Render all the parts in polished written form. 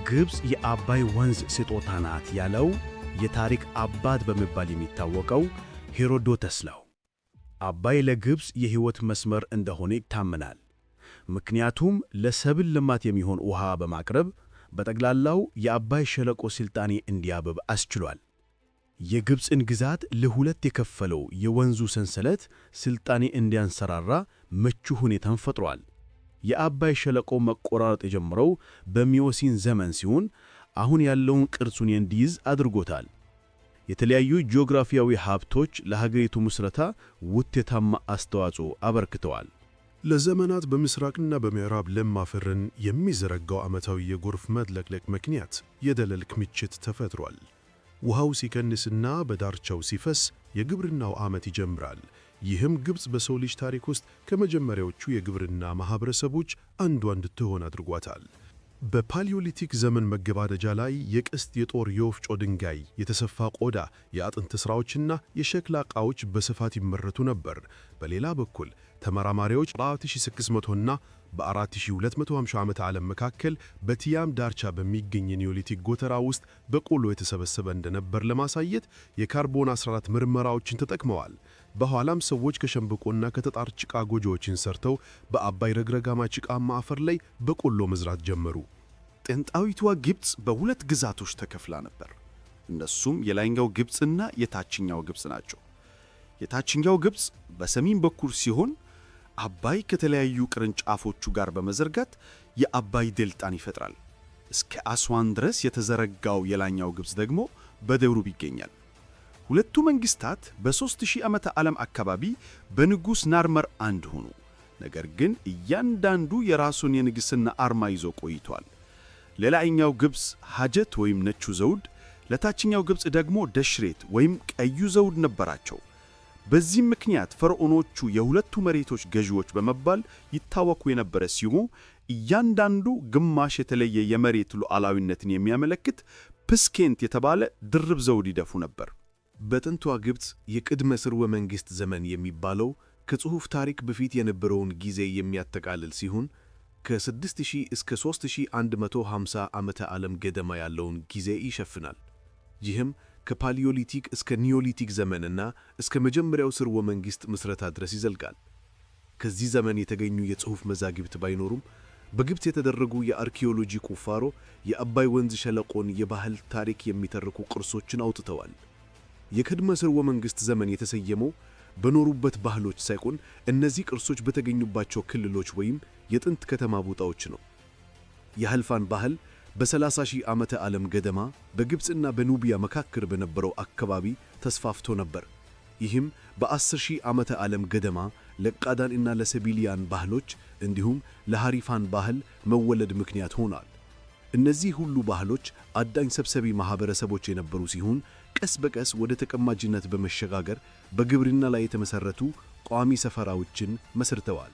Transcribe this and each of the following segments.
ግብፅ የአባይ ወንዝ ስጦታ ናት ያለው የታሪክ አባት በመባል የሚታወቀው ሄሮዶተስ ነው። አባይ ለግብፅ የሕይወት መስመር እንደሆነ ይታመናል። ምክንያቱም ለሰብል ልማት የሚሆን ውሃ በማቅረብ በጠቅላላው የአባይ ሸለቆ ስልጣኔ እንዲያብብ አስችሏል። የግብፅን ግዛት ለሁለት የከፈለው የወንዙ ሰንሰለት ስልጣኔ እንዲያንሰራራ ምቹ ሁኔታን ፈጥሯል። የአባይ ሸለቆ መቆራረጥ የጀመረው በሚዮሲን ዘመን ሲሆን አሁን ያለውን ቅርጹን እንዲይዝ አድርጎታል። የተለያዩ ጂኦግራፊያዊ ሀብቶች ለሀገሪቱ ምስረታ ውጤታማ አስተዋጽኦ አበርክተዋል። ለዘመናት በምስራቅና በምዕራብ ለም አፈርን የሚዘረጋው ዓመታዊ የጎርፍ መጥለቅለቅ ምክንያት የደለል ክምችት ተፈጥሯል። ውሃው ሲቀንስና በዳርቻው ሲፈስ የግብርናው ዓመት ይጀምራል። ይህም ግብፅ በሰው ልጅ ታሪክ ውስጥ ከመጀመሪያዎቹ የግብርና ማህበረሰቦች አንዷ እንድትሆን አድርጓታል። በፓሊዮሊቲክ ዘመን መገባደጃ ላይ የቅስት የጦር የወፍጮ ድንጋይ፣ የተሰፋ ቆዳ፣ የአጥንት ሥራዎችና የሸክላ ዕቃዎች በስፋት ይመረቱ ነበር። በሌላ በኩል ተመራማሪዎች በ4600ና በ4250 ዓመተ ዓለም መካከል በቲያም ዳርቻ በሚገኝ የኒዮሊቲክ ጎተራ ውስጥ በቆሎ የተሰበሰበ እንደነበር ለማሳየት የካርቦን 14 ምርመራዎችን ተጠቅመዋል። በኋላም ሰዎች ከሸንበቆና ከተጣር ጭቃ ጎጆዎችን ሰርተው በአባይ ረግረጋማ ጭቃማ አፈር ላይ በቆሎ መዝራት ጀመሩ። ጥንታዊቷ ግብፅ በሁለት ግዛቶች ተከፍላ ነበር። እነሱም የላይኛው ግብፅና የታችኛው ግብፅ ናቸው። የታችኛው ግብፅ በሰሜን በኩል ሲሆን አባይ ከተለያዩ ቅርንጫፎቹ ጋር በመዘርጋት የአባይ ዴልታን ይፈጥራል። እስከ አስዋን ድረስ የተዘረጋው የላይኛው ግብፅ ደግሞ በደቡብ ይገኛል። ሁለቱ መንግስታት በ3000 ዓመተ ዓለም አካባቢ በንጉሥ ናርመር አንድ ሆኑ። ነገር ግን እያንዳንዱ የራሱን የንግሥና አርማ ይዞ ቆይቷል። ለላይኛው ግብፅ ሐጀት ወይም ነጩ ዘውድ፣ ለታችኛው ግብፅ ደግሞ ደሽሬት ወይም ቀዩ ዘውድ ነበራቸው። በዚህ ምክንያት ፈርዖኖቹ የሁለቱ መሬቶች ገዢዎች በመባል ይታወቁ የነበረ ሲሆን እያንዳንዱ ግማሽ የተለየ የመሬት ሉዓላዊነትን የሚያመለክት ፕስኬንት የተባለ ድርብ ዘውድ ይደፉ ነበር። በጥንቷ ግብፅ የቅድመ ሥርወ መንግሥት ዘመን የሚባለው ከጽሑፍ ታሪክ በፊት የነበረውን ጊዜ የሚያጠቃልል ሲሆን ከ6000 እስከ 3150 ዓመተ ዓለም ገደማ ያለውን ጊዜ ይሸፍናል። ይህም ከፓሊዮሊቲክ እስከ ኒዮሊቲክ ዘመንና እስከ መጀመሪያው ሥርወ መንግሥት ምስረታ ድረስ ይዘልቃል። ከዚህ ዘመን የተገኙ የጽሑፍ መዛግብት ባይኖሩም በግብፅ የተደረጉ የአርኪኦሎጂ ቁፋሮ የአባይ ወንዝ ሸለቆን የባህል ታሪክ የሚተርኩ ቅርሶችን አውጥተዋል። የቅድመ ሥርወ መንግሥት ዘመን የተሰየመው በኖሩበት ባህሎች ሳይሆን እነዚህ ቅርሶች በተገኙባቸው ክልሎች ወይም የጥንት ከተማ ቦታዎች ነው። የሐልፋን ባህል በ30,000 ዓመተ ዓለም ገደማ በግብፅና በኑቢያ መካከል በነበረው አካባቢ ተስፋፍቶ ነበር። ይህም በ10,000 ዓመተ ዓለም ገደማ ለቃዳን እና ለሰቢሊያን ባህሎች እንዲሁም ለሐሪፋን ባህል መወለድ ምክንያት ሆኗል። እነዚህ ሁሉ ባህሎች አዳኝ ሰብሰቢ ማህበረሰቦች የነበሩ ሲሆን ቀስ በቀስ ወደ ተቀማጭነት በመሸጋገር በግብርና ላይ የተመሰረቱ ቋሚ ሰፈራዎችን መስርተዋል።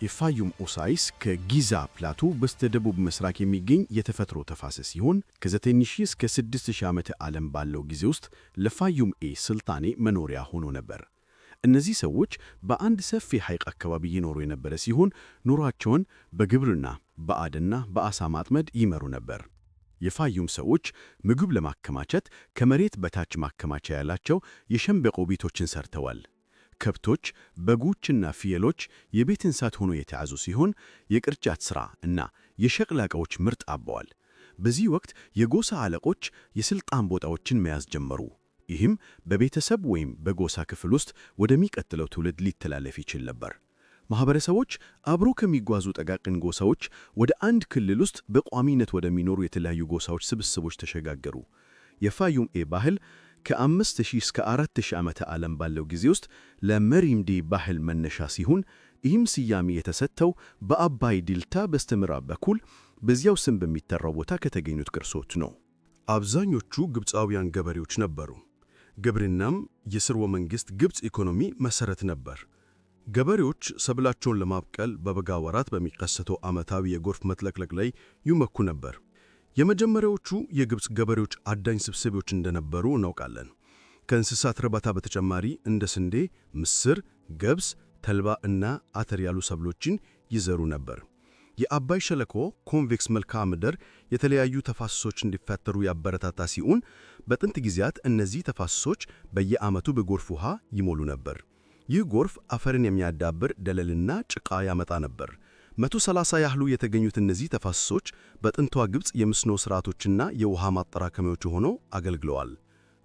የፋዩም ኦሳይስ ከጊዛ ፕላቶ በስተደቡብ ምስራቅ የሚገኝ የተፈጥሮ ተፋሰስ ሲሆን ከ9,000 እስከ 6,000 ዓመተ ዓለም ባለው ጊዜ ውስጥ ለፋዩም ስልጣኔ መኖሪያ ሆኖ ነበር። እነዚህ ሰዎች በአንድ ሰፊ ሐይቅ አካባቢ ይኖሩ የነበረ ሲሆን ኑሯቸውን በግብርና በአደንና በአሳ ማጥመድ ይመሩ ነበር። የፋዩም ሰዎች ምግብ ለማከማቸት ከመሬት በታች ማከማቻ ያላቸው የሸንበቆ ቤቶችን ሰርተዋል። ከብቶች፣ በጎችና ፍየሎች የቤት እንስሳት ሆኖ የተያዙ ሲሆን የቅርጫት ሥራ እና የሸክላ ዕቃዎች ምርት አበዋል። በዚህ ወቅት የጎሳ አለቆች የሥልጣን ቦታዎችን መያዝ ጀመሩ። ይህም በቤተሰብ ወይም በጎሳ ክፍል ውስጥ ወደሚቀጥለው ትውልድ ሊተላለፍ ይችል ነበር። ማህበረሰቦች አብሮ ከሚጓዙ ጠቃቅን ጎሳዎች ወደ አንድ ክልል ውስጥ በቋሚነት ወደሚኖሩ የተለያዩ ጎሳዎች ስብስቦች ተሸጋገሩ። የፋዩም ባህል ከ5000 እስከ 4000 ዓመተ ዓለም ባለው ጊዜ ውስጥ ለመሪምዲ ባህል መነሻ ሲሆን ይህም ስያሜ የተሰጠው በአባይ ዴልታ በስተምዕራብ በኩል በዚያው ስም በሚጠራው ቦታ ከተገኙት ቅርሶች ነው። አብዛኞቹ ግብፃውያን ገበሬዎች ነበሩ። ግብርናም የሥርወ መንግሥት ግብፅ ኢኮኖሚ መሠረት ነበር። ገበሬዎች ሰብላቸውን ለማብቀል በበጋ ወራት በሚከሰተው ዓመታዊ የጎርፍ መጥለቅለቅ ላይ ይመኩ ነበር። የመጀመሪያዎቹ የግብፅ ገበሬዎች አዳኝ ስብስቦች እንደነበሩ እናውቃለን። ከእንስሳት እርባታ በተጨማሪ እንደ ስንዴ፣ ምስር፣ ገብስ፣ ተልባ እና አተር ያሉ ሰብሎችን ይዘሩ ነበር። የአባይ ሸለቆ ኮንቬክስ መልክዓ ምድር የተለያዩ ተፋሰሶች እንዲፈጠሩ ያበረታታ ሲሆን በጥንት ጊዜያት እነዚህ ተፋሰሶች በየዓመቱ በጎርፍ ውሃ ይሞሉ ነበር። ይህ ጎርፍ አፈርን የሚያዳብር ደለልና ጭቃ ያመጣ ነበር። 130 ያህሉ የተገኙት እነዚህ ተፋሰሶች በጥንቷ ግብፅ የመስኖ ሥርዓቶችና የውሃ ማጠራቀሚያዎች ሆነው አገልግለዋል።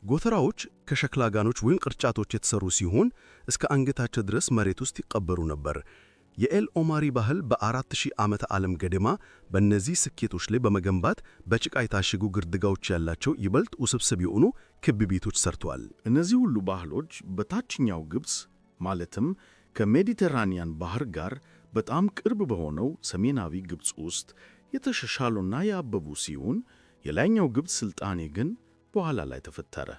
ጎተራዎች ከሸክላ ጋኖች ወይም ቅርጫቶች የተሰሩ ሲሆን እስከ አንገታቸው ድረስ መሬት ውስጥ ይቀበሩ ነበር። የኤል ኦማሪ ባህል በ4000 ዓመተ ዓለም ገደማ በእነዚህ ስኬቶች ላይ በመገንባት በጭቃ የታሸጉ ግድግዳዎች ያላቸው ይበልጥ ውስብስብ የሆኑ ክብ ቤቶች ሰርተዋል። እነዚህ ሁሉ ባህሎች በታችኛው ግብፅ ማለትም ከሜዲተራኒያን ባህር ጋር በጣም ቅርብ በሆነው ሰሜናዊ ግብፅ ውስጥ የተሻሻሉና ያበቡ ሲሆን የላይኛው ግብፅ ሥልጣኔ ግን በኋላ ላይ ተፈጠረ።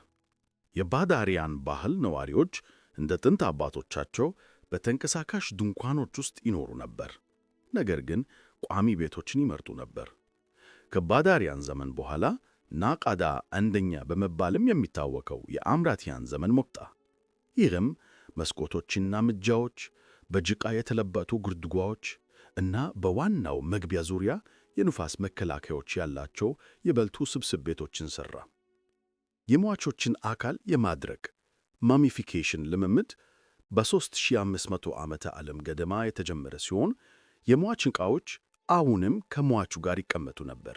የባዳሪያን ባህል ነዋሪዎች እንደ ጥንት አባቶቻቸው በተንቀሳቃሽ ድንኳኖች ውስጥ ይኖሩ ነበር፣ ነገር ግን ቋሚ ቤቶችን ይመርጡ ነበር። ከባዳሪያን ዘመን በኋላ ናቃዳ አንደኛ በመባልም የሚታወቀው የአምራቲያን ዘመን መጣ። ይህም መስኮቶችና ምጃዎች፣ በጭቃ የተለበጡ ግድግዳዎች እና በዋናው መግቢያ ዙሪያ የንፋስ መከላከያዎች ያላቸው ይበልጥ ውስብስብ ቤቶችን ሠራ። የሟቾችን አካል የማድረቅ ማሚፊኬሽን ልምምድ በ3500 ዓመተ ዓለም ገደማ የተጀመረ ሲሆን የሟች ዕቃዎች አሁንም ከሟቹ ጋር ይቀመጡ ነበር።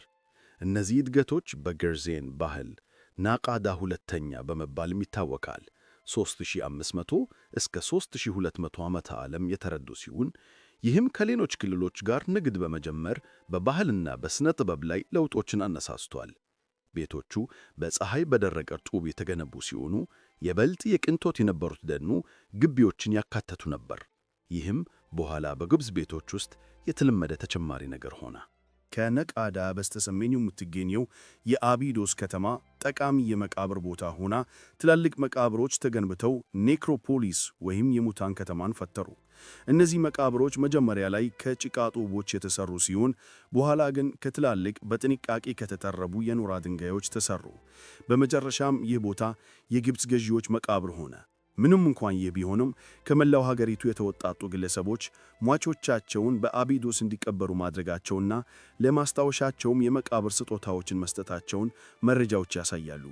እነዚህ እድገቶች በገርዜን ባህል ናቃዳ ሁለተኛ በመባልም ይታወቃል። 3500 እስከ 3200 ዓመተ ዓለም የተረዱ ሲሆን ይህም ከሌሎች ክልሎች ጋር ንግድ በመጀመር በባህልና በሥነ ጥበብ ላይ ለውጦችን አነሳስቷል። ቤቶቹ በፀሐይ በደረቀ ጡብ የተገነቡ ሲሆኑ የበልጥ የቅንጦት የነበሩት ደኑ ግቢዎችን ያካተቱ ነበር። ይህም በኋላ በግብፅ ቤቶች ውስጥ የተለመደ ተጨማሪ ነገር ሆነ። ከነቃዳ በስተሰሜን የምትገኘው የአቢዶስ ከተማ ጠቃሚ የመቃብር ቦታ ሆና ትላልቅ መቃብሮች ተገንብተው ኔክሮፖሊስ ወይም የሙታን ከተማን ፈጠሩ። እነዚህ መቃብሮች መጀመሪያ ላይ ከጭቃ ጡቦች የተሰሩ ሲሆን በኋላ ግን ከትላልቅ በጥንቃቄ ከተጠረቡ የኖራ ድንጋዮች ተሰሩ። በመጨረሻም ይህ ቦታ የግብፅ ገዢዎች መቃብር ሆነ። ምንም እንኳን ይህ ቢሆንም ከመላው ሀገሪቱ የተወጣጡ ግለሰቦች ሟቾቻቸውን በአቢዶስ እንዲቀበሩ ማድረጋቸውና ለማስታወሻቸውም የመቃብር ስጦታዎችን መስጠታቸውን መረጃዎች ያሳያሉ።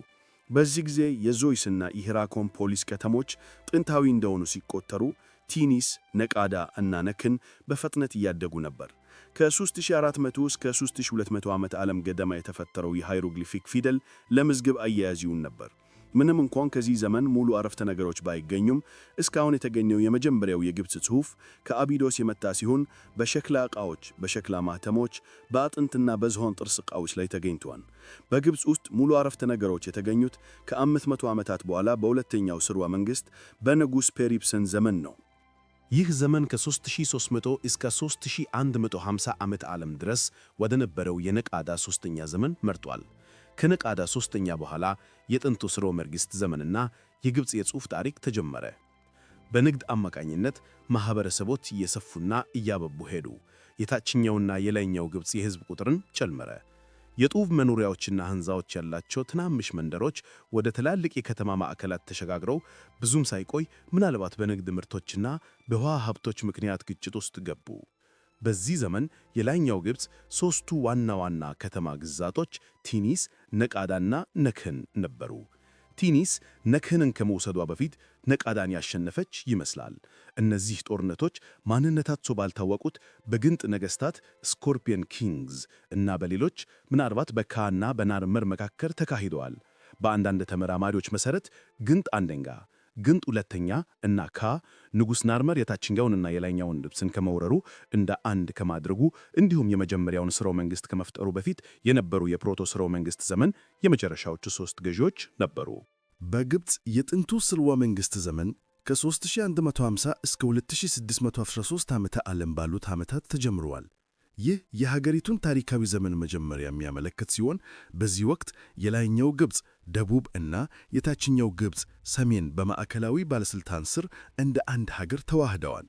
በዚህ ጊዜ የዞይስና የሂራኮን ፖሊስ ከተሞች ጥንታዊ እንደሆኑ ሲቆጠሩ ቲኒስ፣ ነቃዳ እና ነክን በፍጥነት እያደጉ ነበር። ከ3400 እስከ 3200 ዓመተ ዓለም ገደማ የተፈጠረው የሃይሮግሊፊክ ፊደል ለምዝግብ አያያዝ ይውል ነበር። ምንም እንኳን ከዚህ ዘመን ሙሉ አረፍተ ነገሮች ባይገኙም እስካሁን የተገኘው የመጀመሪያው የግብፅ ጽሑፍ ከአቢዶስ የመጣ ሲሆን በሸክላ ዕቃዎች፣ በሸክላ ማህተሞች፣ በአጥንትና በዝሆን ጥርስ ዕቃዎች ላይ ተገኝቷል። በግብፅ ውስጥ ሙሉ አረፍተ ነገሮች የተገኙት ከ500 ዓመታት በኋላ በሁለተኛው ሥርወ መንግሥት በንጉሥ ፔሪፕሰን ዘመን ነው። ይህ ዘመን ከ3300 እስከ 3150 ዓመተ ዓለም ድረስ ወደ ነበረው የነቃዳ ሦስተኛ ዘመን መርጧል። ከነቃዳ ሦስተኛ በኋላ የጥንቱ ሥርወ መንግሥት ዘመንና የግብፅ የጽሑፍ ታሪክ ተጀመረ። በንግድ አማካኝነት ማኅበረሰቦች እየሰፉና እያበቡ ሄዱ። የታችኛውና የላይኛው ግብፅ የሕዝብ ቁጥርን ጨመረ። የጡብ መኖሪያዎችና ሕንፃዎች ያላቸው ትናንሽ መንደሮች ወደ ትላልቅ የከተማ ማዕከላት ተሸጋግረው ብዙም ሳይቆይ ምናልባት በንግድ ምርቶችና በውሃ ሀብቶች ምክንያት ግጭት ውስጥ ገቡ። በዚህ ዘመን የላይኛው ግብፅ ሦስቱ ዋና ዋና ከተማ ግዛቶች ቲኒስ፣ ነቃዳና ነክህን ነበሩ። ቲኒስ ነክህንን ከመውሰዷ በፊት ነቃዳን ያሸነፈች ይመስላል። እነዚህ ጦርነቶች ማንነታቸው ባልታወቁት በግንጥ ነገሥታት ስኮርፒየን ኪንግስ እና በሌሎች ምናልባት በካና በናርመር መካከል ተካሂደዋል። በአንዳንድ ተመራማሪዎች መሠረት ግንጥ አንደኛ፣ ግንጥ ሁለተኛ እና ንጉሥ ናርመር የታችኛውንና የላይኛውን ግብፅን ከመውረሩ እንደ አንድ ከማድረጉ እንዲሁም የመጀመሪያውን ሥርወ መንግሥት ከመፍጠሩ በፊት የነበሩ የፕሮቶ ሥርወ መንግሥት ዘመን የመጨረሻዎቹ 3 ገዢዎች ነበሩ። በግብፅ የጥንቱ ሥርወ መንግሥት ዘመን ከ3150 እስከ 2613 ዓመተ ዓለም ባሉት ዓመታት ተጀምረዋል። ይህ የሀገሪቱን ታሪካዊ ዘመን መጀመሪያ የሚያመለክት ሲሆን በዚህ ወቅት የላይኛው ግብፅ ደቡብ እና የታችኛው ግብፅ ሰሜን በማዕከላዊ ባለሥልጣን ስር እንደ አንድ ሀገር ተዋህደዋል።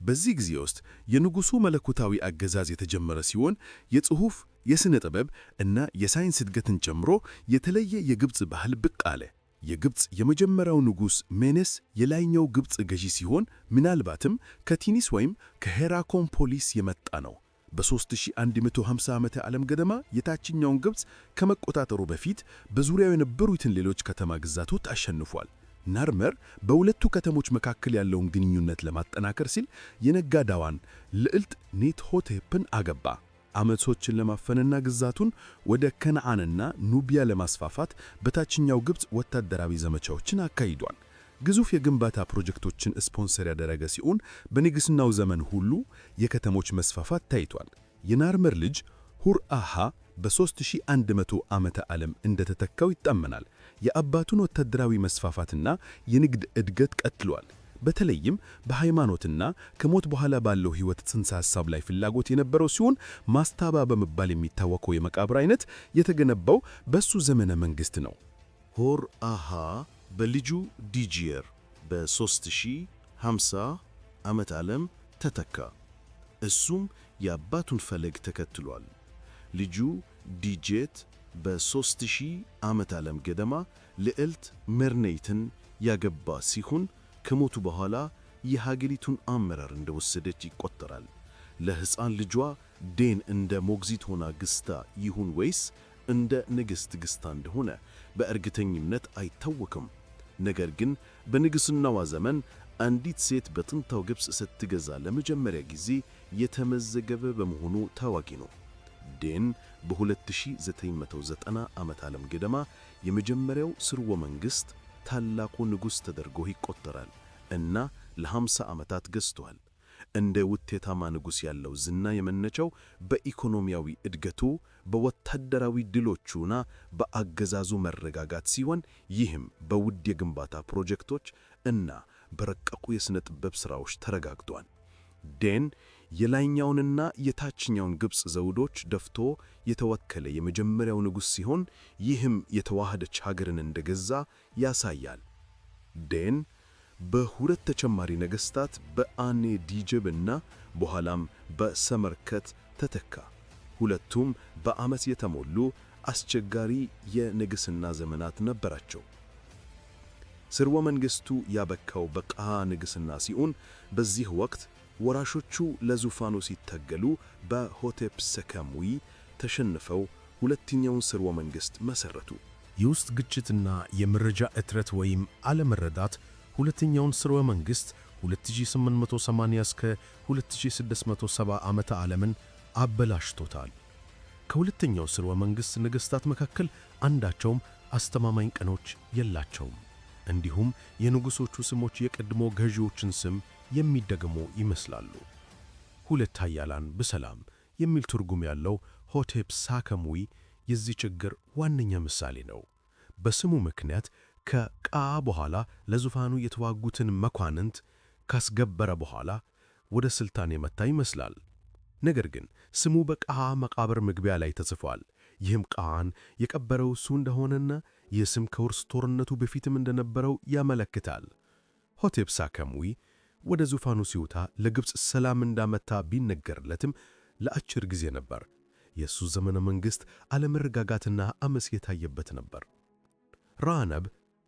በዚህ ጊዜ ውስጥ የንጉሡ መለኮታዊ አገዛዝ የተጀመረ ሲሆን የጽሑፍ፣ የሥነ ጥበብ እና የሳይንስ እድገትን ጨምሮ የተለየ የግብፅ ባህል ብቅ አለ። የግብፅ የመጀመሪያው ንጉሥ ሜኔስ የላይኛው ግብፅ ገዢ ሲሆን ምናልባትም ከቲኒስ ወይም ከሄራኮን ፖሊስ የመጣ ነው። በ3150 ዓመተ ዓለም ገደማ የታችኛውን ግብፅ ከመቆጣጠሩ በፊት በዙሪያው የነበሩትን ሌሎች ከተማ ግዛቶች አሸንፏል። ናርመር በሁለቱ ከተሞች መካከል ያለውን ግንኙነት ለማጠናከር ሲል የነጋዳዋን ልዕልት ኔትሆቴፕን አገባ። ዓመጾችን ለማፈንና ግዛቱን ወደ ከነዓንና ኑቢያ ለማስፋፋት በታችኛው ግብፅ ወታደራዊ ዘመቻዎችን አካሂዷል። ግዙፍ የግንባታ ፕሮጀክቶችን ስፖንሰር ያደረገ ሲሆን በንግሥናው ዘመን ሁሉ የከተሞች መስፋፋት ታይቷል። የናርመር ልጅ ሁርአሃ በ3100 ዓመተ ዓለም እንደተተካው ይታመናል። የአባቱን ወታደራዊ መስፋፋትና የንግድ እድገት ቀጥሏል። በተለይም በሃይማኖትና ከሞት በኋላ ባለው ሕይወት ጽንሰ ሐሳብ ላይ ፍላጎት የነበረው ሲሆን ማስታባ በመባል የሚታወቀው የመቃብር አይነት የተገነባው በሱ ዘመነ መንግሥት ነው። ሁርአሃ በልጁ ዲጂየር በ3050 ዓመተ ዓለም ተተካ። እሱም የአባቱን ፈለግ ተከትሏል። ልጁ ዲጄት በ3000 ዓመተ ዓለም ገደማ ልዕልት መርኔይትን ያገባ ሲሆን ከሞቱ በኋላ የሀገሪቱን አመራር እንደወሰደች ይቆጠራል። ለሕፃን ልጇ ዴን እንደ ሞግዚት ሆና ግስታ ይሁን ወይስ እንደ ንግሥት ግስታ እንደሆነ በእርግጠኝነት አይታወቅም። ነገር ግን በንግሥናዋ ዘመን አንዲት ሴት በጥንታው ግብፅ ስትገዛ ለመጀመሪያ ጊዜ የተመዘገበ በመሆኑ ታዋቂ ነው። ዴን በ2990 ዓመተ ዓለም ገደማ የመጀመሪያው ስርወ መንግሥት ታላቁ ንጉሥ ተደርጎ ይቆጠራል እና ለ50 ዓመታት ገዝቷል። እንደ ውጤታማ ንጉሥ ያለው ዝና የመነጨው በኢኮኖሚያዊ እድገቱ፣ በወታደራዊ ድሎቹና በአገዛዙ መረጋጋት ሲሆን ይህም በውድ የግንባታ ፕሮጀክቶች እና በረቀቁ የሥነ ጥበብ ሥራዎች ተረጋግጧል። ዴን የላይኛውንና የታችኛውን ግብፅ ዘውዶች ደፍቶ የተወከለ የመጀመሪያው ንጉሥ ሲሆን ይህም የተዋሃደች ሀገርን እንደገዛ ያሳያል። ዴን በሁለት ተጨማሪ ነገሥታት በአኔ ዲጀብ እና በኋላም በሰመርከት ተተካ። ሁለቱም በዓመፅ የተሞሉ አስቸጋሪ የንግሥና ዘመናት ነበራቸው። ስርወ መንግሥቱ ያበቃው በቃ ንግሥና ሲሆን በዚህ ወቅት ወራሾቹ ለዙፋኑ ሲታገሉ በሆቴፕ ሰከምዊ ተሸንፈው ሁለተኛውን ስርወ መንግሥት መሠረቱ። የውስጥ ግጭትና የመረጃ እጥረት ወይም አለመረዳት ሁለተኛውን ስርወ መንግሥት 2880 እስከ 2670 ዓመተ ዓለምን አበላሽቶታል። ከሁለተኛው ስርወ መንግሥት ነገሥታት መካከል አንዳቸውም አስተማማኝ ቀኖች የላቸውም። እንዲሁም የንጉሶቹ ስሞች የቀድሞ ገዢዎችን ስም የሚደግሙ ይመስላሉ። ሁለት ኃያላን በሰላም የሚል ትርጉም ያለው ሆቴፕ ሳከምዊ የዚህ ችግር ዋነኛ ምሳሌ ነው። በስሙ ምክንያት ከቃ በኋላ ለዙፋኑ የተዋጉትን መኳንንት ካስገበረ በኋላ ወደ ስልጣን የመጣ ይመስላል። ነገር ግን ስሙ በቃ መቃብር መግቢያ ላይ ተጽፏል። ይህም ቃን የቀበረው እሱ እንደሆነና የስም ከውርስ ጦርነቱ በፊትም እንደነበረው ያመለክታል። ሆቴፕ ሳከምዊ ወደ ዙፋኑ ሲወጣ ለግብፅ ሰላም እንዳመጣ ቢነገርለትም ለአጭር ጊዜ ነበር። የእሱ ዘመነ መንግሥት አለመረጋጋትና አመፅ የታየበት ነበር። ራነብ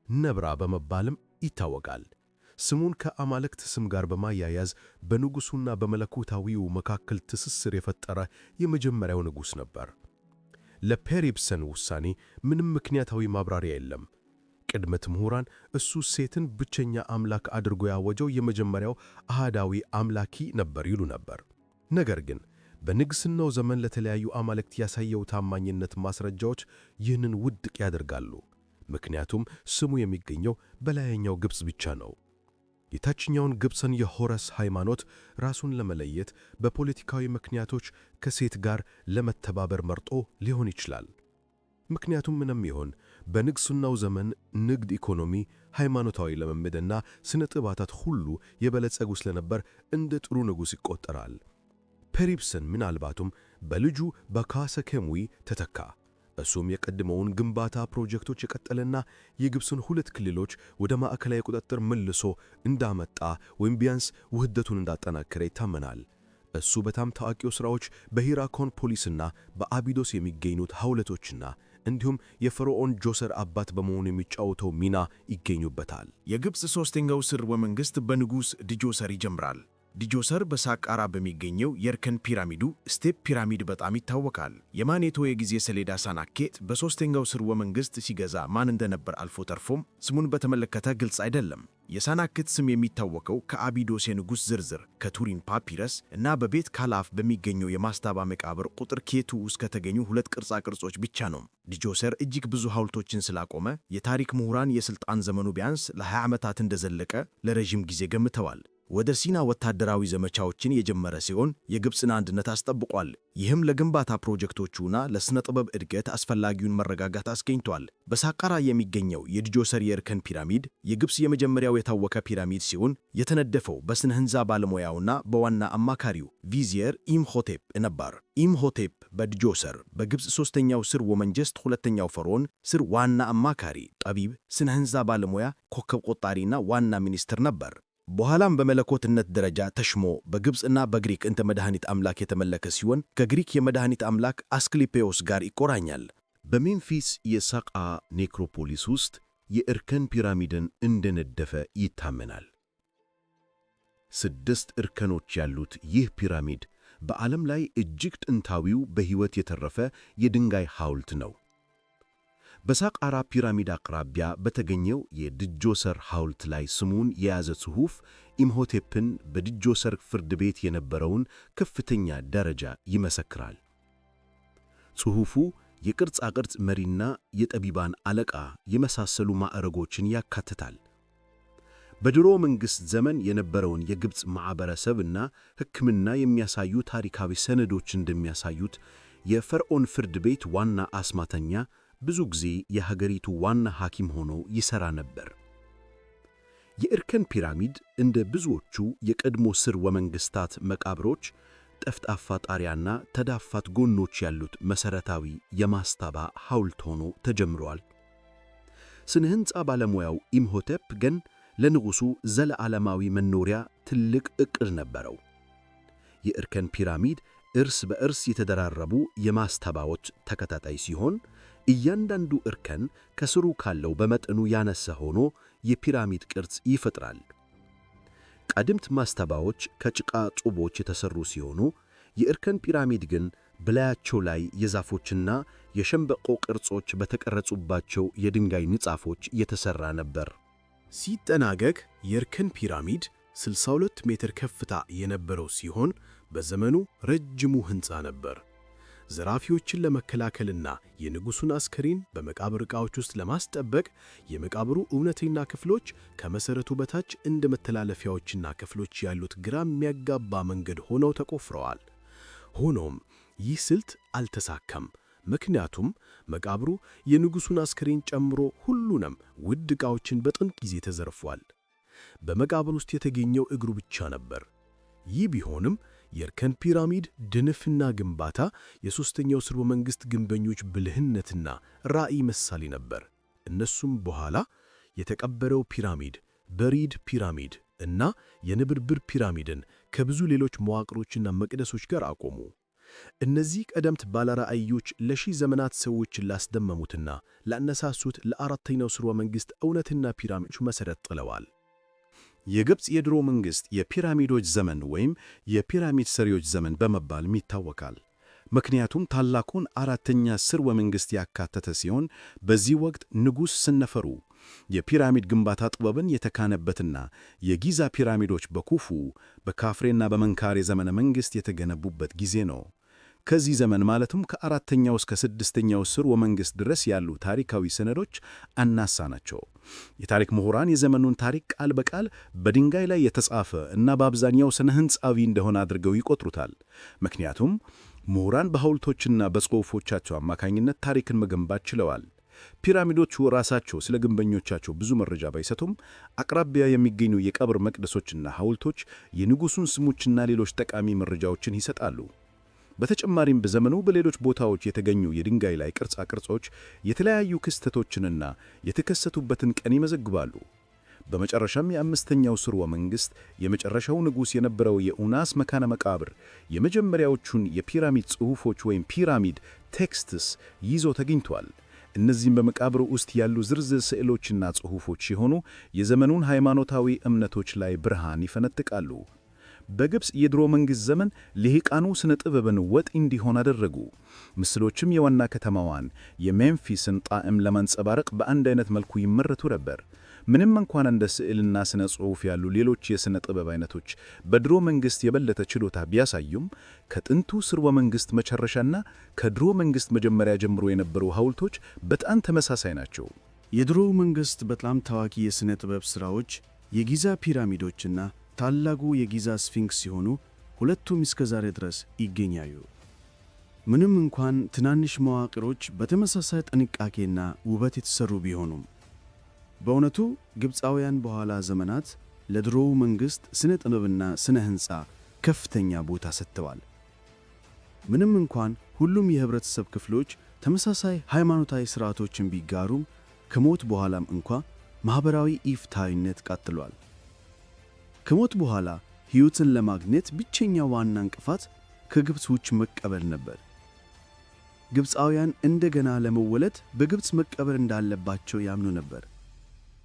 ነብራ በመባልም ይታወቃል። ስሙን ከአማልክት ስም ጋር በማያያዝ በንጉሡና በመለኮታዊው መካከል ትስስር የፈጠረ የመጀመሪያው ንጉሥ ነበር። ለፔሪፕሰን ውሳኔ ምንም ምክንያታዊ ማብራሪያ የለም። ቅድመት ምሁራን እሱ ሴትን ብቸኛ አምላክ አድርጎ ያወጀው የመጀመሪያው አሃዳዊ አምላኪ ነበር ይሉ ነበር። ነገር ግን በንግሥናው ዘመን ለተለያዩ አማልክት ያሳየው ታማኝነት ማስረጃዎች ይህንን ውድቅ ያደርጋሉ። ምክንያቱም ስሙ የሚገኘው በላይኛው ግብፅ ብቻ ነው። የታችኛውን ግብፅን የሆረስ ሃይማኖት ራሱን ለመለየት በፖለቲካዊ ምክንያቶች ከሴት ጋር ለመተባበር መርጦ ሊሆን ይችላል። ምክንያቱም ምንም ይሆን በንግሥናው ዘመን ንግድ፣ ኢኮኖሚ፣ ሃይማኖታዊ ልምምድና ስነ ጥበባት ሁሉ የበለጸጉ ስለነበር እንደ ጥሩ ንጉሥ ይቆጠራል። ፔሪፕሰን ምናልባቱም በልጁ በካሰኬምዊ ተተካ። እሱም የቀድሞውን ግንባታ ፕሮጀክቶች የቀጠለና የግብፅን ሁለት ክልሎች ወደ ማዕከላዊ ቁጥጥር መልሶ እንዳመጣ ወይም ቢያንስ ውህደቱን እንዳጠናከረ ይታመናል። እሱ በጣም ታዋቂው ሥራዎች በሂራኮን ፖሊስና በአቢዶስ የሚገኙት ሐውልቶችና እንዲሁም የፈርዖን ጆሰር አባት በመሆኑ የሚጫወተው ሚና ይገኙበታል። የግብፅ ሦስተኛው ስርወ መንግሥት በንጉሥ ዲጆሰር ይጀምራል። ዲጆሰር በሳቃራ በሚገኘው የእርከን ፒራሚዱ ስቴፕ ፒራሚድ በጣም ይታወቃል። የማኔቶ የጊዜ ሰሌዳ ሳናኬት በሦስተኛው ስርወ መንግሥት ሲገዛ ማን እንደነበር አልፎ ተርፎም ስሙን በተመለከተ ግልጽ አይደለም። የሳናክት ስም የሚታወቀው ከአቢዶስ የንጉሥ ዝርዝር፣ ከቱሪን ፓፒረስ እና በቤት ካላፍ በሚገኘው የማስታባ መቃብር ቁጥር ኬቱ ውስጥ ከተገኙ 2 ቅርጻ ቅርጾች ብቻ ነው። ዲጆሰር እጅግ ብዙ ሐውልቶችን ስላቆመ የታሪክ ምሁራን የሥልጣን ዘመኑ ቢያንስ ለ20 ዓመታት እንደዘለቀ ለረዥም ጊዜ ገምተዋል። ወደ ሲና ወታደራዊ ዘመቻዎችን የጀመረ ሲሆን የግብፅን አንድነት አስጠብቋል። ይህም ለግንባታ ፕሮጀክቶቹና ለሥነ ጥበብ እድገት አስፈላጊውን መረጋጋት አስገኝቷል። በሳቃራ የሚገኘው የዲጆሰር የእርከን ፒራሚድ የግብፅ የመጀመሪያው የታወቀ ፒራሚድ ሲሆን የተነደፈው በሥነ ሕንፃ ባለሙያውና በዋና አማካሪው ቪዚየር ኢምሆቴፕ ነበር። ኢምሆቴፕ በዲጆሰር በግብፅ ሦስተኛው ስርወ መንግሥት ሁለተኛው ፈርዖን ስር ዋና አማካሪ፣ ጠቢብ፣ ሥነ ሕንፃ ባለሙያ፣ ኮከብ ቆጣሪና ዋና ሚኒስትር ነበር። በኋላም በመለኮትነት ደረጃ ተሽሞ በግብፅና በግሪክ እንደ መድኃኒት አምላክ የተመለከ ሲሆን ከግሪክ የመድኃኒት አምላክ አስክሊፔዎስ ጋር ይቆራኛል። በሜምፊስ የሳቃ ኔክሮፖሊስ ውስጥ የእርከን ፒራሚድን እንደነደፈ ይታመናል። 6 እርከኖች ያሉት ይህ ፒራሚድ በዓለም ላይ እጅግ ጥንታዊው በሕይወት የተረፈ የድንጋይ ሐውልት ነው። በሳቃራ ፒራሚድ አቅራቢያ በተገኘው የዲጆሰር ሐውልት ላይ ስሙን የያዘ ጽሑፍ ኢምሆቴፕን በዲጆሰር ፍርድ ቤት የነበረውን ከፍተኛ ደረጃ ይመሰክራል። ጽሑፉ የቅርጻ ቅርጽ መሪና የጠቢባን አለቃ የመሳሰሉ ማዕረጎችን ያካትታል። በድሮ መንግሥት ዘመን የነበረውን የግብፅ ማኅበረሰብና ሕክምና የሚያሳዩ ታሪካዊ ሰነዶች እንደሚያሳዩት የፈርዖን ፍርድ ቤት ዋና አስማተኛ ብዙ ጊዜ የሀገሪቱ ዋና ሐኪም ሆኖ ይሠራ ነበር። የእርከን ፒራሚድ እንደ ብዙዎቹ የቀድሞ ስርወ መንግሥታት መቃብሮች ጠፍጣፋ ጣሪያና ተዳፋት ጎኖች ያሉት መሠረታዊ የማስታባ ሐውልት ሆኖ ተጀምሯል። ስነ ሕንፃ ባለሙያው ኢምሆቴፕ ግን ለንጉሡ ዘለዓለማዊ መኖሪያ ትልቅ ዕቅድ ነበረው። የእርከን ፒራሚድ እርስ በእርስ የተደራረቡ የማስታባዎች ተከታታይ ሲሆን እያንዳንዱ እርከን ከስሩ ካለው በመጠኑ ያነሰ ሆኖ የፒራሚድ ቅርጽ ይፈጥራል። ቀድምት ማስታባዎች ከጭቃ ጡቦች የተሰሩ ሲሆኑ የእርከን ፒራሚድ ግን በላያቸው ላይ የዛፎችና የሸምበቆ ቅርጾች በተቀረጹባቸው የድንጋይ ንጣፎች የተሰራ ነበር። ሲጠናቀቅ የእርከን ፒራሚድ 62 ሜትር ከፍታ የነበረው ሲሆን በዘመኑ ረጅሙ ሕንፃ ነበር። ዘራፊዎችን ለመከላከልና የንጉሡን አስከሬን በመቃብር ዕቃዎች ውስጥ ለማስጠበቅ የመቃብሩ እውነተኛ ክፍሎች ከመሠረቱ በታች እንደ መተላለፊያዎችና ክፍሎች ያሉት ግራ የሚያጋባ መንገድ ሆነው ተቆፍረዋል። ሆኖም ይህ ስልት አልተሳካም። ምክንያቱም መቃብሩ የንጉሡን አስከሬን ጨምሮ ሁሉንም ውድ ዕቃዎችን በጥንት ጊዜ ተዘርፏል። በመቃብር ውስጥ የተገኘው እግሩ ብቻ ነበር። ይህ ቢሆንም የእርከን ፒራሚድ ድንፍና ግንባታ የሦስተኛው ስርወ መንግሥት ግንበኞች ብልህነትና ራዕይ ምሳሌ ነበር። እነሱም በኋላ የተቀበረው ፒራሚድ፣ በሪድ ፒራሚድ እና የንብርብር ፒራሚድን ከብዙ ሌሎች መዋቅሮችና መቅደሶች ጋር አቆሙ። እነዚህ ቀደምት ባለራዕዮች ለሺህ ዘመናት ሰዎችን ላስደመሙትና ላነሳሱት ለአራተኛው ስርወ መንግሥት እውነትና ፒራሚዶች መሠረት ጥለዋል። የግብፅ የድሮ መንግሥት የፒራሚዶች ዘመን ወይም የፒራሚድ ሰሪዎች ዘመን በመባልም ይታወቃል። ምክንያቱም ታላቁን አራተኛ ስርወ መንግሥት ያካተተ ሲሆን በዚህ ወቅት ንጉሥ ስነፈሩ የፒራሚድ ግንባታ ጥበብን የተካነበትና የጊዛ ፒራሚዶች በኩፉ በካፍሬና በመንካሬ ዘመነ መንግሥት የተገነቡበት ጊዜ ነው። ከዚህ ዘመን ማለትም ከአራተኛው እስከ ስድስተኛው ስርወ መንግሥት ድረስ ያሉ ታሪካዊ ሰነዶች አናሳ ናቸው። የታሪክ ምሁራን የዘመኑን ታሪክ ቃል በቃል በድንጋይ ላይ የተጻፈ እና በአብዛኛው ስነ ሕንፃዊ እንደሆነ አድርገው ይቆጥሩታል። ምክንያቱም ምሁራን በሐውልቶችና በጽሑፎቻቸው አማካኝነት ታሪክን መገንባት ችለዋል። ፒራሚዶቹ ራሳቸው ስለ ግንበኞቻቸው ብዙ መረጃ ባይሰጡም አቅራቢያ የሚገኙ የቀብር መቅደሶችና ሐውልቶች የንጉሡን ስሞችና ሌሎች ጠቃሚ መረጃዎችን ይሰጣሉ። በተጨማሪም በዘመኑ በሌሎች ቦታዎች የተገኙ የድንጋይ ላይ ቅርጻ ቅርጾች የተለያዩ ክስተቶችንና የተከሰቱበትን ቀን ይመዘግባሉ። በመጨረሻም የአምስተኛው ስርወ መንግሥት የመጨረሻው ንጉሥ የነበረው የኡናስ መካነ መቃብር የመጀመሪያዎቹን የፒራሚድ ጽሑፎች ወይም ፒራሚድ ቴክስትስ ይዞ ተገኝቷል። እነዚህም በመቃብሩ ውስጥ ያሉ ዝርዝር ስዕሎችና ጽሑፎች ሲሆኑ የዘመኑን ሃይማኖታዊ እምነቶች ላይ ብርሃን ይፈነጥቃሉ። በግብፅ የድሮ መንግሥት ዘመን ልሂቃኑ ስነ ጥበብን ወጥ እንዲሆን አደረጉ። ምስሎችም የዋና ከተማዋን የሜምፊስን ጣዕም ለማንጸባረቅ በአንድ አይነት መልኩ ይመረቱ ነበር። ምንም እንኳን እንደ ስዕልና ስነ ጽሑፍ ያሉ ሌሎች የሥነ ጥበብ አይነቶች በድሮ መንግሥት የበለጠ ችሎታ ቢያሳዩም ከጥንቱ ስርወ መንግሥት መጨረሻና ከድሮ መንግሥት መጀመሪያ ጀምሮ የነበሩ ሐውልቶች በጣም ተመሳሳይ ናቸው። የድሮው መንግሥት በጣም ታዋቂ የሥነ ጥበብ ሥራዎች የጊዛ ፒራሚዶችና ታላቁ የጊዛ ስፊንክስ ሲሆኑ ሁለቱም እስከ ዛሬ ድረስ ይገኛሉ። ምንም እንኳን ትናንሽ መዋቅሮች በተመሳሳይ ጥንቃቄና ውበት የተሰሩ ቢሆኑም በእውነቱ ግብፃውያን በኋላ ዘመናት ለድሮው መንግሥት ስነ ጥበብና ስነ ሕንፃ ከፍተኛ ቦታ ሰጥተዋል። ምንም እንኳን ሁሉም የህብረተሰብ ክፍሎች ተመሳሳይ ሃይማኖታዊ ሥርዓቶችን ቢጋሩም ከሞት በኋላም እንኳ ማኅበራዊ ኢፍትሐዊነት ቀጥሏል። ከሞት በኋላ ሕይወትን ለማግኘት ብቸኛው ዋና እንቅፋት ከግብፅ ውጭ መቀበር ነበር። ግብፃውያን እንደገና ለመወለድ በግብፅ መቀበር እንዳለባቸው ያምኑ ነበር።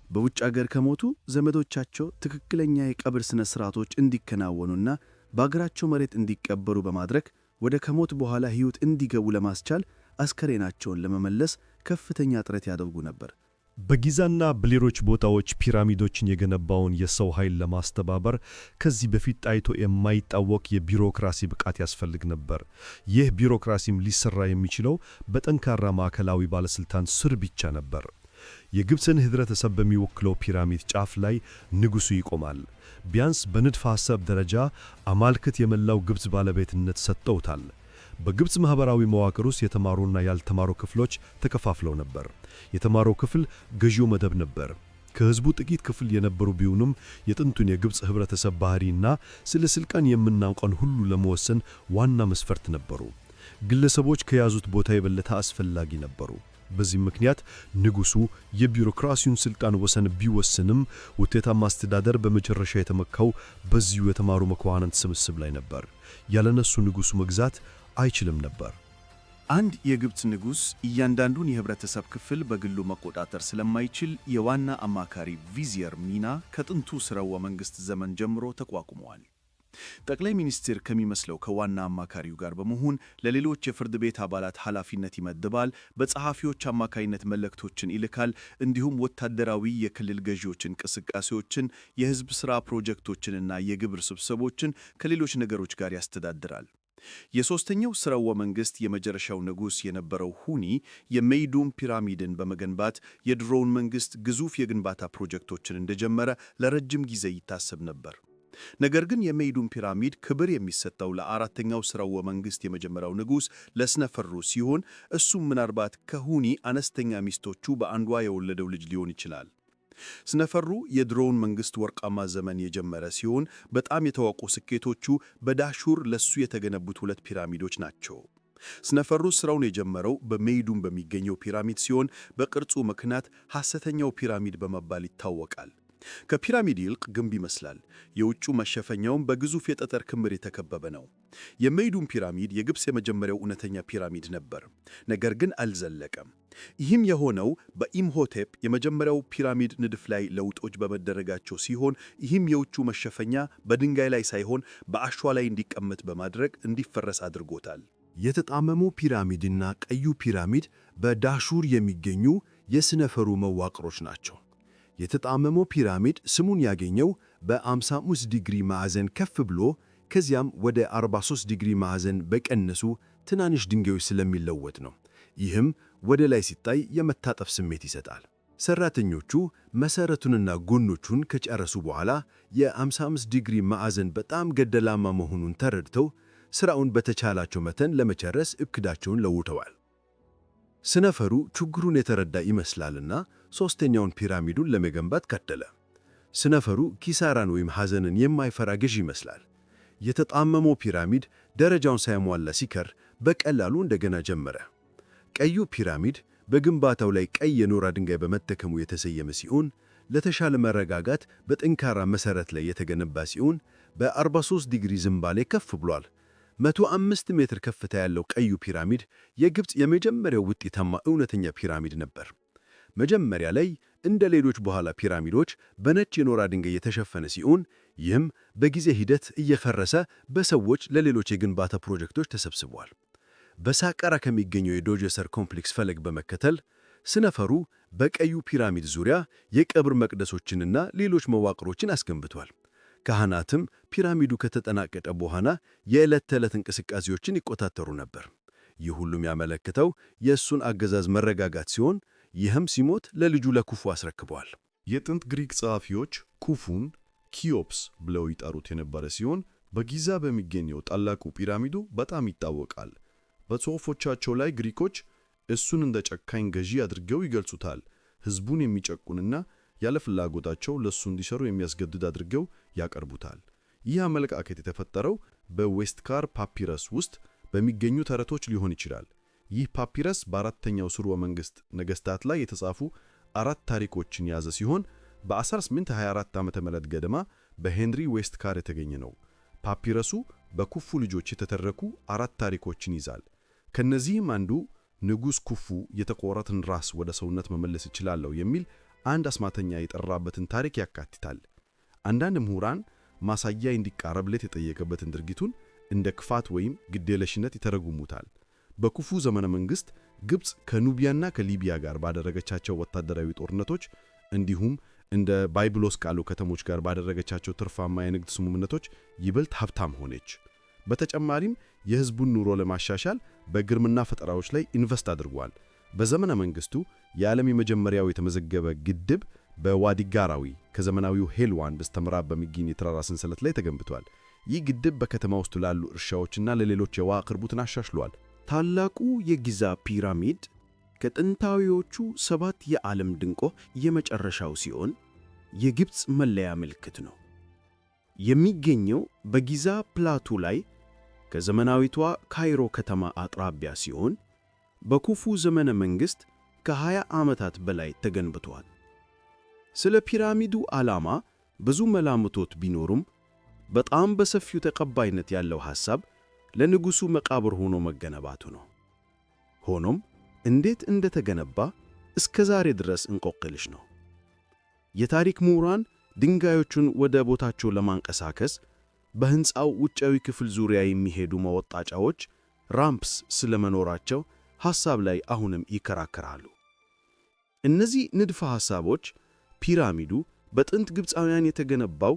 በውጭ አገር ከሞቱ ዘመዶቻቸው ትክክለኛ የቀብር ሥነ ሥርዓቶች እንዲከናወኑና በአገራቸው መሬት እንዲቀበሩ በማድረግ ወደ ከሞት በኋላ ሕይወት እንዲገቡ ለማስቻል አስከሬናቸውን ለመመለስ ከፍተኛ ጥረት ያደርጉ ነበር። በጊዛና በሌሎች ቦታዎች ፒራሚዶችን የገነባውን የሰው ኃይል ለማስተባበር ከዚህ በፊት ታይቶ የማይታወቅ የቢሮክራሲ ብቃት ያስፈልግ ነበር። ይህ ቢሮክራሲም ሊሰራ የሚችለው በጠንካራ ማዕከላዊ ባለስልጣን ስር ብቻ ነበር። የግብፅን ህብረተሰብ በሚወክለው ፒራሚድ ጫፍ ላይ ንጉሡ ይቆማል። ቢያንስ በንድፈ ሐሳብ ደረጃ አማልክት የመላው ግብፅ ባለቤትነት ሰጥተውታል። በግብፅ ማኅበራዊ መዋቅር ውስጥ የተማሩና ያልተማሩ ክፍሎች ተከፋፍለው ነበር። የተማረው ክፍል ገዢው መደብ ነበር። ከሕዝቡ ጥቂት ክፍል የነበሩ ቢሆኑም የጥንቱን የግብፅ ህብረተሰብ ባህሪና ስለ ስልጣን የምናውቀውን ሁሉ ለመወሰን ዋና መስፈርት ነበሩ። ግለሰቦች ከያዙት ቦታ የበለጠ አስፈላጊ ነበሩ። በዚህ ምክንያት ንጉሡ የቢሮክራሲውን ስልጣን ወሰን ቢወስንም ውጤታማ አስተዳደር በመጨረሻ የተመካው በዚሁ የተማሩ መኳንንት ስብስብ ላይ ነበር። ያለነሱ ንጉሡ መግዛት አይችልም ነበር። አንድ የግብፅ ንጉሥ እያንዳንዱን የህብረተሰብ ክፍል በግሉ መቆጣጠር ስለማይችል የዋና አማካሪ ቪዚየር ሚና ከጥንቱ ሥርወ መንግሥት ዘመን ጀምሮ ተቋቁመዋል። ጠቅላይ ሚኒስትር ከሚመስለው ከዋና አማካሪው ጋር በመሆን ለሌሎች የፍርድ ቤት አባላት ኃላፊነት ይመድባል፣ በጸሐፊዎች አማካይነት መልእክቶችን ይልካል፣ እንዲሁም ወታደራዊ የክልል ገዢዎች እንቅስቃሴዎችን፣ የሕዝብ ሥራ ፕሮጀክቶችንና የግብር ስብሰቦችን ከሌሎች ነገሮች ጋር ያስተዳድራል። የሦስተኛው ሥርወ መንግሥት የመጨረሻው ንጉሥ የነበረው ሁኒ የሜይዱም ፒራሚድን በመገንባት የድሮውን መንግሥት ግዙፍ የግንባታ ፕሮጀክቶችን እንደጀመረ ለረጅም ጊዜ ይታሰብ ነበር። ነገር ግን የሜይዱም ፒራሚድ ክብር የሚሰጠው ለአራተኛው ሥርወ መንግሥት የመጀመሪያው ንጉሥ ለስነፈሩ ሲሆን እሱም ምናልባት ከሁኒ አነስተኛ ሚስቶቹ በአንዷ የወለደው ልጅ ሊሆን ይችላል። ስነፈሩ የድሮውን መንግሥት ወርቃማ ዘመን የጀመረ ሲሆን በጣም የታወቁ ስኬቶቹ በዳሹር ለሱ የተገነቡት 2 ፒራሚዶች ናቸው። ስነፈሩ ሥራውን የጀመረው በሜይዱም በሚገኘው ፒራሚድ ሲሆን በቅርጹ ምክንያት ሐሰተኛው ፒራሚድ በመባል ይታወቃል። ከፒራሚድ ይልቅ ግንብ ይመስላል። የውጩ መሸፈኛውም በግዙፍ የጠጠር ክምር የተከበበ ነው። የሜይዱም ፒራሚድ የግብፅ የመጀመሪያው እውነተኛ ፒራሚድ ነበር፣ ነገር ግን አልዘለቀም። ይህም የሆነው በኢምሆቴፕ የመጀመሪያው ፒራሚድ ንድፍ ላይ ለውጦች በመደረጋቸው ሲሆን ይህም የውጩ መሸፈኛ በድንጋይ ላይ ሳይሆን በአሸዋ ላይ እንዲቀመጥ በማድረግ እንዲፈረስ አድርጎታል። የተጣመመው ፒራሚድና ቀዩ ፒራሚድ በዳሹር የሚገኙ የስነፈሩ መዋቅሮች ናቸው። የተጣመመው ፒራሚድ ስሙን ያገኘው በ55 ዲግሪ ማዕዘን ከፍ ብሎ ከዚያም ወደ 43 ዲግሪ ማዕዘን በቀነሱ ትናንሽ ድንጋዮች ስለሚለወጥ ነው። ይህም ወደ ላይ ሲታይ የመታጠፍ ስሜት ይሰጣል። ሰራተኞቹ መሠረቱንና ጎኖቹን ከጨረሱ በኋላ የ55 ዲግሪ ማዕዘን በጣም ገደላማ መሆኑን ተረድተው ሥራውን በተቻላቸው መጠን ለመጨረስ እቅዳቸውን ለውጠዋል። ስነፈሩ ችግሩን የተረዳ ይመስላልና ሦስተኛውን ፒራሚዱን ለመገንባት ቀጠለ። ስነፈሩ ኪሳራን ወይም ሐዘንን የማይፈራ ገዥ ይመስላል። የተጣመመው ፒራሚድ ደረጃውን ሳይሟላ ሲቀር በቀላሉ እንደገና ጀመረ። ቀዩ ፒራሚድ በግንባታው ላይ ቀይ የኖራ ድንጋይ በመጠቀሙ የተሰየመ ሲሆን ለተሻለ መረጋጋት በጠንካራ መሠረት ላይ የተገነባ ሲሆን በ43 ዲግሪ ዝንባሌ ከፍ ብሏል። 105 ሜትር ከፍታ ያለው ቀዩ ፒራሚድ የግብፅ የመጀመሪያው ውጤታማ እውነተኛ ፒራሚድ ነበር። መጀመሪያ ላይ እንደ ሌሎች በኋላ ፒራሚዶች በነጭ የኖራ ድንጋይ የተሸፈነ ሲሆን ይህም በጊዜ ሂደት እየፈረሰ በሰዎች ለሌሎች የግንባታ ፕሮጀክቶች ተሰብስቧል። በሳqqara ከሚገኘው የዶጀሰር ኮምፕሌክስ ፈለግ በመከተል ስነፈሩ በቀዩ ፒራሚድ ዙሪያ የቀብር መቅደሶችንና ሌሎች መዋቅሮችን አስገንብቷል። ካህናትም ፒራሚዱ ከተጠናቀቀ በኋላ የዕለት ተዕለት እንቅስቃሴዎችን ይቆጣጠሩ ነበር። ይህ ሁሉም ያመለክተው የእሱን አገዛዝ መረጋጋት ሲሆን፣ ይህም ሲሞት ለልጁ ለኩፉ አስረክበዋል። የጥንት ግሪክ ጸሐፊዎች ኩፉን ኪዮፕስ ብለው ይጠሩት የነበረ ሲሆን በጊዛ በሚገኘው ታላቁ ፒራሚዱ በጣም ይታወቃል። በጽሑፎቻቸው ላይ ግሪኮች እሱን እንደ ጨካኝ ገዢ አድርገው ይገልጹታል። ሕዝቡን የሚጨቁንና ያለ ፍላጎታቸው ለሱ እንዲሰሩ የሚያስገድድ አድርገው ያቀርቡታል። ይህ አመለካከት የተፈጠረው በዌስትካር ፓፒረስ ውስጥ በሚገኙ ተረቶች ሊሆን ይችላል። ይህ ፓፒረስ በአራተኛው ሥርወ መንግሥት ነገሥታት ላይ የተጻፉ 4 ታሪኮችን የያዘ ሲሆን በ1824 ዓ.ም ገደማ በሄንሪ ዌስትካር የተገኘ ነው። ፓፒረሱ በኩፉ ልጆች የተተረኩ 4 ታሪኮችን ይዛል። ከነዚህም አንዱ ንጉሥ ኩፉ የተቆረጠን ራስ ወደ ሰውነት መመለስ ይችላለሁ የሚል አንድ አስማተኛ የጠራበትን ታሪክ ያካትታል። አንዳንድ ምሁራን ማሳያ እንዲቃረብለት የጠየቀበትን ድርጊቱን እንደ ክፋት ወይም ግዴለሽነት ይተረጉሙታል። በኩፉ ዘመነ መንግሥት ግብፅ ከኑቢያና ከሊቢያ ጋር ባደረገቻቸው ወታደራዊ ጦርነቶች እንዲሁም እንደ ባይብሎስ ካሉ ከተሞች ጋር ባደረገቻቸው ትርፋማ የንግድ ስምምነቶች ይበልጥ ሀብታም ሆነች። በተጨማሪም የሕዝቡን ኑሮ ለማሻሻል በግርምና ፈጠራዎች ላይ ኢንቨስት አድርጓል። በዘመነ መንግሥቱ የዓለም የመጀመሪያው የተመዘገበ ግድብ በዋዲ ጋራዊ ከዘመናዊው ሄልዋን በስተምዕራብ በሚገኝ የተራራ ሰንሰለት ላይ ተገንብቷል። ይህ ግድብ በከተማ ውስጥ ላሉ እርሻዎችና ለሌሎች የውሃ አቅርቦትን አሻሽሏል። ታላቁ የጊዛ ፒራሚድ ከጥንታዊዎቹ 7 የዓለም ድንቆች የመጨረሻው ሲሆን የግብፅ መለያ ምልክት ነው። የሚገኘው በጊዛ ፕላቱ ላይ ከዘመናዊቷ ካይሮ ከተማ አቅራቢያ ሲሆን በኩፉ ዘመነ መንግሥት ከ20 ዓመታት በላይ ተገንብቷል። ስለ ፒራሚዱ ዓላማ ብዙ መላምቶች ቢኖሩም በጣም በሰፊው ተቀባይነት ያለው ሐሳብ ለንጉሡ መቃብር ሆኖ መገነባቱ ነው። ሆኖም እንዴት እንደተገነባ እስከ ዛሬ ድረስ እንቆቅልሽ ነው። የታሪክ ምሁራን ድንጋዮቹን ወደ ቦታቸው ለማንቀሳቀስ በሕንፃው ውጫዊ ክፍል ዙሪያ የሚሄዱ መወጣጫዎች ራምፕስ ስለመኖራቸው ሐሳብ ላይ አሁንም ይከራከራሉ። እነዚህ ንድፈ ሐሳቦች ፒራሚዱ በጥንት ግብፃውያን የተገነባው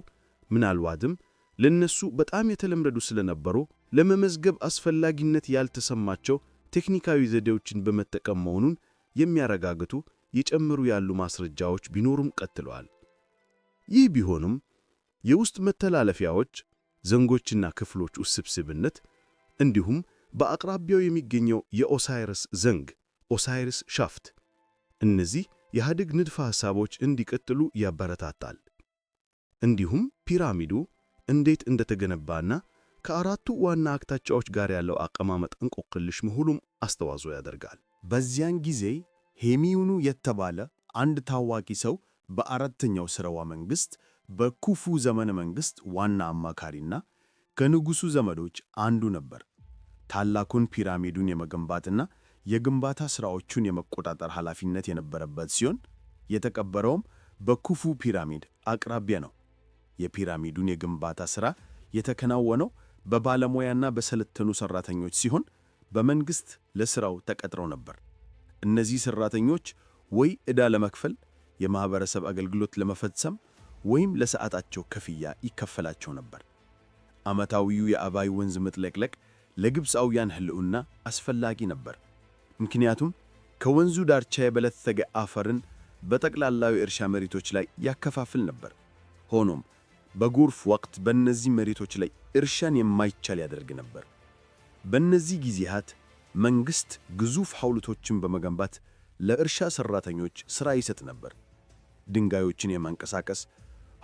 ምናልባትም ለነሱ በጣም የተለመዱ ስለነበሩ ለመመዝገብ አስፈላጊነት ያልተሰማቸው ቴክኒካዊ ዘዴዎችን በመጠቀም መሆኑን የሚያረጋግጡ የጨመሩ ያሉ ማስረጃዎች ቢኖሩም ቀጥለዋል። ይህ ቢሆንም የውስጥ መተላለፊያዎች፣ ዘንጎችና ክፍሎች ውስብስብነት እንዲሁም በአቅራቢያው የሚገኘው የኦሳይረስ ዘንግ ኦሳይረስ ሻፍት እነዚህ የኢህአዴግ ንድፈ ሐሳቦች እንዲቀጥሉ ያበረታታል። እንዲሁም ፒራሚዱ እንዴት እንደተገነባና ከአራቱ ዋና አቅጣጫዎች ጋር ያለው አቀማመጥ እንቆቅልሽ መሆኑም አስተዋጽኦ ያደርጋል። በዚያን ጊዜ ሄሚዩኑ የተባለ አንድ ታዋቂ ሰው በአራተኛው ሥርወ መንግሥት በኩፉ ዘመነ መንግሥት ዋና አማካሪና ከንጉሡ ዘመዶች አንዱ ነበር። ታላቁን ፒራሚዱን የመገንባትና የግንባታ ሥራዎቹን የመቆጣጠር ኃላፊነት የነበረበት ሲሆን የተቀበረውም በኩፉ ፒራሚድ አቅራቢያ ነው። የፒራሚዱን የግንባታ ሥራ የተከናወነው በባለሙያና በሰለጠኑ ሠራተኞች ሲሆን በመንግሥት ለሥራው ተቀጥረው ነበር። እነዚህ ሠራተኞች ወይ ዕዳ ለመክፈል፣ የማኅበረሰብ አገልግሎት ለመፈጸም ወይም ለሰዓታቸው ክፍያ ይከፈላቸው ነበር። ዓመታዊው የአባይ ወንዝ መጥለቅለቅ ለግብፃውያን ሕልውና አስፈላጊ ነበር። ምክንያቱም ከወንዙ ዳርቻ የበለጸገ አፈርን በጠቅላላው የእርሻ መሬቶች ላይ ያከፋፍል ነበር። ሆኖም በጎርፍ ወቅት በእነዚህ መሬቶች ላይ እርሻን የማይቻል ያደርግ ነበር። በእነዚህ ጊዜያት መንግሥት ግዙፍ ሐውልቶችን በመገንባት ለእርሻ ሠራተኞች ሥራ ይሰጥ ነበር። ድንጋዮችን የማንቀሳቀስ፣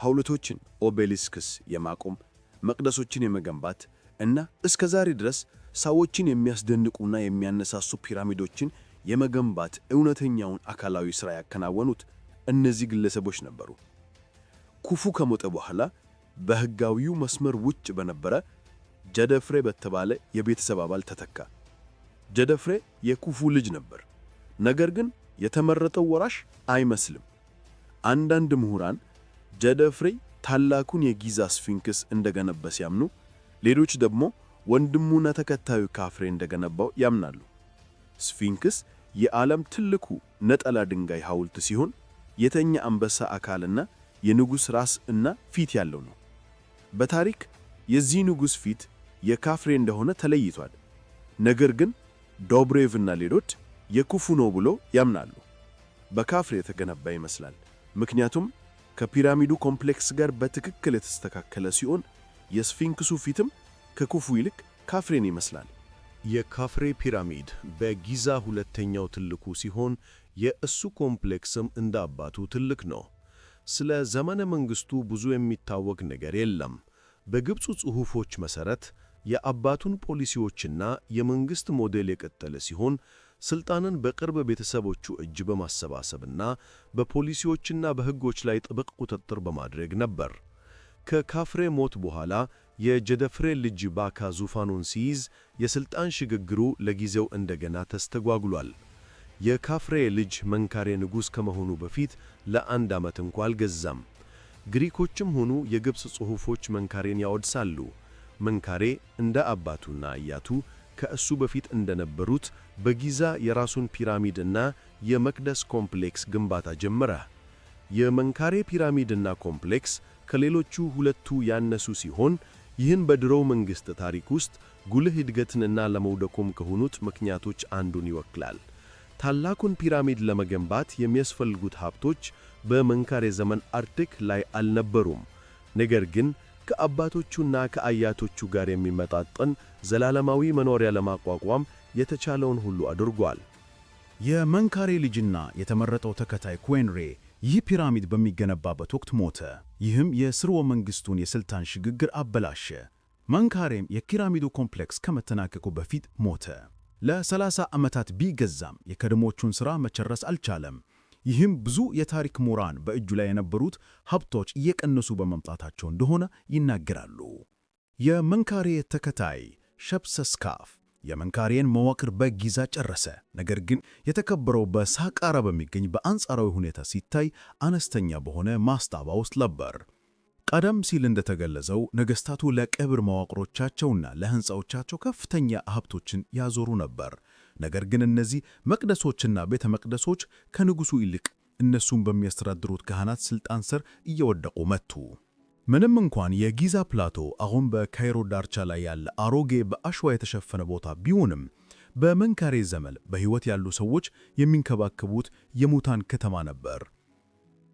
ሐውልቶችን ኦቤሊስክስ የማቆም፣ መቅደሶችን የመገንባት እና እስከ ዛሬ ድረስ ሰዎችን የሚያስደንቁና የሚያነሳሱ ፒራሚዶችን የመገንባት እውነተኛውን አካላዊ ሥራ ያከናወኑት እነዚህ ግለሰቦች ነበሩ። ኩፉ ከሞተ በኋላ በሕጋዊው መስመር ውጭ በነበረ ጀደፍሬ በተባለ የቤተሰብ አባል ተተካ። ጀደፍሬ የኩፉ ልጅ ነበር፣ ነገር ግን የተመረጠው ወራሽ አይመስልም። አንዳንድ ምሁራን ጀደፍሬ ታላቁን የጊዛ ስፊንክስ እንደገነባ ሲያምኑ፣ ሌሎች ደግሞ ወንድሙና ተከታዩ ካፍሬ እንደገነባው ያምናሉ። ስፊንክስ የዓለም ትልቁ ነጠላ ድንጋይ ሐውልት ሲሆን የተኛ አንበሳ አካልና የንጉሥ ራስ እና ፊት ያለው ነው። በታሪክ የዚህ ንጉሥ ፊት የካፍሬ እንደሆነ ተለይቷል። ነገር ግን ዶብሬቭ እና ሌሎች የኩፉ ነው ብሎ ያምናሉ። በካፍሬ የተገነባ ይመስላል፣ ምክንያቱም ከፒራሚዱ ኮምፕሌክስ ጋር በትክክል የተስተካከለ ሲሆን የስፊንክሱ ፊትም ከኩፉ ይልቅ ካፍሬን ይመስላል። የካፍሬ ፒራሚድ በጊዛ ሁለተኛው ትልቁ ሲሆን የእሱ ኮምፕሌክስም እንደ አባቱ ትልቅ ነው። ስለ ዘመነ መንግሥቱ ብዙ የሚታወቅ ነገር የለም። በግብፁ ጽሑፎች መሠረት የአባቱን ፖሊሲዎችና የመንግሥት ሞዴል የቀጠለ ሲሆን ሥልጣንን በቅርብ ቤተሰቦቹ እጅ በማሰባሰብና በፖሊሲዎችና በሕጎች ላይ ጥብቅ ቁጥጥር በማድረግ ነበር። ከካፍሬ ሞት በኋላ የጀደፍሬ ልጅ ባካ ዙፋኑን ሲይዝ የሥልጣን ሽግግሩ ለጊዜው እንደገና ተስተጓጉሏል። የካፍሬ ልጅ መንካሬ ንጉሥ ከመሆኑ በፊት ለ1 ዓመት እንኳ አልገዛም። ግሪኮችም ሆኑ የግብፅ ጽሑፎች መንካሬን ያወድሳሉ። መንካሬ እንደ አባቱና አያቱ ከእሱ በፊት እንደነበሩት በጊዛ የራሱን ፒራሚድና የመቅደስ ኮምፕሌክስ ግንባታ ጀመረ። የመንካሬ ፒራሚድና ኮምፕሌክስ ከሌሎቹ ሁለቱ ያነሱ ሲሆን ይህን በድሮው መንግሥት ታሪክ ውስጥ ጉልህ እድገትንና ለመውደቁም ከሆኑት ምክንያቶች አንዱን ይወክላል። ታላቁን ፒራሚድ ለመገንባት የሚያስፈልጉት ሀብቶች በመንካሬ ዘመን አርቴክ ላይ አልነበሩም። ነገር ግን ከአባቶቹና ከአያቶቹ ጋር የሚመጣጠን ዘላለማዊ መኖሪያ ለማቋቋም የተቻለውን ሁሉ አድርጓል። የመንካሬ ልጅና የተመረጠው ተከታይ ኩዌንሬ ይህ ፒራሚድ በሚገነባበት ወቅት ሞተ። ይህም የሥርወ መንግሥቱን የሥልጣን ሽግግር አበላሸ። መንካሬም የፒራሚዱ ኮምፕሌክስ ከመጠናቀቁ በፊት ሞተ። ለ30 ዓመታት ቢገዛም የቀድሞቹን ሥራ መጨረስ አልቻለም። ይህም ብዙ የታሪክ ምሁራን በእጁ ላይ የነበሩት ሀብቶች እየቀነሱ በመምጣታቸው እንደሆነ ይናገራሉ። የመንካሬ ተከታይ ሸፕሰስካፍ የመንካሬን መዋቅር በጊዛ ጨረሰ። ነገር ግን የተከበረው በሳቃራ በሚገኝ በአንጻራዊ ሁኔታ ሲታይ አነስተኛ በሆነ ማስታባ ውስጥ ነበር። ቀደም ሲል እንደተገለጸው ነገሥታቱ ለቀብር መዋቅሮቻቸውና ለሕንፃዎቻቸው ከፍተኛ ሀብቶችን ያዞሩ ነበር። ነገር ግን እነዚህ መቅደሶችና ቤተ መቅደሶች ከንጉሡ ይልቅ እነሱን በሚያስተዳድሩት ካህናት ሥልጣን ስር እየወደቁ መጡ። ምንም እንኳን የጊዛ ፕላቶ አሁን በካይሮ ዳርቻ ላይ ያለ አሮጌ በአሸዋ የተሸፈነ ቦታ ቢሆንም በመንካሬ ዘመን በሕይወት ያሉ ሰዎች የሚንከባከቡት የሙታን ከተማ ነበር።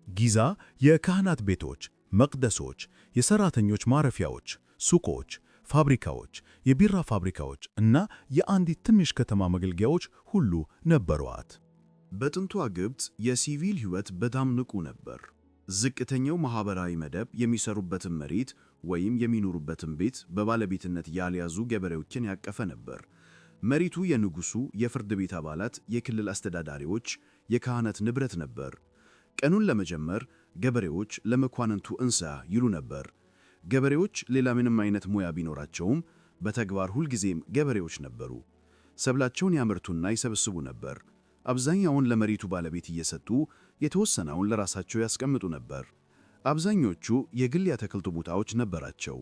ጊዛ የካህናት ቤቶች፣ መቅደሶች፣ የሠራተኞች ማረፊያዎች፣ ሱቆች፣ ፋብሪካዎች፣ የቢራ ፋብሪካዎች እና የአንዲት ትንሽ ከተማ መገልገያዎች ሁሉ ነበሯት። በጥንቷ ግብፅ የሲቪል ሕይወት በጣም ንቁ ነበር። ዝቅተኛው ማኅበራዊ መደብ የሚሰሩበትን መሬት ወይም የሚኖሩበትን ቤት በባለቤትነት ያልያዙ ገበሬዎችን ያቀፈ ነበር። መሬቱ የንጉሡ፣ የፍርድ ቤት አባላት፣ የክልል አስተዳዳሪዎች፣ የካህናት ንብረት ነበር። ቀኑን ለመጀመር ገበሬዎች ለመኳንንቱ እንሳ ይሉ ነበር። ገበሬዎች ሌላ ምንም አይነት ሙያ ቢኖራቸውም በተግባር ሁልጊዜም ገበሬዎች ነበሩ። ሰብላቸውን ያመርቱና ይሰበስቡ ነበር። አብዛኛውን ለመሬቱ ባለቤት እየሰጡ የተወሰነውን ለራሳቸው ያስቀምጡ ነበር። አብዛኞቹ የግል የአትክልት ቦታዎች ነበራቸው።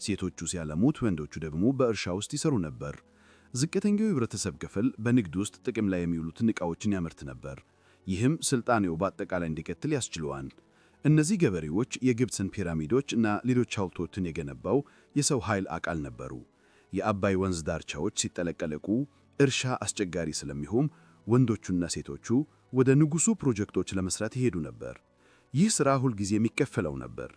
ሴቶቹ ሲያለሙት፣ ወንዶቹ ደግሞ በእርሻ ውስጥ ይሰሩ ነበር። ዝቅተኛው የህብረተሰብ ክፍል በንግድ ውስጥ ጥቅም ላይ የሚውሉትን ዕቃዎችን ያመርት ነበር። ይህም ስልጣኔው በአጠቃላይ እንዲቀጥል ያስችለዋል። እነዚህ ገበሬዎች የግብፅን ፒራሚዶች እና ሌሎች ሐውልቶችን የገነባው የሰው ኃይል አካል ነበሩ። የአባይ ወንዝ ዳርቻዎች ሲጠለቀለቁ እርሻ አስቸጋሪ ስለሚሆን ወንዶቹና ሴቶቹ ወደ ንጉሡ ፕሮጀክቶች ለመስራት ይሄዱ ነበር። ይህ ሥራ ሁልጊዜ የሚከፈለው ነበር።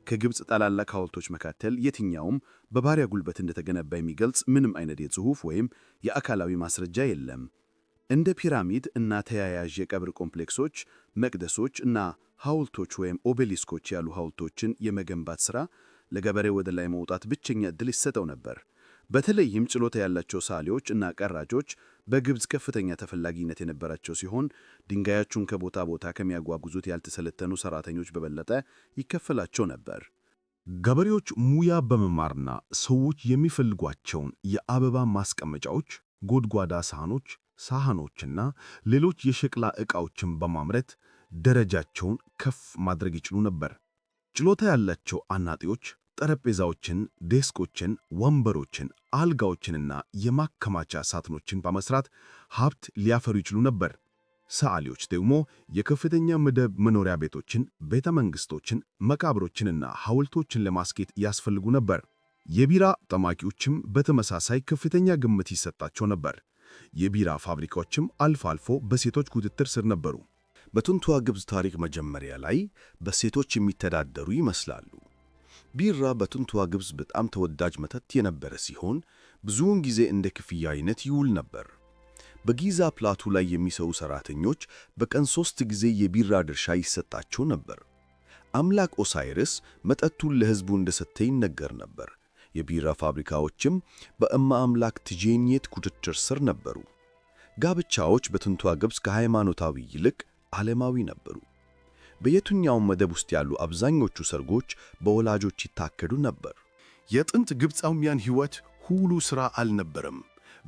ከግብፅ ታላላቅ ሐውልቶች መካከል የትኛውም በባሪያ ጉልበት እንደተገነባ የሚገልጽ ምንም አይነት የጽሑፍ ወይም የአካላዊ ማስረጃ የለም። እንደ ፒራሚድ እና ተያያዥ የቀብር ኮምፕሌክሶች፣ መቅደሶች እና ሐውልቶች ወይም ኦቤሊስኮች ያሉ ሐውልቶችን የመገንባት ሥራ ለገበሬው ወደ ላይ መውጣት ብቸኛ ዕድል ይሰጠው ነበር። በተለይም ችሎታ ያላቸው ሳሊዎች እና ቀራጮች በግብፅ ከፍተኛ ተፈላጊነት የነበራቸው ሲሆን ድንጋዮቹን ከቦታ ቦታ ከሚያጓጉዙት ያልተሰለጠኑ ሠራተኞች በበለጠ ይከፈላቸው ነበር። ገበሬዎች ሙያ በመማርና ሰዎች የሚፈልጓቸውን የአበባ ማስቀመጫዎች፣ ጎድጓዳ ሳህኖችና ሌሎች የሸክላ ዕቃዎችን በማምረት ደረጃቸውን ከፍ ማድረግ ይችሉ ነበር። ችሎታ ያላቸው አናጢዎች ጠረጴዛዎችን፣ ዴስኮችን፣ ወንበሮችን፣ አልጋዎችንና የማከማቻ ሳጥኖችን በመስራት ሀብት ሊያፈሩ ይችሉ ነበር። ሰዓሊዎች ደግሞ የከፍተኛ መደብ መኖሪያ ቤቶችን፣ ቤተ መንግሥቶችን፣ መቃብሮችንና ሐውልቶችን ለማስጌጥ ያስፈልጉ ነበር። የቢራ ጠማቂዎችም በተመሳሳይ ከፍተኛ ግምት ይሰጣቸው ነበር። የቢራ ፋብሪካዎችም አልፎ አልፎ በሴቶች ቁጥጥር ስር ነበሩ። በጥንቷ ግብፅ ታሪክ መጀመሪያ ላይ በሴቶች የሚተዳደሩ ይመስላሉ። ቢራ በጥንቷ ግብፅ በጣም ተወዳጅ መጠጥ የነበረ ሲሆን ብዙውን ጊዜ እንደ ክፍያ አይነት ይውል ነበር። በጊዛ ፕላቱ ላይ የሚሰሩ ሠራተኞች በቀን 3 ጊዜ የቢራ ድርሻ ይሰጣቸው ነበር። አምላክ ኦሳይርስ መጠጡን ለሕዝቡ እንደሰጠ ይነገር ነበር። የቢራ ፋብሪካዎችም በእማ አምላክ ትጄኔት ቁጥጥር ስር ነበሩ። ጋብቻዎች በጥንቷ ግብፅ ከሃይማኖታዊ ይልቅ ዓለማዊ ነበሩ። በየትኛውም መደብ ውስጥ ያሉ አብዛኞቹ ሰርጎች በወላጆች ይታከዱ ነበር። የጥንት ግብፃውያን ሕይወት ሁሉ ሥራ አልነበረም።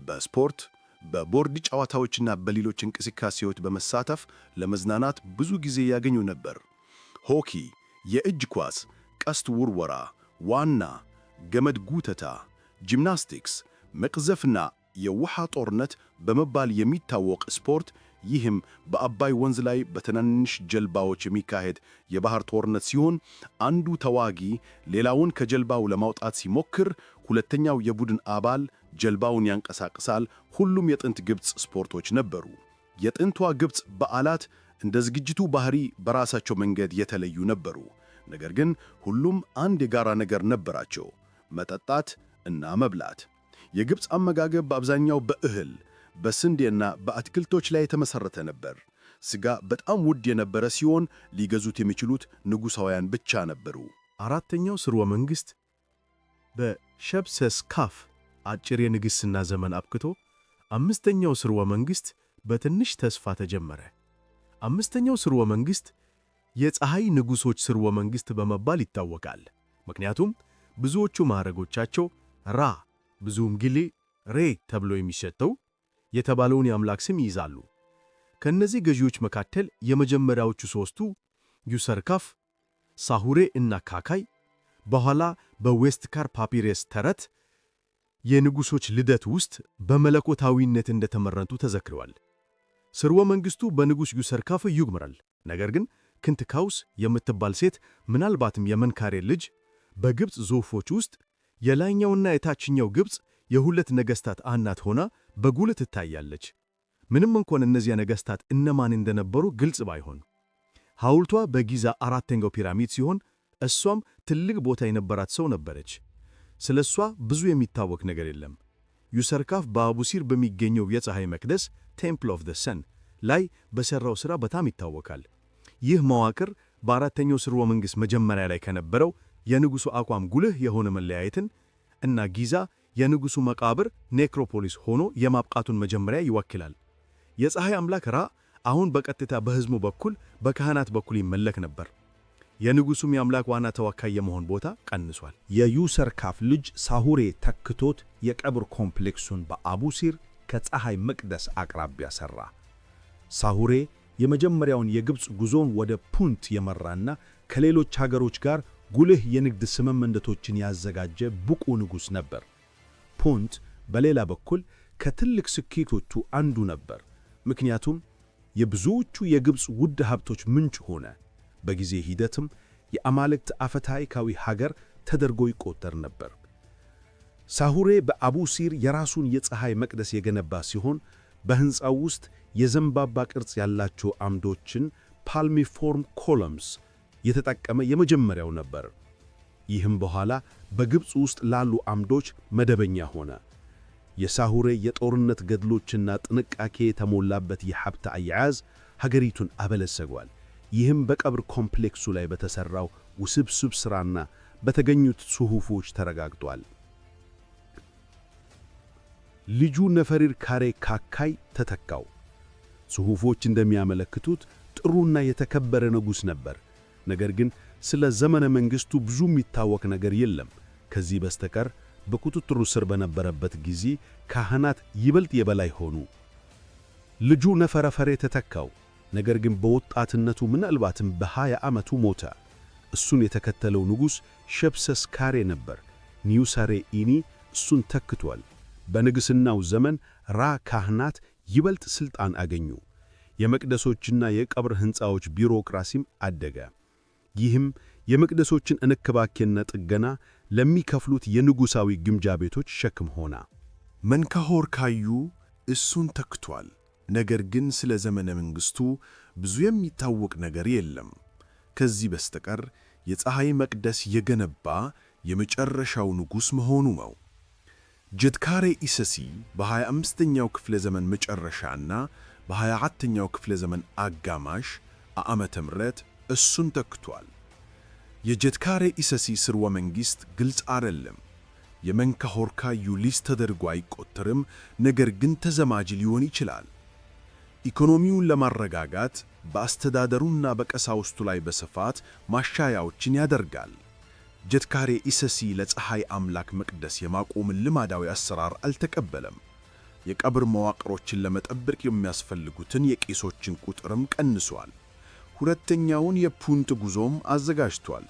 በስፖርት፣ በቦርድ ጨዋታዎችና በሌሎች እንቅስቃሴዎች በመሳተፍ ለመዝናናት ብዙ ጊዜ ያገኙ ነበር። ሆኪ፣ የእጅ ኳስ፣ ቀስት ውርወራ፣ ዋና፣ ገመድ ጉተታ፣ ጂምናስቲክስ፣ መቅዘፍና የውሃ ጦርነት በመባል የሚታወቅ ስፖርት፣ ይህም በአባይ ወንዝ ላይ በትናንሽ ጀልባዎች የሚካሄድ የባህር ጦርነት ሲሆን አንዱ ተዋጊ ሌላውን ከጀልባው ለማውጣት ሲሞክር ሁለተኛው የቡድን አባል ጀልባውን ያንቀሳቅሳል። ሁሉም የጥንት ግብፅ ስፖርቶች ነበሩ። የጥንቷ ግብፅ በዓላት እንደ ዝግጅቱ ባህሪ በራሳቸው መንገድ የተለዩ ነበሩ። ነገር ግን ሁሉም አንድ የጋራ ነገር ነበራቸው፤ መጠጣት እና መብላት። የግብፅ አመጋገብ በአብዛኛው በእህል፣ በስንዴና በአትክልቶች ላይ የተመሠረተ ነበር። ሥጋ በጣም ውድ የነበረ ሲሆን ሊገዙት የሚችሉት ንጉሣውያን ብቻ ነበሩ። አራተኛው ሥርወ መንግሥት በሸብሰስካፍ አጭር የንግሥና ዘመን አብቅቶ አምስተኛው ሥርወ መንግሥት በትንሽ ተስፋ ተጀመረ። አምስተኛው ሥርወ መንግሥት የፀሐይ ንጉሶች ሥርወ መንግሥት በመባል ይታወቃል። ምክንያቱም ብዙዎቹ ማዕረጎቻቸው ራ ብዙም ጊዜ ሬ ተብሎ የሚሸተው የተባለውን የአምላክ ስም ይይዛሉ። ከእነዚህ ገዢዎች መካከል የመጀመሪያዎቹ ሦስቱ ዩሰርካፍ፣ ሳሁሬ እና ካካይ በኋላ በዌስትካር ፓፒረስ ተረት የንጉሶች ልደት ውስጥ በመለኮታዊነት እንደተመረጡ ተዘክረዋል። ሥርወ መንግሥቱ በንጉሥ ዩሰርካፍ ይጀምራል። ነገር ግን ክንትካውስ የምትባል ሴት ምናልባትም የመንካሬ ልጅ በግብፅ ጽሑፎች ውስጥ የላይኛውና የታችኛው ግብፅ የሁለት ነገሥታት እናት ሆና በጉልህ ትታያለች። ምንም እንኳን እነዚያ ነገሥታት እነማን እንደነበሩ ግልጽ ባይሆን። ሐውልቷ በጊዛ አራተኛው ፒራሚድ ሲሆን እሷም ትልቅ ቦታ የነበራት ሰው ነበረች። ስለ እሷ ብዙ የሚታወቅ ነገር የለም። ዩሰርካፍ በአቡሲር በሚገኘው የፀሐይ መቅደስ ቴምፕል ኦፍ ዘ ሰን ላይ በሠራው ሥራ በጣም ይታወቃል። ይህ መዋቅር በአራተኛው ሥርወ መንግሥት መጀመሪያ ላይ ከነበረው የንጉሡ አቋም ጉልህ የሆነ መለያየትን እና ጊዛ የንጉሡ መቃብር ኔክሮፖሊስ ሆኖ የማብቃቱን መጀመሪያ ይወክላል። የፀሐይ አምላክ ራ አሁን በቀጥታ በሕዝቡ በኩል በካህናት በኩል ይመለክ ነበር። የንጉሡም የአምላክ ዋና ተወካይ የመሆን ቦታ ቀንሷል። የዩሰርካፍ ልጅ ሳሁሬ ተክቶት የቀብር ኮምፕሌክሱን በአቡሲር ከፀሐይ መቅደስ አቅራቢያ ሠራ። ሳሁሬ የመጀመሪያውን የግብፅ ጉዞን ወደ ፑንት የመራና ከሌሎች ሀገሮች ጋር ጉልህ የንግድ ስምምነቶችን ያዘጋጀ ብቁ ንጉሥ ነበር። ፑንት በሌላ በኩል ከትልቅ ስኬቶቹ አንዱ ነበር፣ ምክንያቱም የብዙዎቹ የግብፅ ውድ ሀብቶች ምንጭ ሆነ። በጊዜ ሂደትም የአማልክት አፈታሪካዊ ሀገር ተደርጎ ይቆጠር ነበር። ሳሁሬ በአቡሲር የራሱን የፀሐይ መቅደስ የገነባ ሲሆን በሕንፃው ውስጥ የዘንባባ ቅርጽ ያላቸው አምዶችን ፓልሚፎርም ኮለምስ የተጠቀመ የመጀመሪያው ነበር። ይህም በኋላ በግብፅ ውስጥ ላሉ አምዶች መደበኛ ሆነ። የሳሁሬ የጦርነት ገድሎችና ጥንቃቄ የተሞላበት የሀብት አያያዝ ሀገሪቱን አበለጸጓል። ይህም በቀብር ኮምፕሌክሱ ላይ በተሠራው ውስብስብ ሥራና በተገኙት ጽሑፎች ተረጋግጧል። ልጁ ነፈሪር ካሬ ካካይ ተተካው። ጽሑፎች እንደሚያመለክቱት ጥሩና የተከበረ ንጉሥ ነበር። ነገር ግን ስለ ዘመነ መንግሥቱ ብዙ የሚታወቅ ነገር የለም። ከዚህ በስተቀር በቁጥጥሩ ስር በነበረበት ጊዜ ካህናት ይበልጥ የበላይ ሆኑ። ልጁ ነፈረፈሬ ተተካው። ነገር ግን በወጣትነቱ ምናልባትም በ20 ዓመቱ ሞተ። እሱን የተከተለው ንጉሥ ሸብሰስ ካሬ ነበር። ኒውሳሬ ኢኒ እሱን ተክቷል። በንግሥናው ዘመን ራ ካህናት ይበልጥ ሥልጣን አገኙ። የመቅደሶችና የቀብር ሕንፃዎች ቢሮክራሲም አደገ። ይህም የመቅደሶችን እንክብካቤና ጥገና ለሚከፍሉት የንጉሣዊ ግምጃ ቤቶች ሸክም ሆነ። መንካሆር ካዩ እሱን ተክቷል። ነገር ግን ስለ ዘመነ መንግሥቱ ብዙ የሚታወቅ ነገር የለም። ከዚህ በስተቀር የፀሐይ መቅደስ የገነባ የመጨረሻው ንጉሥ መሆኑ ነው። ጀትካሬ ኢሰሲ በ25ኛው ክፍለ ዘመን መጨረሻና በ24ኛው ክፍለ ዘመን አጋማሽ ዓመተ ምህረት እሱን ተክቷል። የጀትካሬ ኢሰሲ ሥርወ መንግሥት ግልጽ አይደለም። የመንካሆር ካዩ ሊስት ተደርጎ አይቆጠርም፣ ነገር ግን ተዘማጅ ሊሆን ይችላል። ኢኮኖሚውን ለማረጋጋት በአስተዳደሩና በቀሳውስቱ ላይ በስፋት ማሻሻያዎችን ያደርጋል። ጀትካሬ ኢሰሲ ለፀሐይ አምላክ መቅደስ የማቆምን ልማዳዊ አሰራር አልተቀበለም። የቀብር መዋቅሮችን ለመጠበቅ የሚያስፈልጉትን የቄሶችን ቁጥርም ቀንሷል። ሁለተኛውን የፑንጥ ጉዞም አዘጋጅቷል።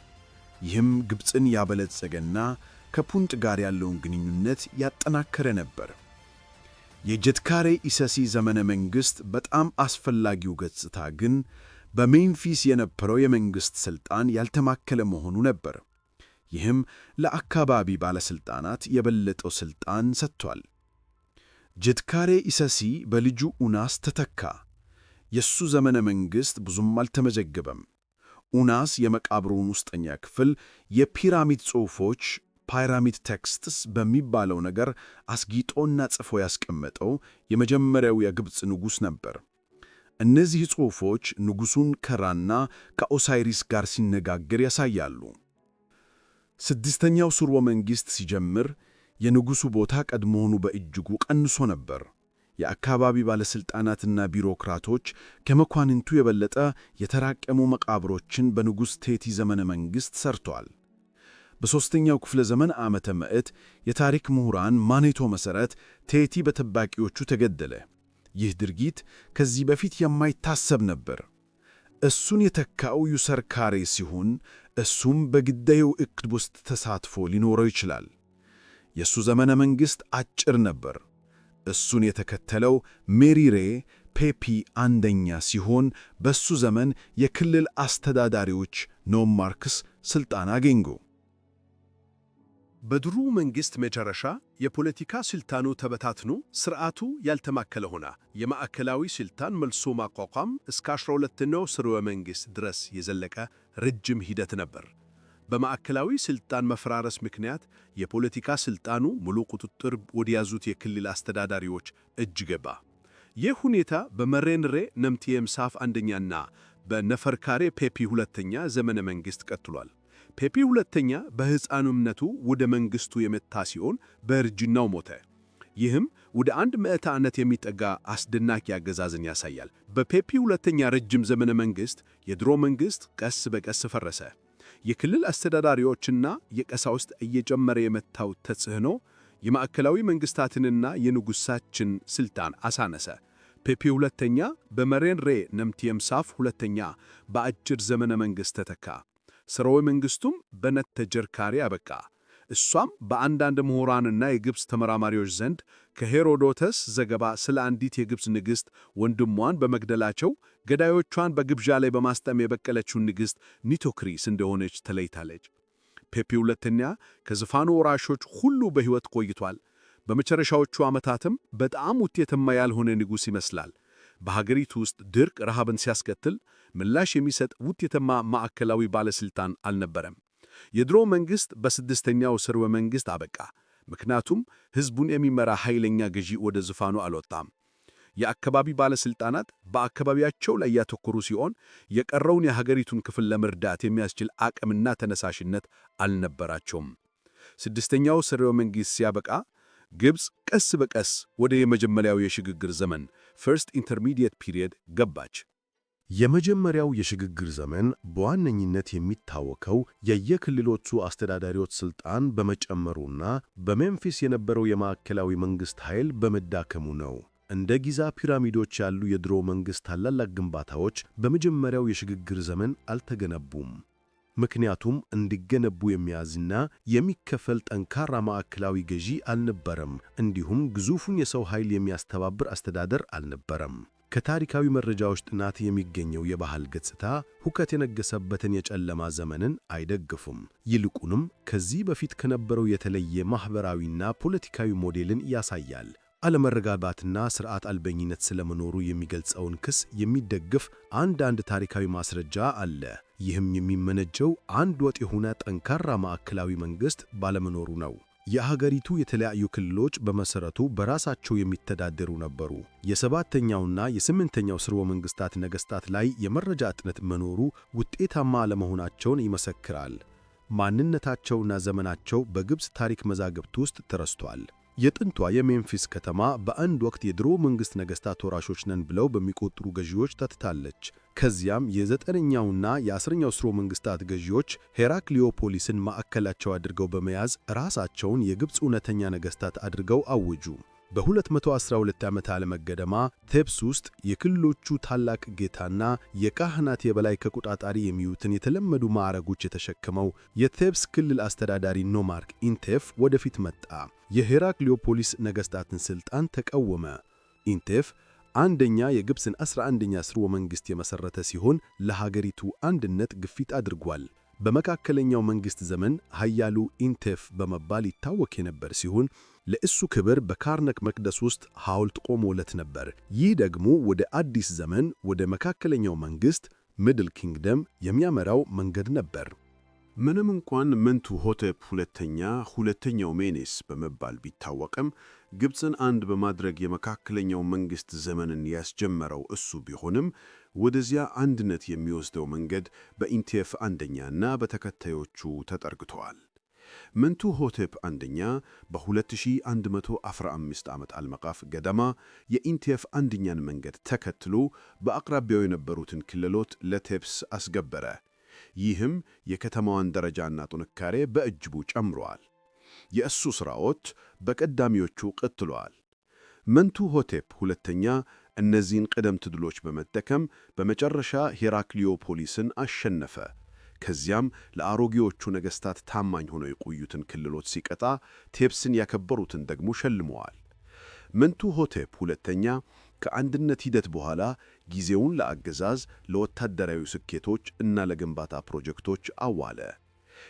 ይህም ግብፅን ያበለጸገና ከፑንጥ ጋር ያለውን ግንኙነት ያጠናከረ ነበር። የጀትካሬ ኢሰሲ ዘመነ መንግሥት በጣም አስፈላጊው ገጽታ ግን በሜምፊስ የነበረው የመንግሥት ሥልጣን ያልተማከለ መሆኑ ነበር። ይህም ለአካባቢ ባለሥልጣናት የበለጠው ሥልጣን ሰጥቷል። ጀትካሬ ኢሰሲ በልጁ ኡናስ ተተካ። የሱ ዘመነ መንግሥት ብዙም አልተመዘገበም። ኡናስ የመቃብሩን ውስጠኛ ክፍል የፒራሚድ ጽሑፎች ፒራሚድ ቴክስትስ በሚባለው ነገር አስጊጦና ጽፎ ያስቀመጠው የመጀመሪያው የግብፅ ንጉሥ ነበር። እነዚህ ጽሑፎች ንጉሡን ከራና ከኦሳይሪስ ጋር ሲነጋገር ያሳያሉ። ስድስተኛው ሥርወ መንግሥት ሲጀምር የንጉሡ ቦታ ቀድሞውኑ በእጅጉ ቀንሶ ነበር። የአካባቢ ባለሥልጣናትና ቢሮክራቶች ከመኳንንቱ የበለጠ የተራቀሙ መቃብሮችን በንጉሥ ቴቲ ዘመነ መንግሥት ሰርተዋል። በሦስተኛው ክፍለ ዘመን ዓመተ ምዕት የታሪክ ምሁራን ማኔቶ መሠረት ቴቲ በጠባቂዎቹ ተገደለ። ይህ ድርጊት ከዚህ በፊት የማይታሰብ ነበር። እሱን የተካው ዩሰርካሬ ሲሆን እሱም በግዳዩ ዕቅድ ውስጥ ተሳትፎ ሊኖረው ይችላል። የእሱ ዘመነ መንግሥት አጭር ነበር። እሱን የተከተለው ሜሪሬ ፔፒ አንደኛ ሲሆን በሱ ዘመን የክልል አስተዳዳሪዎች ኖማርክስ ሥልጣን አገኙ። በድሩ መንግሥት መጨረሻ የፖለቲካ ሥልጣኑ ተበታትኖ ሥርዓቱ ያልተማከለ ሆነ። የማዕከላዊ ሥልጣን መልሶ ማቋቋም እስከ 12ኛው ሥርወ መንግሥት ድረስ የዘለቀ ረጅም ሂደት ነበር። በማዕከላዊ ሥልጣን መፈራረስ ምክንያት የፖለቲካ ሥልጣኑ ሙሉ ቁጥጥር ወደያዙት የክልል አስተዳዳሪዎች እጅ ገባ። ይህ ሁኔታ በመሬንሬ ነምቲየምሳፍ አንደኛና በነፈርካሬ ፔፒ ሁለተኛ ዘመነ መንግሥት ቀጥሏል። ፔፒ ሁለተኛ በሕፃንነቱ ወደ መንግሥቱ የመጣ ሲሆን በእርጅናው ሞተ። ይህም ወደ 100 ዓመት የሚጠጋ አስደናቂ አገዛዝን ያሳያል። በፔፒ ሁለተኛ ረጅም ዘመነ መንግሥት የድሮ መንግሥት ቀስ በቀስ ፈረሰ። የክልል አስተዳዳሪዎችና የቀሳውስት እየጨመረ የመጣው ተጽዕኖ የማዕከላዊ መንግሥታትንና የንጉሣችን ሥልጣን አሳነሰ። ፔፒ ሁለተኛ በመሬንሬ ነምቲየምሳፍ ሁለተኛ በአጭር ዘመነ መንግሥት ተተካ። ሥርወ መንግሥቱም በነተጀርካሬ አበቃ። እሷም በአንዳንድ ምሁራንና የግብፅ ተመራማሪዎች ዘንድ ከሄሮዶተስ ዘገባ ስለ አንዲት የግብፅ ንግሥት ወንድሟን በመግደላቸው ገዳዮቿን በግብዣ ላይ በማስጠም የበቀለችውን ንግሥት ኒቶክሪስ እንደሆነች ተለይታለች። ፔፒ ሁለተኛ ከዙፋኑ ወራሾች ሁሉ በሕይወት ቆይቷል። በመጨረሻዎቹ ዓመታትም በጣም ውጤታማ ያልሆነ ንጉሥ ይመስላል። በሀገሪቱ ውስጥ ድርቅ ረሃብን ሲያስከትል ምላሽ የሚሰጥ ውጤታማ ማዕከላዊ ባለሥልጣን አልነበረም። የድሮ መንግሥት በስድስተኛው ሥርወ መንግሥት አበቃ። ምክንያቱም ሕዝቡን የሚመራ ኃይለኛ ገዢ ወደ ዙፋኑ አልወጣም። የአካባቢ ባለሥልጣናት በአካባቢያቸው ላይ ያተኮሩ ሲሆን የቀረውን የሀገሪቱን ክፍል ለመርዳት የሚያስችል አቅምና ተነሳሽነት አልነበራቸውም። ስድስተኛው ሥርወ መንግሥት ሲያበቃ ግብፅ ቀስ በቀስ ወደ የመጀመሪያው የሽግግር ዘመን ፈርስት ኢንተርሚዲየት ፒሪየድ ገባች። የመጀመሪያው የሽግግር ዘመን በዋነኝነት የሚታወቀው የየክልሎቹ አስተዳዳሪዎች ሥልጣን በመጨመሩና በሜምፊስ የነበረው የማዕከላዊ መንግሥት ኃይል በመዳከሙ ነው። እንደ ጊዛ ፒራሚዶች ያሉ የድሮ መንግሥት ታላላቅ ግንባታዎች በመጀመሪያው የሽግግር ዘመን አልተገነቡም። ምክንያቱም እንዲገነቡ የሚያዝና የሚከፈል ጠንካራ ማዕከላዊ ገዢ አልነበረም፣ እንዲሁም ግዙፉን የሰው ኃይል የሚያስተባብር አስተዳደር አልነበረም። ከታሪካዊ መረጃዎች ጥናት የሚገኘው የባህል ገጽታ ሁከት የነገሰበትን የጨለማ ዘመንን አይደግፉም። ይልቁንም ከዚህ በፊት ከነበረው የተለየ ማኅበራዊና ፖለቲካዊ ሞዴልን ያሳያል። አለመረጋጋትና ሥርዓት አልበኝነት ስለመኖሩ የሚገልጸውን ክስ የሚደግፍ አንዳንድ ታሪካዊ ማስረጃ አለ። ይህም የሚመነጨው አንድ ወጥ የሆነ ጠንካራ ማዕከላዊ መንግሥት ባለመኖሩ ነው። የሀገሪቱ የተለያዩ ክልሎች በመሠረቱ በራሳቸው የሚተዳደሩ ነበሩ። የሰባተኛውና የስምንተኛው ሥርወ መንግሥታት ነገሥታት ላይ የመረጃ እጥረት መኖሩ ውጤታማ አለመሆናቸውን ይመሰክራል። ማንነታቸውና ዘመናቸው በግብፅ ታሪክ መዛግብት ውስጥ ተረስቷል። የጥንቷ የሜምፊስ ከተማ በአንድ ወቅት የድሮ መንግሥት ነገሥታት ወራሾች ነን ብለው በሚቆጥሩ ገዢዎች ተትታለች። ከዚያም የ9ኛውና የ10ኛው ሥርወ መንግሥታት ገዢዎች ሄራክሊዮፖሊስን ማዕከላቸው አድርገው በመያዝ ራሳቸውን የግብፅ እውነተኛ ነገሥታት አድርገው አወጁ። በ212 ዓመተ ዓለም ገደማ ቴብስ ውስጥ የክልሎቹ ታላቅ ጌታና የካህናት የበላይ ተቆጣጣሪ የሚዩትን የተለመዱ ማዕረጎች የተሸከመው የቴብስ ክልል አስተዳዳሪ ኖማርክ ኢንቴፍ ወደፊት መጣ። የሄራክሊዮፖሊስ ነገሥታትን ሥልጣን ተቃወመ። ኢንቴፍ አንደኛ የግብፅን 11ኛ ሥርወ መንግሥት የመሠረተ ሲሆን ለሀገሪቱ አንድነት ግፊት አድርጓል። በመካከለኛው መንግሥት ዘመን ኃያሉ ኢንቴፍ በመባል ይታወቅ የነበር ሲሆን ለእሱ ክብር በካርነክ መቅደስ ውስጥ ሐውልት ቆሞለት ነበር። ይህ ደግሞ ወደ አዲስ ዘመን ወደ መካከለኛው መንግሥት ሚድል ኪንግደም የሚያመራው መንገድ ነበር። ምንም እንኳን መንቱሆቴፕ ሁለተኛው ሜኔስ በመባል ቢታወቅም ግብፅን አንድ በማድረግ የመካከለኛው መንግሥት ዘመንን ያስጀመረው እሱ ቢሆንም ወደዚያ አንድነት የሚወስደው መንገድ በኢንቴፍ አንደኛና በተከታዮቹ ተጠርግተዋል። መንቱሆቴፕ አንደኛ በ2115 ዓመት አልመቃፍ ገደማ የኢንቴፍ አንደኛን መንገድ ተከትሎ በአቅራቢያው የነበሩትን ክልሎች ለቴብስ አስገበረ። ይህም የከተማዋን ደረጃና ጥንካሬ በእጅጉ ጨምሯል። የእሱ ሥራዎች በቀዳሚዎቹ ቀጥለዋል። መንቱሆቴፕ ሁለተኛ እነዚህን ቅደም ትግሎች በመጠቀም በመጨረሻ ሄራክሊዮፖሊስን አሸነፈ። ከዚያም ለአሮጌዎቹ ነገሥታት ታማኝ ሆነው የቆዩትን ክልሎች ሲቀጣ፣ ቴብስን ያከበሩትን ደግሞ ሸልመዋል። መንቱሆቴፕ ሁለተኛ ከአንድነት ሂደት በኋላ ጊዜውን ለአገዛዝ፣ ለወታደራዊ ስኬቶች እና ለግንባታ ፕሮጀክቶች አዋለ።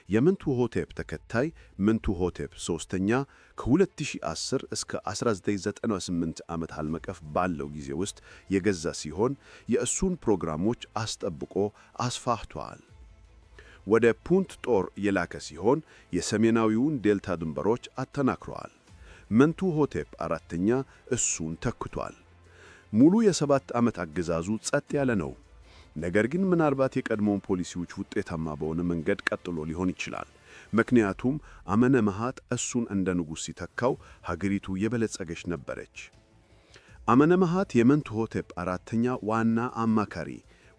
የመንቱሆቴፕ ተከታይ መንቱሆቴፕ ሦስተኛ ከ2010 እስከ 1998 ዓመት አልመቀፍ ባለው ጊዜ ውስጥ የገዛ ሲሆን የእሱን ፕሮግራሞች አስጠብቆ አስፋፍቷል። ወደ ፑንት ጦር የላከ ሲሆን የሰሜናዊውን ዴልታ ድንበሮች አጠናክሯል። መንቱሆቴፕ አራተኛ እሱን ተክቷል። ሙሉ የ7 ዓመት አገዛዙ ጸጥ ያለ ነው። ነገር ግን ምናልባት የቀድሞውን ፖሊሲዎች ውጤታማ በሆነ መንገድ ቀጥሎ ሊሆን ይችላል። ምክንያቱም አመነ መሃት እሱን እንደ ንጉሥ ሲተካው ሀገሪቱ የበለጸገች ነበረች። አመነ መሃት የመንቱሆቴፕ አራተኛ ዋና አማካሪ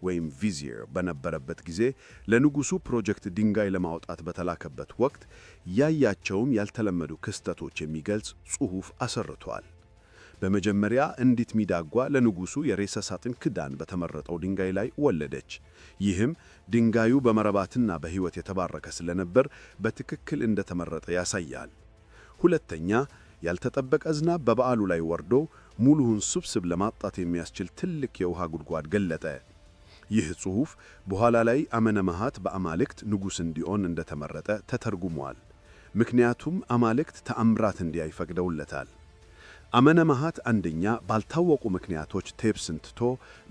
ወይም ቪዚር በነበረበት ጊዜ ለንጉሡ ፕሮጀክት ድንጋይ ለማውጣት በተላከበት ወቅት ያያቸውን ያልተለመዱ ክስተቶች የሚገልጽ ጽሑፍ አሰርቷል። በመጀመሪያ እንዲት ሚዳጓ ለንጉሡ የሬሳ ሳጥን ክዳን በተመረጠው ድንጋይ ላይ ወለደች። ይህም ድንጋዩ በመረባትና በሕይወት የተባረከ ስለነበር በትክክል እንደተመረጠ ያሳያል። ሁለተኛ ያልተጠበቀ ዝናብ በበዓሉ ላይ ወርዶ ሙሉውን ስብስብ ለማጣት የሚያስችል ትልቅ የውሃ ጉድጓድ ገለጠ። ይህ ጽሑፍ በኋላ ላይ አመነ መሃት በአማልክት ንጉሥ እንዲሆን እንደተመረጠ ተተርጉሟል። ምክንያቱም አማልክት ተአምራት እንዲያይ ፈቅደውለታል። አመነ መሃት አንደኛ ባልታወቁ ምክንያቶች ቴብስን ትቶ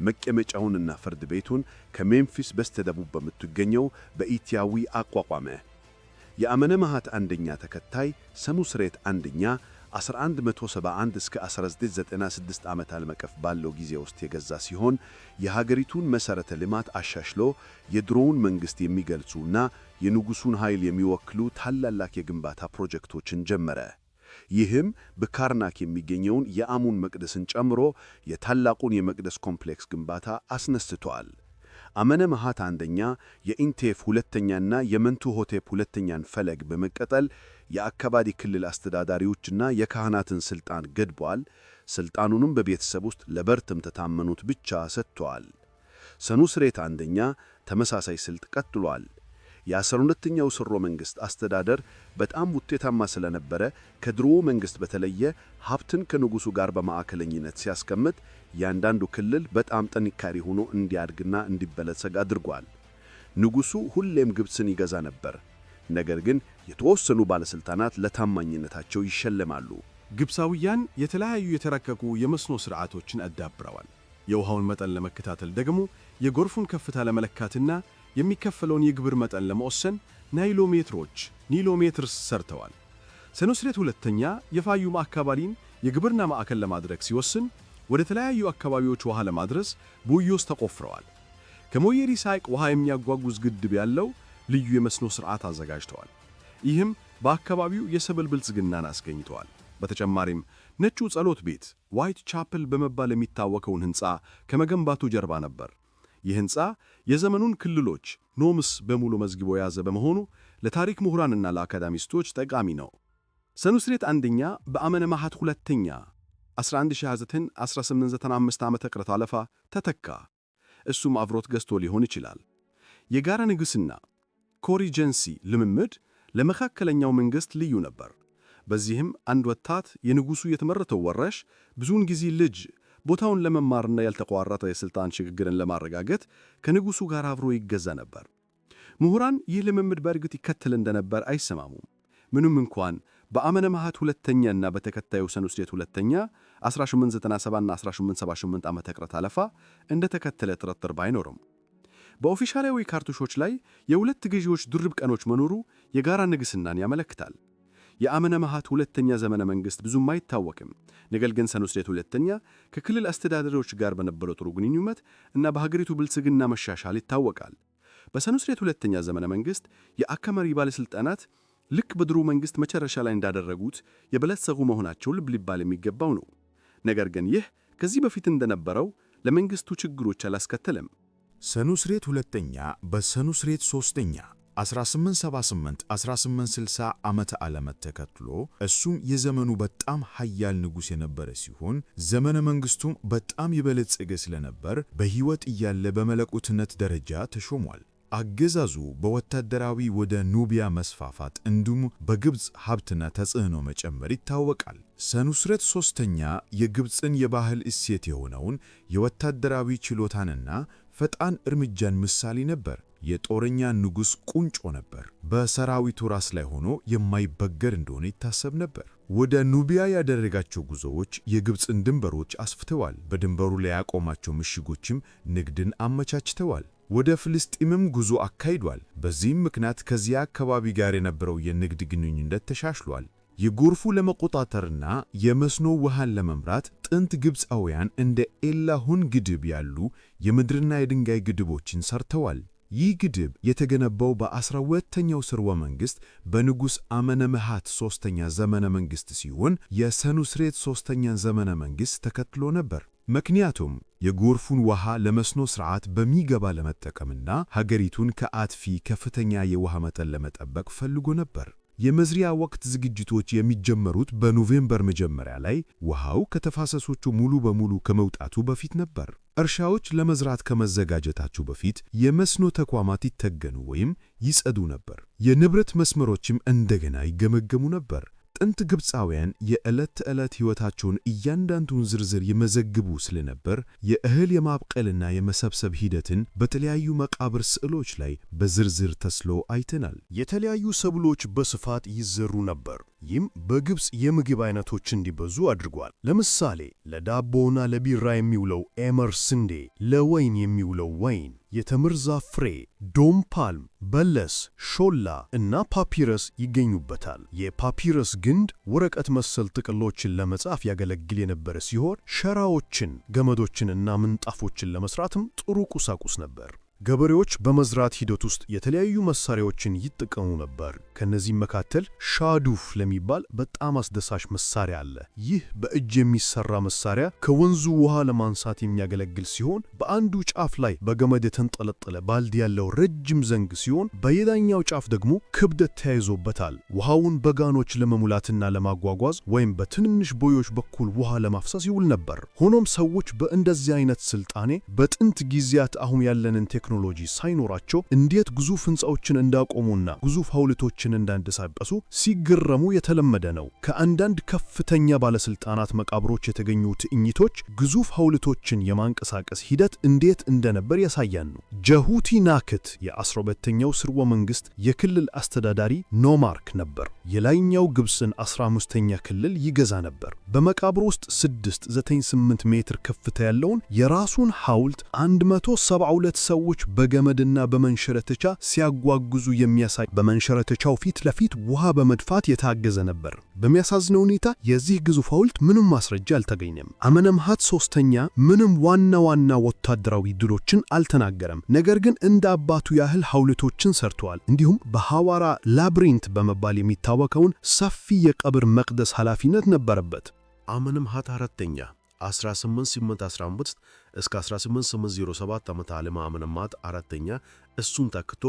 መቀመጫውንና ፍርድ ቤቱን ከሜምፊስ በስተደቡብ በምትገኘው በኢቲያዊ አቋቋመ። የአመነ መሃት አንደኛ ተከታይ ሰኑስሬት አንደኛ 1171 እስከ 1996 ዓመት አልመቀፍ ባለው ጊዜ ውስጥ የገዛ ሲሆን የሀገሪቱን መሠረተ ልማት አሻሽሎ የድሮውን መንግሥት የሚገልጹና የንጉሡን ኃይል የሚወክሉ ታላላቅ የግንባታ ፕሮጀክቶችን ጀመረ። ይህም በካርናክ የሚገኘውን የአሙን መቅደስን ጨምሮ የታላቁን የመቅደስ ኮምፕሌክስ ግንባታ አስነስቷል። አመነ መሃት አንደኛ የኢንቴፍ ሁለተኛና የመንቱሆቴፕ ሁለተኛን ፈለግ በመቀጠል የአካባቢ ክልል አስተዳዳሪዎችና የካህናትን ሥልጣን ገድቧል። ሥልጣኑንም በቤተሰብ ውስጥ ለበርትም ተታመኑት ብቻ ሰጥቷል። ሰኑስሬት አንደኛ ተመሳሳይ ስልት ቀጥሏል። የ12ኛው ስርወ መንግሥት አስተዳደር በጣም ውጤታማ ስለነበረ ከድሮ መንግሥት በተለየ ሀብትን ከንጉሡ ጋር በማዕከለኝነት ሲያስቀምጥ ያንዳንዱ ክልል በጣም ጠንካራ ሆኖ እንዲያድግና እንዲበለጸግ አድርጓል። ንጉሡ ሁሌም ግብፅን ይገዛ ነበር፣ ነገር ግን የተወሰኑ ባለሥልጣናት ለታማኝነታቸው ይሸለማሉ። ግብፃውያን የተለያዩ የተረቀቁ የመስኖ ሥርዓቶችን አዳብረዋል። የውሃውን መጠን ለመከታተል ደግሞ የጎርፉን ከፍታ ለመለካትና የሚከፈለውን የግብር መጠን ለመወሰን ኒሎሜትርስ ሰርተዋል። ሰኑስሬት ሁለተኛ የፋዩም አካባቢን የግብርና ማዕከል ለማድረግ ሲወስን ወደ ተለያዩ አካባቢዎች ውሃ ለማድረስ ቡዮስ ተቆፍረዋል። ከሞየሪስ ሐይቅ ውሃ የሚያጓጉዝ ግድብ ያለው ልዩ የመስኖ ሥርዓት አዘጋጅተዋል። ይህም በአካባቢው የሰብል ብልጽግናን አስገኝተዋል። በተጨማሪም ነጩ ጸሎት ቤት ዋይት ቻፕል በመባል የሚታወቀውን ሕንፃ ከመገንባቱ ጀርባ ነበር። ይህ ሕንፃ የዘመኑን ክልሎች ኖምስ በሙሉ መዝግቦ የያዘ በመሆኑ ለታሪክ ምሁራንና ለአካዳሚስቶች ጠቃሚ ነው። ሰኑስሬት አንደኛ በአመነ ማሃት ሁለተኛ 1129-1895 ዓመተ ምህረት አለፋ ተተካ። እሱም አብሮት ገዝቶ ሊሆን ይችላል። የጋራ ንግሥና ኮሪጀንሲ ልምምድ ለመካከለኛው መንግሥት ልዩ ነበር። በዚህም አንድ ወጣት የንጉሡ የተመረጠው ወራሽ ብዙውን ጊዜ ልጅ ቦታውን ለመማርና ያልተቋረጠ የሥልጣን ሽግግርን ለማረጋገጥ ከንጉሡ ጋር አብሮ ይገዛ ነበር። ምሁራን ይህ ልምምድ በእርግጥ ይከተል እንደነበር አይሰማሙም። ምንም እንኳን በአመነ ማሃት ሁለተኛና በተከታዩ ሰኑስሬት ሁለተኛ 1897ና 1878 ዓመተ ምህረት አለፋ እንደተከተለ ጥርጥር ባይኖርም በኦፊሻላዊ ካርቱሾች ላይ የሁለት ገዢዎች ድርብ ቀኖች መኖሩ የጋራ ንግሥናን ያመለክታል። የአመነ ማሃት ሁለተኛ ዘመነ መንግሥት ብዙም አይታወቅም። ነገር ግን ሰኑስሬት ሁለተኛ ከክልል አስተዳደሮች ጋር በነበረው ጥሩ ግንኙነት እና በሀገሪቱ ብልጽግና መሻሻል ይታወቃል። በሰኑስሬት ሁለተኛ ዘመነ መንግሥት የአካባቢ ባለሥልጣናት ልክ በድሮ መንግሥት መጨረሻ ላይ እንዳደረጉት የበለጸጉ መሆናቸው ልብ ሊባል የሚገባው ነው። ነገር ግን ይህ ከዚህ በፊት እንደነበረው ለመንግሥቱ ችግሮች አላስከተለም። ሰኑስሬት ሁለተኛ በሰኑስሬት ሦስተኛ 1878-1860 ዓመተ ዓለመት ተከትሎ እሱም የዘመኑ በጣም ኃያል ንጉሥ የነበረ ሲሆን ዘመነ መንግሥቱም በጣም የበለጸገ ስለነበር በሕይወት እያለ በመለኮትነት ደረጃ ተሾሟል። አገዛዙ በወታደራዊ ወደ ኑቢያ መስፋፋት እንዲሁም በግብፅ ሀብትና ተጽዕኖ መጨመር ይታወቃል። ሰኑስሬት ሦስተኛ የግብፅን የባህል እሴት የሆነውን የወታደራዊ ችሎታንና ፈጣን እርምጃን ምሳሌ ነበር። የጦረኛ ንጉሥ ቁንጮ ነበር። በሰራዊቱ ራስ ላይ ሆኖ የማይበገር እንደሆነ ይታሰብ ነበር። ወደ ኑቢያ ያደረጋቸው ጉዞዎች የግብፅን ድንበሮች አስፍተዋል። በድንበሩ ላይ ያቆማቸው ምሽጎችም ንግድን አመቻችተዋል። ወደ ፍልስጤምም ጉዞ አካሂዷል። በዚህም ምክንያት ከዚያ አካባቢ ጋር የነበረው የንግድ ግንኙነት ተሻሽሏል። የጎርፉ ለመቆጣጠርና የመስኖ ውሃን ለመምራት ጥንት ግብፃውያን እንደ ኤላሁን ግድብ ያሉ የምድርና የድንጋይ ግድቦችን ሰርተዋል። ይህ ግድብ የተገነባው በ12ኛው ስርወ መንግሥት በንጉሥ አመነ ማሃት ሦስተኛ ዘመነ መንግሥት ሲሆን የሰኑስሬት ሦስተኛ ዘመነ መንግሥት ተከትሎ ነበር። ምክንያቱም የጎርፉን ውሃ ለመስኖ ሥርዓት በሚገባ ለመጠቀምና ሀገሪቱን ከአጥፊ ከፍተኛ የውሃ መጠን ለመጠበቅ ፈልጎ ነበር። የመዝሪያ ወቅት ዝግጅቶች የሚጀመሩት በኖቬምበር መጀመሪያ ላይ ውሃው ከተፋሰሶቹ ሙሉ በሙሉ ከመውጣቱ በፊት ነበር። እርሻዎች ለመዝራት ከመዘጋጀታቸው በፊት የመስኖ ተቋማት ይተገኑ ወይም ይጸዱ ነበር። የንብረት መስመሮችም እንደገና ይገመገሙ ነበር። ጥንት ግብፃውያን የዕለት ተዕለት ሕይወታቸውን እያንዳንዱን ዝርዝር ይመዘግቡ ስለነበር የእህል የማብቀልና የመሰብሰብ ሂደትን በተለያዩ መቃብር ስዕሎች ላይ በዝርዝር ተስሎ አይተናል። የተለያዩ ሰብሎች በስፋት ይዘሩ ነበር። ይህም በግብፅ የምግብ አይነቶች እንዲበዙ አድርጓል። ለምሳሌ ለዳቦና ለቢራ የሚውለው ኤመር ስንዴ፣ ለወይን የሚውለው ወይን፣ የተምር ዛፍ ፍሬ፣ ዶም ፓልም፣ በለስ፣ ሾላ እና ፓፒረስ ይገኙበታል። የፓፒረስ ግንድ ወረቀት መሰል ጥቅሎችን ለመጻፍ ያገለግል የነበረ ሲሆን ሸራዎችን፣ ገመዶችንና ምንጣፎችን ለመስራትም ጥሩ ቁሳቁስ ነበር። ገበሬዎች በመዝራት ሂደት ውስጥ የተለያዩ መሳሪያዎችን ይጠቀሙ ነበር። ከነዚህም መካከል ሻዱፍ ለሚባል በጣም አስደሳች መሳሪያ አለ። ይህ በእጅ የሚሰራ መሳሪያ ከወንዙ ውሃ ለማንሳት የሚያገለግል ሲሆን በአንዱ ጫፍ ላይ በገመድ የተንጠለጠለ ባልዲ ያለው ረጅም ዘንግ ሲሆን በሌላኛው ጫፍ ደግሞ ክብደት ተያይዞበታል። ውሃውን በጋኖች ለመሙላትና ለማጓጓዝ ወይም በትንንሽ ቦዮች በኩል ውሃ ለማፍሰስ ይውል ነበር። ሆኖም ሰዎች በእንደዚህ አይነት ስልጣኔ በጥንት ጊዜያት አሁን ያለንን ቴክኖሎጂ ቴክኖሎጂ ሳይኖራቸው እንዴት ግዙፍ ሕንፃዎችን እንዳቆሙና ግዙፍ ሐውልቶችን እንዳንቀሳቀሱ ሲገረሙ የተለመደ ነው። ከአንዳንድ ከፍተኛ ባለሥልጣናት መቃብሮች የተገኙ ትዕይንቶች ግዙፍ ሐውልቶችን የማንቀሳቀስ ሂደት እንዴት እንደነበር ያሳያሉ። ጀሁቲ ናክት የ12ኛው ስርወ መንግሥት የክልል አስተዳዳሪ ኖማርክ ነበር። የላይኛው ግብፅን 15ኛ ክልል ይገዛ ነበር። በመቃብሩ ውስጥ 698 ሜትር ከፍታ ያለውን የራሱን ሐውልት 172 ሰዎች በገመድና በመንሸረተቻ ሲያጓጉዙ የሚያሳይ፣ በመንሸረተቻው ፊት ለፊት ውሃ በመድፋት የታገዘ ነበር። በሚያሳዝነው ሁኔታ የዚህ ግዙፍ ሐውልት ምንም ማስረጃ አልተገኘም። አመነምሃት ሶስተኛ ምንም ዋና ወታደራዊ ድሎችን አልተናገረም። ነገር ግን እንደ አባቱ ያህል ሐውልቶችን ሰርተዋል። እንዲሁም በሐዋራ ላብሪንት በመባል የሚታወቀውን ሰፊ የቀብር መቅደስ ኃላፊነት ነበረበት። አመነምሃት አራተኛ 1815 እስከ 1807 ዓመተ ዓለም አመነምሃት አራተኛ እሱን ተክቶ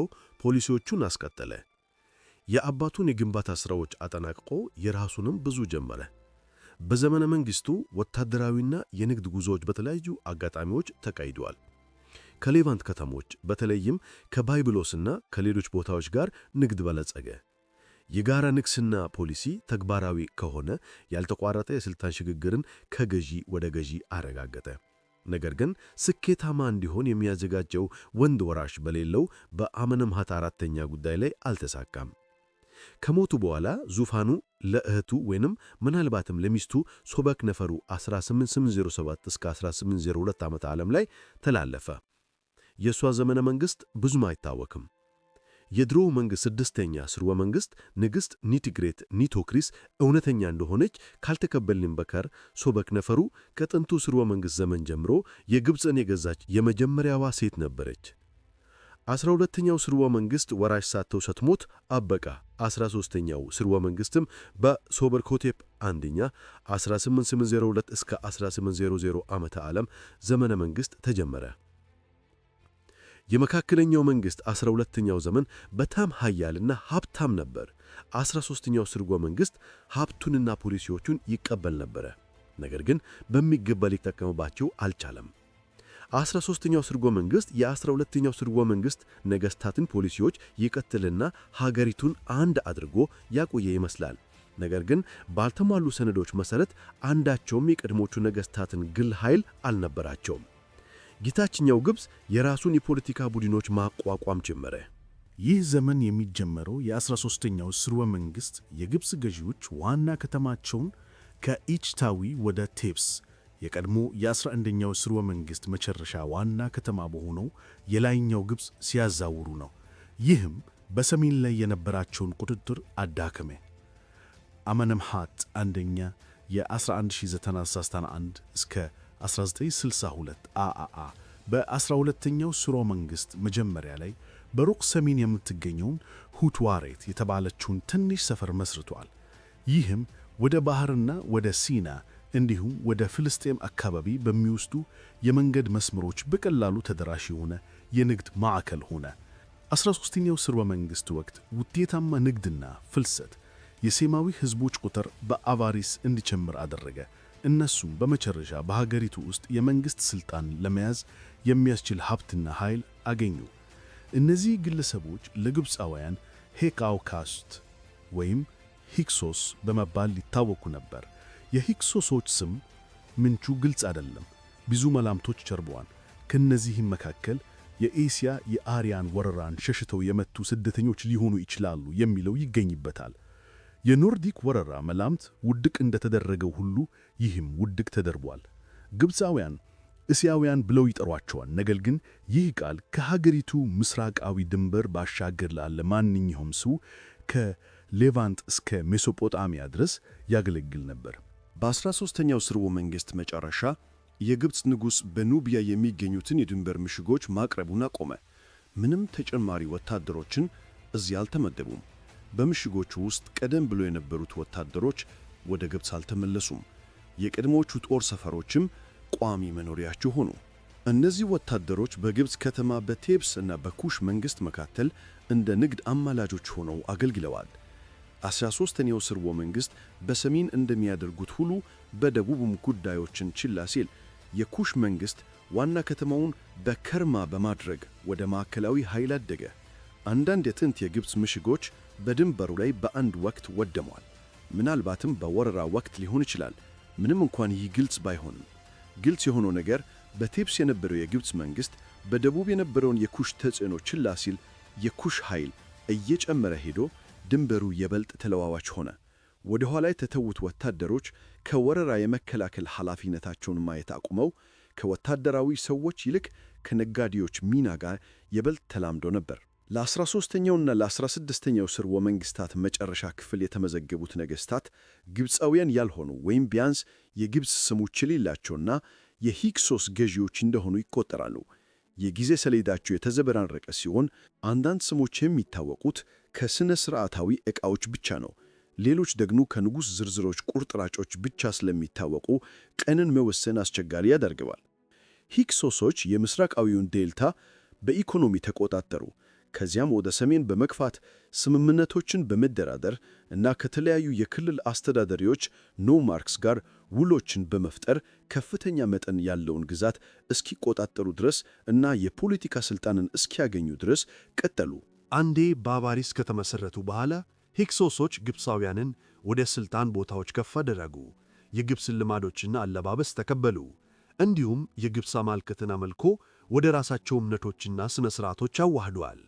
ፖሊሲዎቹን አስቀጠለ። የአባቱን የግንባታ ሥራዎች አጠናቅቆ የራሱንም ብዙ ጀመረ። በዘመነ መንግሥቱ ወታደራዊና የንግድ ጉዞዎች በተለያዩ አጋጣሚዎች ተካሂደዋል። ከሌቫንት ከተሞች በተለይም ከባይብሎስና ከሌሎች ቦታዎች ጋር ንግድ በለጸገ። የጋራ ንግስና ፖሊሲ ተግባራዊ ከሆነ ያልተቋረጠ የሥልጣን ሽግግርን ከገዢ ወደ ገዢ አረጋገጠ። ነገር ግን ስኬታማ እንዲሆን የሚያዘጋጀው ወንድ ወራሽ በሌለው በአመነምሃት አራተኛ ጉዳይ ላይ አልተሳካም። ከሞቱ በኋላ ዙፋኑ ለእህቱ ወይንም ምናልባትም ለሚስቱ ሶበክ ነፈሩ 1807 እስከ 1802 ዓመተ ዓለም ላይ ተላለፈ። የእሷ ዘመነ መንግሥት ብዙም አይታወቅም። የድሮው መንግሥት ስድስተኛ ስርወ መንግሥት ንግሥት ኒቲግሬት ኒቶክሪስ እውነተኛ እንደሆነች ካልተቀበልን በቀር ሶበክ ነፈሩ ከጥንቱ ስርወ መንግሥት ዘመን ጀምሮ የግብፅን የገዛች የመጀመሪያዋ ሴት ነበረች። 12ኛው ስርወ መንግሥት ወራሽ ሳተው ስትሞት አበቃ። 13ኛው ስርወ መንግሥትም በሶበርኮቴፕ አንደኛ 1802 እስከ 1800 ዓመተ ዓለም ዘመነ መንግሥት ተጀመረ። የመካከለኛው መንግሥት 12ኛው ዘመን በጣም ኃያልና ሀብታም ነበር። 13ኛው ስርወ መንግሥት ሀብቱንና ፖሊሲዎቹን ይቀበል ነበረ፣ ነገር ግን በሚገባ ሊጠቀምባቸው አልቻለም። 13ኛው ስርወ መንግሥት የ12ኛው ስርወ መንግሥት ነገሥታትን ፖሊሲዎች ይቀጥልና ሀገሪቱን አንድ አድርጎ ያቆየ ይመስላል። ነገር ግን ባልተሟሉ ሰነዶች መሠረት አንዳቸውም የቀድሞቹ ነገሥታትን ግል ኃይል አልነበራቸውም። ጌታችኛው ግብፅ የራሱን የፖለቲካ ቡድኖች ማቋቋም ጀመረ። ይህ ዘመን የሚጀመረው የ13ኛው ስርወ መንግሥት የግብፅ ገዢዎች ዋና ከተማቸውን ከኢችታዊ ወደ ቴብስ የቀድሞ የ11ኛው ስርወ መንግሥት መጨረሻ ዋና ከተማ በሆነው የላይኛው ግብፅ ሲያዛውሩ ነው። ይህም በሰሜን ላይ የነበራቸውን ቁጥጥር አዳከመ። አመነምሃት አንደኛ የ1191 እስከ 1962 አአአ በ12ኛው ስርወ መንግሥት መጀመሪያ ላይ በሩቅ ሰሜን የምትገኘውን ሁትዋሬት የተባለችውን ትንሽ ሰፈር መስርቷል። ይህም ወደ ባህርና ወደ ሲና እንዲሁም ወደ ፍልስጤም አካባቢ በሚወስዱ የመንገድ መስመሮች በቀላሉ ተደራሽ የሆነ የንግድ ማዕከል ሆነ። 13ኛው ስርወ መንግሥት ወቅት ውጤታማ ንግድና ፍልሰት የሴማዊ ሕዝቦች ቁጥር በአቫሪስ እንዲጨምር አደረገ። እነሱም በመጨረሻ በሀገሪቱ ውስጥ የመንግሥት ሥልጣን ለመያዝ የሚያስችል ሀብትና ኃይል አገኙ። እነዚህ ግለሰቦች ለግብፃውያን ሄቃውካስት ወይም ሂክሶስ በመባል ሊታወቁ ነበር። የሂክሶሶች ስም ምንጩ ግልጽ አይደለም፣ ብዙ መላምቶች ቸርበዋል። ከእነዚህም መካከል የኤስያ የአርያን ወረራን ሸሽተው የመጡ ስደተኞች ሊሆኑ ይችላሉ የሚለው ይገኝበታል። የኖርዲክ ወረራ መላምት ውድቅ እንደተደረገው ሁሉ ይህም ውድቅ ተደርጓል። ግብፃውያን እስያውያን ብለው ይጠሯቸዋል። ነገር ግን ይህ ቃል ከሀገሪቱ ምስራቃዊ ድንበር ባሻገር ላለ ማንኛውም ሰው ከሌቫንት እስከ ሜሶጶጣሚያ ድረስ ያገለግል ነበር። በ13ኛው ስርወ መንግሥት መጨረሻ የግብፅ ንጉሥ በኑቢያ የሚገኙትን የድንበር ምሽጎች ማቅረቡን አቆመ። ምንም ተጨማሪ ወታደሮችን እዚያ አልተመደቡም። በምሽጎቹ ውስጥ ቀደም ብሎ የነበሩት ወታደሮች ወደ ግብፅ አልተመለሱም። የቀድሞቹ ጦር ሰፈሮችም ቋሚ መኖሪያቸው ሆኑ። እነዚህ ወታደሮች በግብፅ ከተማ በቴብስ እና በኩሽ መንግሥት መካከል እንደ ንግድ አማላጆች ሆነው አገልግለዋል። 13ኛው ስርወ መንግሥት በሰሜን እንደሚያደርጉት ሁሉ በደቡብም ጉዳዮችን ችላ ሲል የኩሽ መንግሥት ዋና ከተማውን በከርማ በማድረግ ወደ ማዕከላዊ ኃይል አደገ። አንዳንድ የጥንት የግብፅ ምሽጎች በድንበሩ ላይ በአንድ ወቅት ወድመዋል። ምናልባትም በወረራ ወቅት ሊሆን ይችላል። ምንም እንኳን ይህ ግልጽ ባይሆንም፣ ግልጽ የሆነው ነገር በቴብስ የነበረው የግብፅ መንግሥት በደቡብ የነበረውን የኩሽ ተጽዕኖ ችላ ሲል የኩሽ ኃይል እየጨመረ ሄዶ ድንበሩ የበልጥ ተለዋዋጭ ሆነ። ወደ ኋላ የተተዉት ወታደሮች ከወረራ የመከላከል ኃላፊነታቸውን ማየት አቁመው ከወታደራዊ ሰዎች ይልቅ ከነጋዴዎች ሚና ጋር የበልጥ ተላምዶ ነበር። ለ13ኛውና ለ16ኛው ሥርወ መንግሥታት መጨረሻ ክፍል የተመዘገቡት ነገሥታት ግብፃውያን ያልሆኑ ወይም ቢያንስ የግብፅ ስሞች የሌላቸውና የሂክሶስ ገዢዎች እንደሆኑ ይቆጠራሉ። የጊዜ ሰሌዳቸው የተዘበራረቀ ሲሆን አንዳንድ ስሞች የሚታወቁት ከሥነ ሥርዓታዊ ዕቃዎች ብቻ ነው። ሌሎች ደግሞ ከንጉሥ ዝርዝሮች ቁርጥራጮች ብቻ ስለሚታወቁ ቀንን መወሰን አስቸጋሪ ያደርገዋል። ሂክሶሶች የምሥራቃዊውን ዴልታ በኢኮኖሚ ተቆጣጠሩ። ከዚያም ወደ ሰሜን በመግፋት ስምምነቶችን በመደራደር እና ከተለያዩ የክልል አስተዳዳሪዎች ኖማርክስ ጋር ውሎችን በመፍጠር ከፍተኛ መጠን ያለውን ግዛት እስኪቆጣጠሩ ድረስ እና የፖለቲካ ሥልጣንን እስኪያገኙ ድረስ ቀጠሉ። አንዴ ባባሪስ ከተመሠረቱ በኋላ ሂክሶሶች ግብፃውያንን ወደ ሥልጣን ቦታዎች ከፍ አደረጉ። የግብፅን ልማዶችና አለባበስ ተቀበሉ። እንዲሁም የግብፅ አማልክትን አመልኮ ወደ ራሳቸው እምነቶችና ሥነ ሥርዓቶች አዋህደዋል።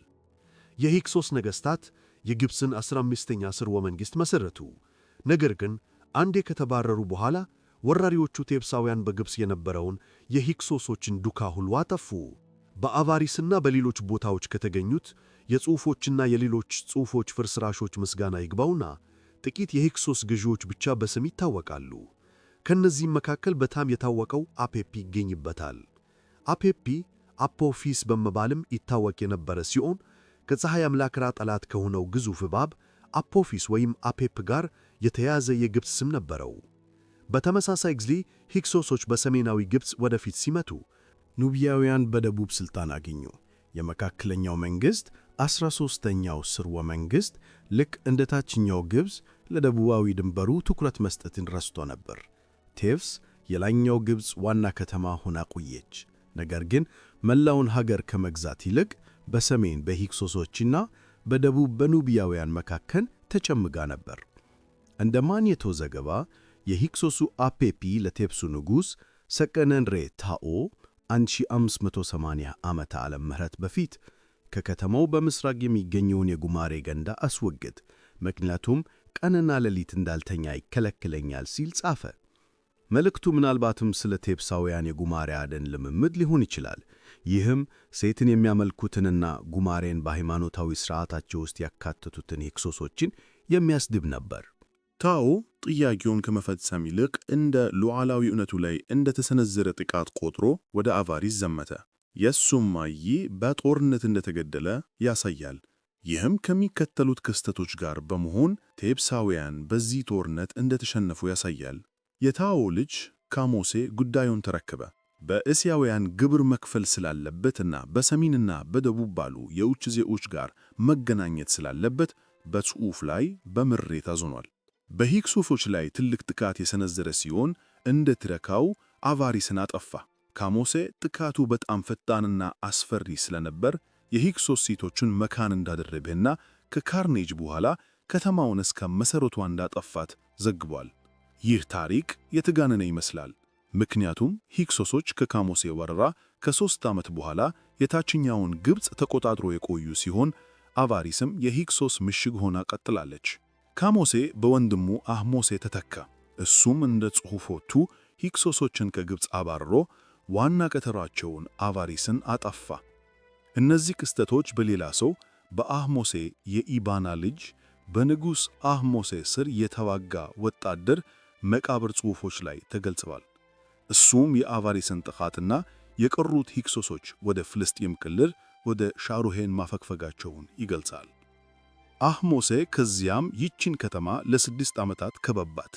የሂክሶስ ነገሥታት የግብፅን 15ኛ ሥርወ መንግሥት መሠረቱ። ነገር ግን አንዴ ከተባረሩ በኋላ ወራሪዎቹ ቴብሳውያን በግብፅ የነበረውን የሂክሶሶችን ዱካ ሁሉ አጠፉ። በአቫሪስና በሌሎች ቦታዎች ከተገኙት የጽሑፎችና የሌሎች ጽሑፎች ፍርስራሾች ምስጋና ይግባውና ጥቂት የሂክሶስ ገዢዎች ብቻ በስም ይታወቃሉ። ከእነዚህም መካከል በጣም የታወቀው አፔፒ ይገኝበታል። አፔፒ አፖፊስ በመባልም ይታወቅ የነበረ ሲሆን ከፀሐይ አምላክ ራ ጠላት ከሆነው ግዙፍ እባብ አፖፊስ ወይም አፔፕ ጋር የተያያዘ የግብፅ ስም ነበረው። በተመሳሳይ ጊዜ ሂክሶሶች በሰሜናዊ ግብፅ ወደፊት ሲመቱ፣ ኑቢያውያን በደቡብ ሥልጣን አገኙ። የመካከለኛው መንግሥት 13ኛው ሥርወ መንግሥት ልክ እንደ ታችኛው ግብፅ ለደቡባዊ ድንበሩ ትኩረት መስጠትን ረስቶ ነበር። ቴብስ የላይኛው ግብፅ ዋና ከተማ ሆና ቆየች። ነገር ግን መላውን ሀገር ከመግዛት ይልቅ በሰሜን በሂክሶሶችና በደቡብ በኑቢያውያን መካከል ተጨምጋ ነበር። እንደ ማኔቶ ዘገባ የሂክሶሱ አፔፒ ለቴብሱ ንጉሥ ሰቀነንሬ ታኦ 1580 ዓመተ ዓለም ምህረት በፊት ከከተማው በምስራቅ የሚገኘውን የጉማሬ ገንዳ አስወግድ፣ ምክንያቱም ቀንና ሌሊት እንዳልተኛ ይከለክለኛል ሲል ጻፈ። መልእክቱ ምናልባትም ስለ ቴብሳውያን የጉማሬ አደን ልምምድ ሊሆን ይችላል። ይህም ሴትን የሚያመልኩትንና ጉማሬን በሃይማኖታዊ ሥርዓታቸው ውስጥ ያካተቱትን ሂክሶሶችን የሚያስድብ ነበር። ታኦ ጥያቄውን ከመፈጸም ይልቅ እንደ ሉዓላዊነቱ ላይ እንደ ተሰነዘረ ጥቃት ቆጥሮ ወደ አቫሪስ ዘመተ። የእሱም ማይ በጦርነት እንደተገደለ ያሳያል። ይህም ከሚከተሉት ክስተቶች ጋር በመሆን ቴብሳውያን በዚህ ጦርነት እንደተሸነፉ ያሳያል። የታኦ ልጅ ካሞሴ ጉዳዩን ተረከበ። በእስያውያን ግብር መክፈል ስላለበትና በሰሜንና በደቡብ ባሉ የውጭ ዜጎች ጋር መገናኘት ስላለበት በጽሑፍ ላይ በምሬት አዝኗል። በሂክሶሶች ላይ ትልቅ ጥቃት የሰነዘረ ሲሆን እንደ ትረካው አቫሪስን አጠፋ። ካሞሴ ጥቃቱ በጣም ፈጣንና አስፈሪ ስለነበር የሂክሶስ ሴቶችን መካን እንዳደረገና ከካርኔጅ በኋላ ከተማውን እስከ መሠረቷ እንዳጠፋት ዘግቧል። ይህ ታሪክ የተጋነነ ይመስላል። ምክንያቱም ሂክሶሶች ከካሞሴ ወረራ ከ3 ዓመት በኋላ የታችኛውን ግብፅ ተቆጣጥሮ የቆዩ ሲሆን አቫሪስም የሂክሶስ ምሽግ ሆና ቀጥላለች። ካሞሴ በወንድሙ አህሞሴ ተተካ። እሱም እንደ ጽሑፎቹ ሂክሶሶችን ከግብፅ አባርሮ ዋና ከተራቸውን አቫሪስን አጠፋ። እነዚህ ክስተቶች በሌላ ሰው በአህሞሴ የኢባና ልጅ በንጉሥ አህሞሴ ስር የተዋጋ ወታደር መቃብር ጽሑፎች ላይ ተገልጸዋል። እሱም የአቫሪስን ጥቃትና የቀሩት ሂክሶሶች ወደ ፍልስጤም ክልል ወደ ሻሩሄን ማፈግፈጋቸውን ይገልጻል። አህሞሴ ከዚያም ይችን ከተማ ለ6 ዓመታት ከበባት።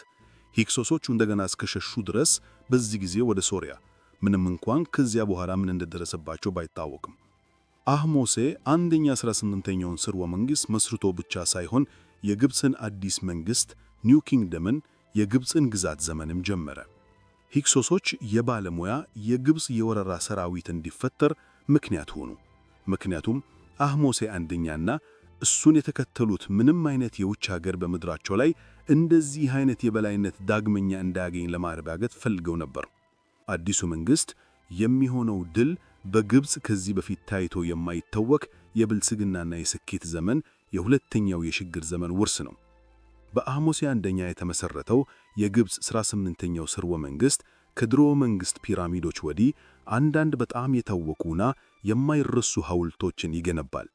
ሂክሶሶቹ እንደገና እስከሸሹ ድረስ በዚህ ጊዜ ወደ ሶሪያ፣ ምንም እንኳን ከዚያ በኋላ ምን እንደደረሰባቸው ባይታወቅም። አህሞሴ አንደኛ 18ኛውን ሥርወ መንግሥት መስርቶ ብቻ ሳይሆን የግብፅን አዲስ መንግሥት ኒው ኪንግደምን የግብፅን ግዛት ዘመንም ጀመረ። ሂክሶሶች የባለሙያ የግብፅ የወረራ ሰራዊት እንዲፈጠር ምክንያት ሆኑ። ምክንያቱም አህሞሴ አንደኛና እሱን የተከተሉት ምንም አይነት የውጭ ሀገር በምድራቸው ላይ እንደዚህ አይነት የበላይነት ዳግመኛ እንዳያገኝ ለማረጋገጥ ፈልገው ነበር። አዲሱ መንግሥት የሚሆነው ድል በግብፅ ከዚህ በፊት ታይቶ የማይታወቅ የብልጽግናና የስኬት ዘመን፣ የሁለተኛው የሽግግር ዘመን ውርስ ነው። በአህሞሴ አንደኛ የተመሠረተው የግብፅ 18ኛው ሥርወ መንግሥት ከድሮ መንግሥት ፒራሚዶች ወዲህ አንዳንድ በጣም የታወቁና የማይረሱ ሐውልቶችን ይገነባል።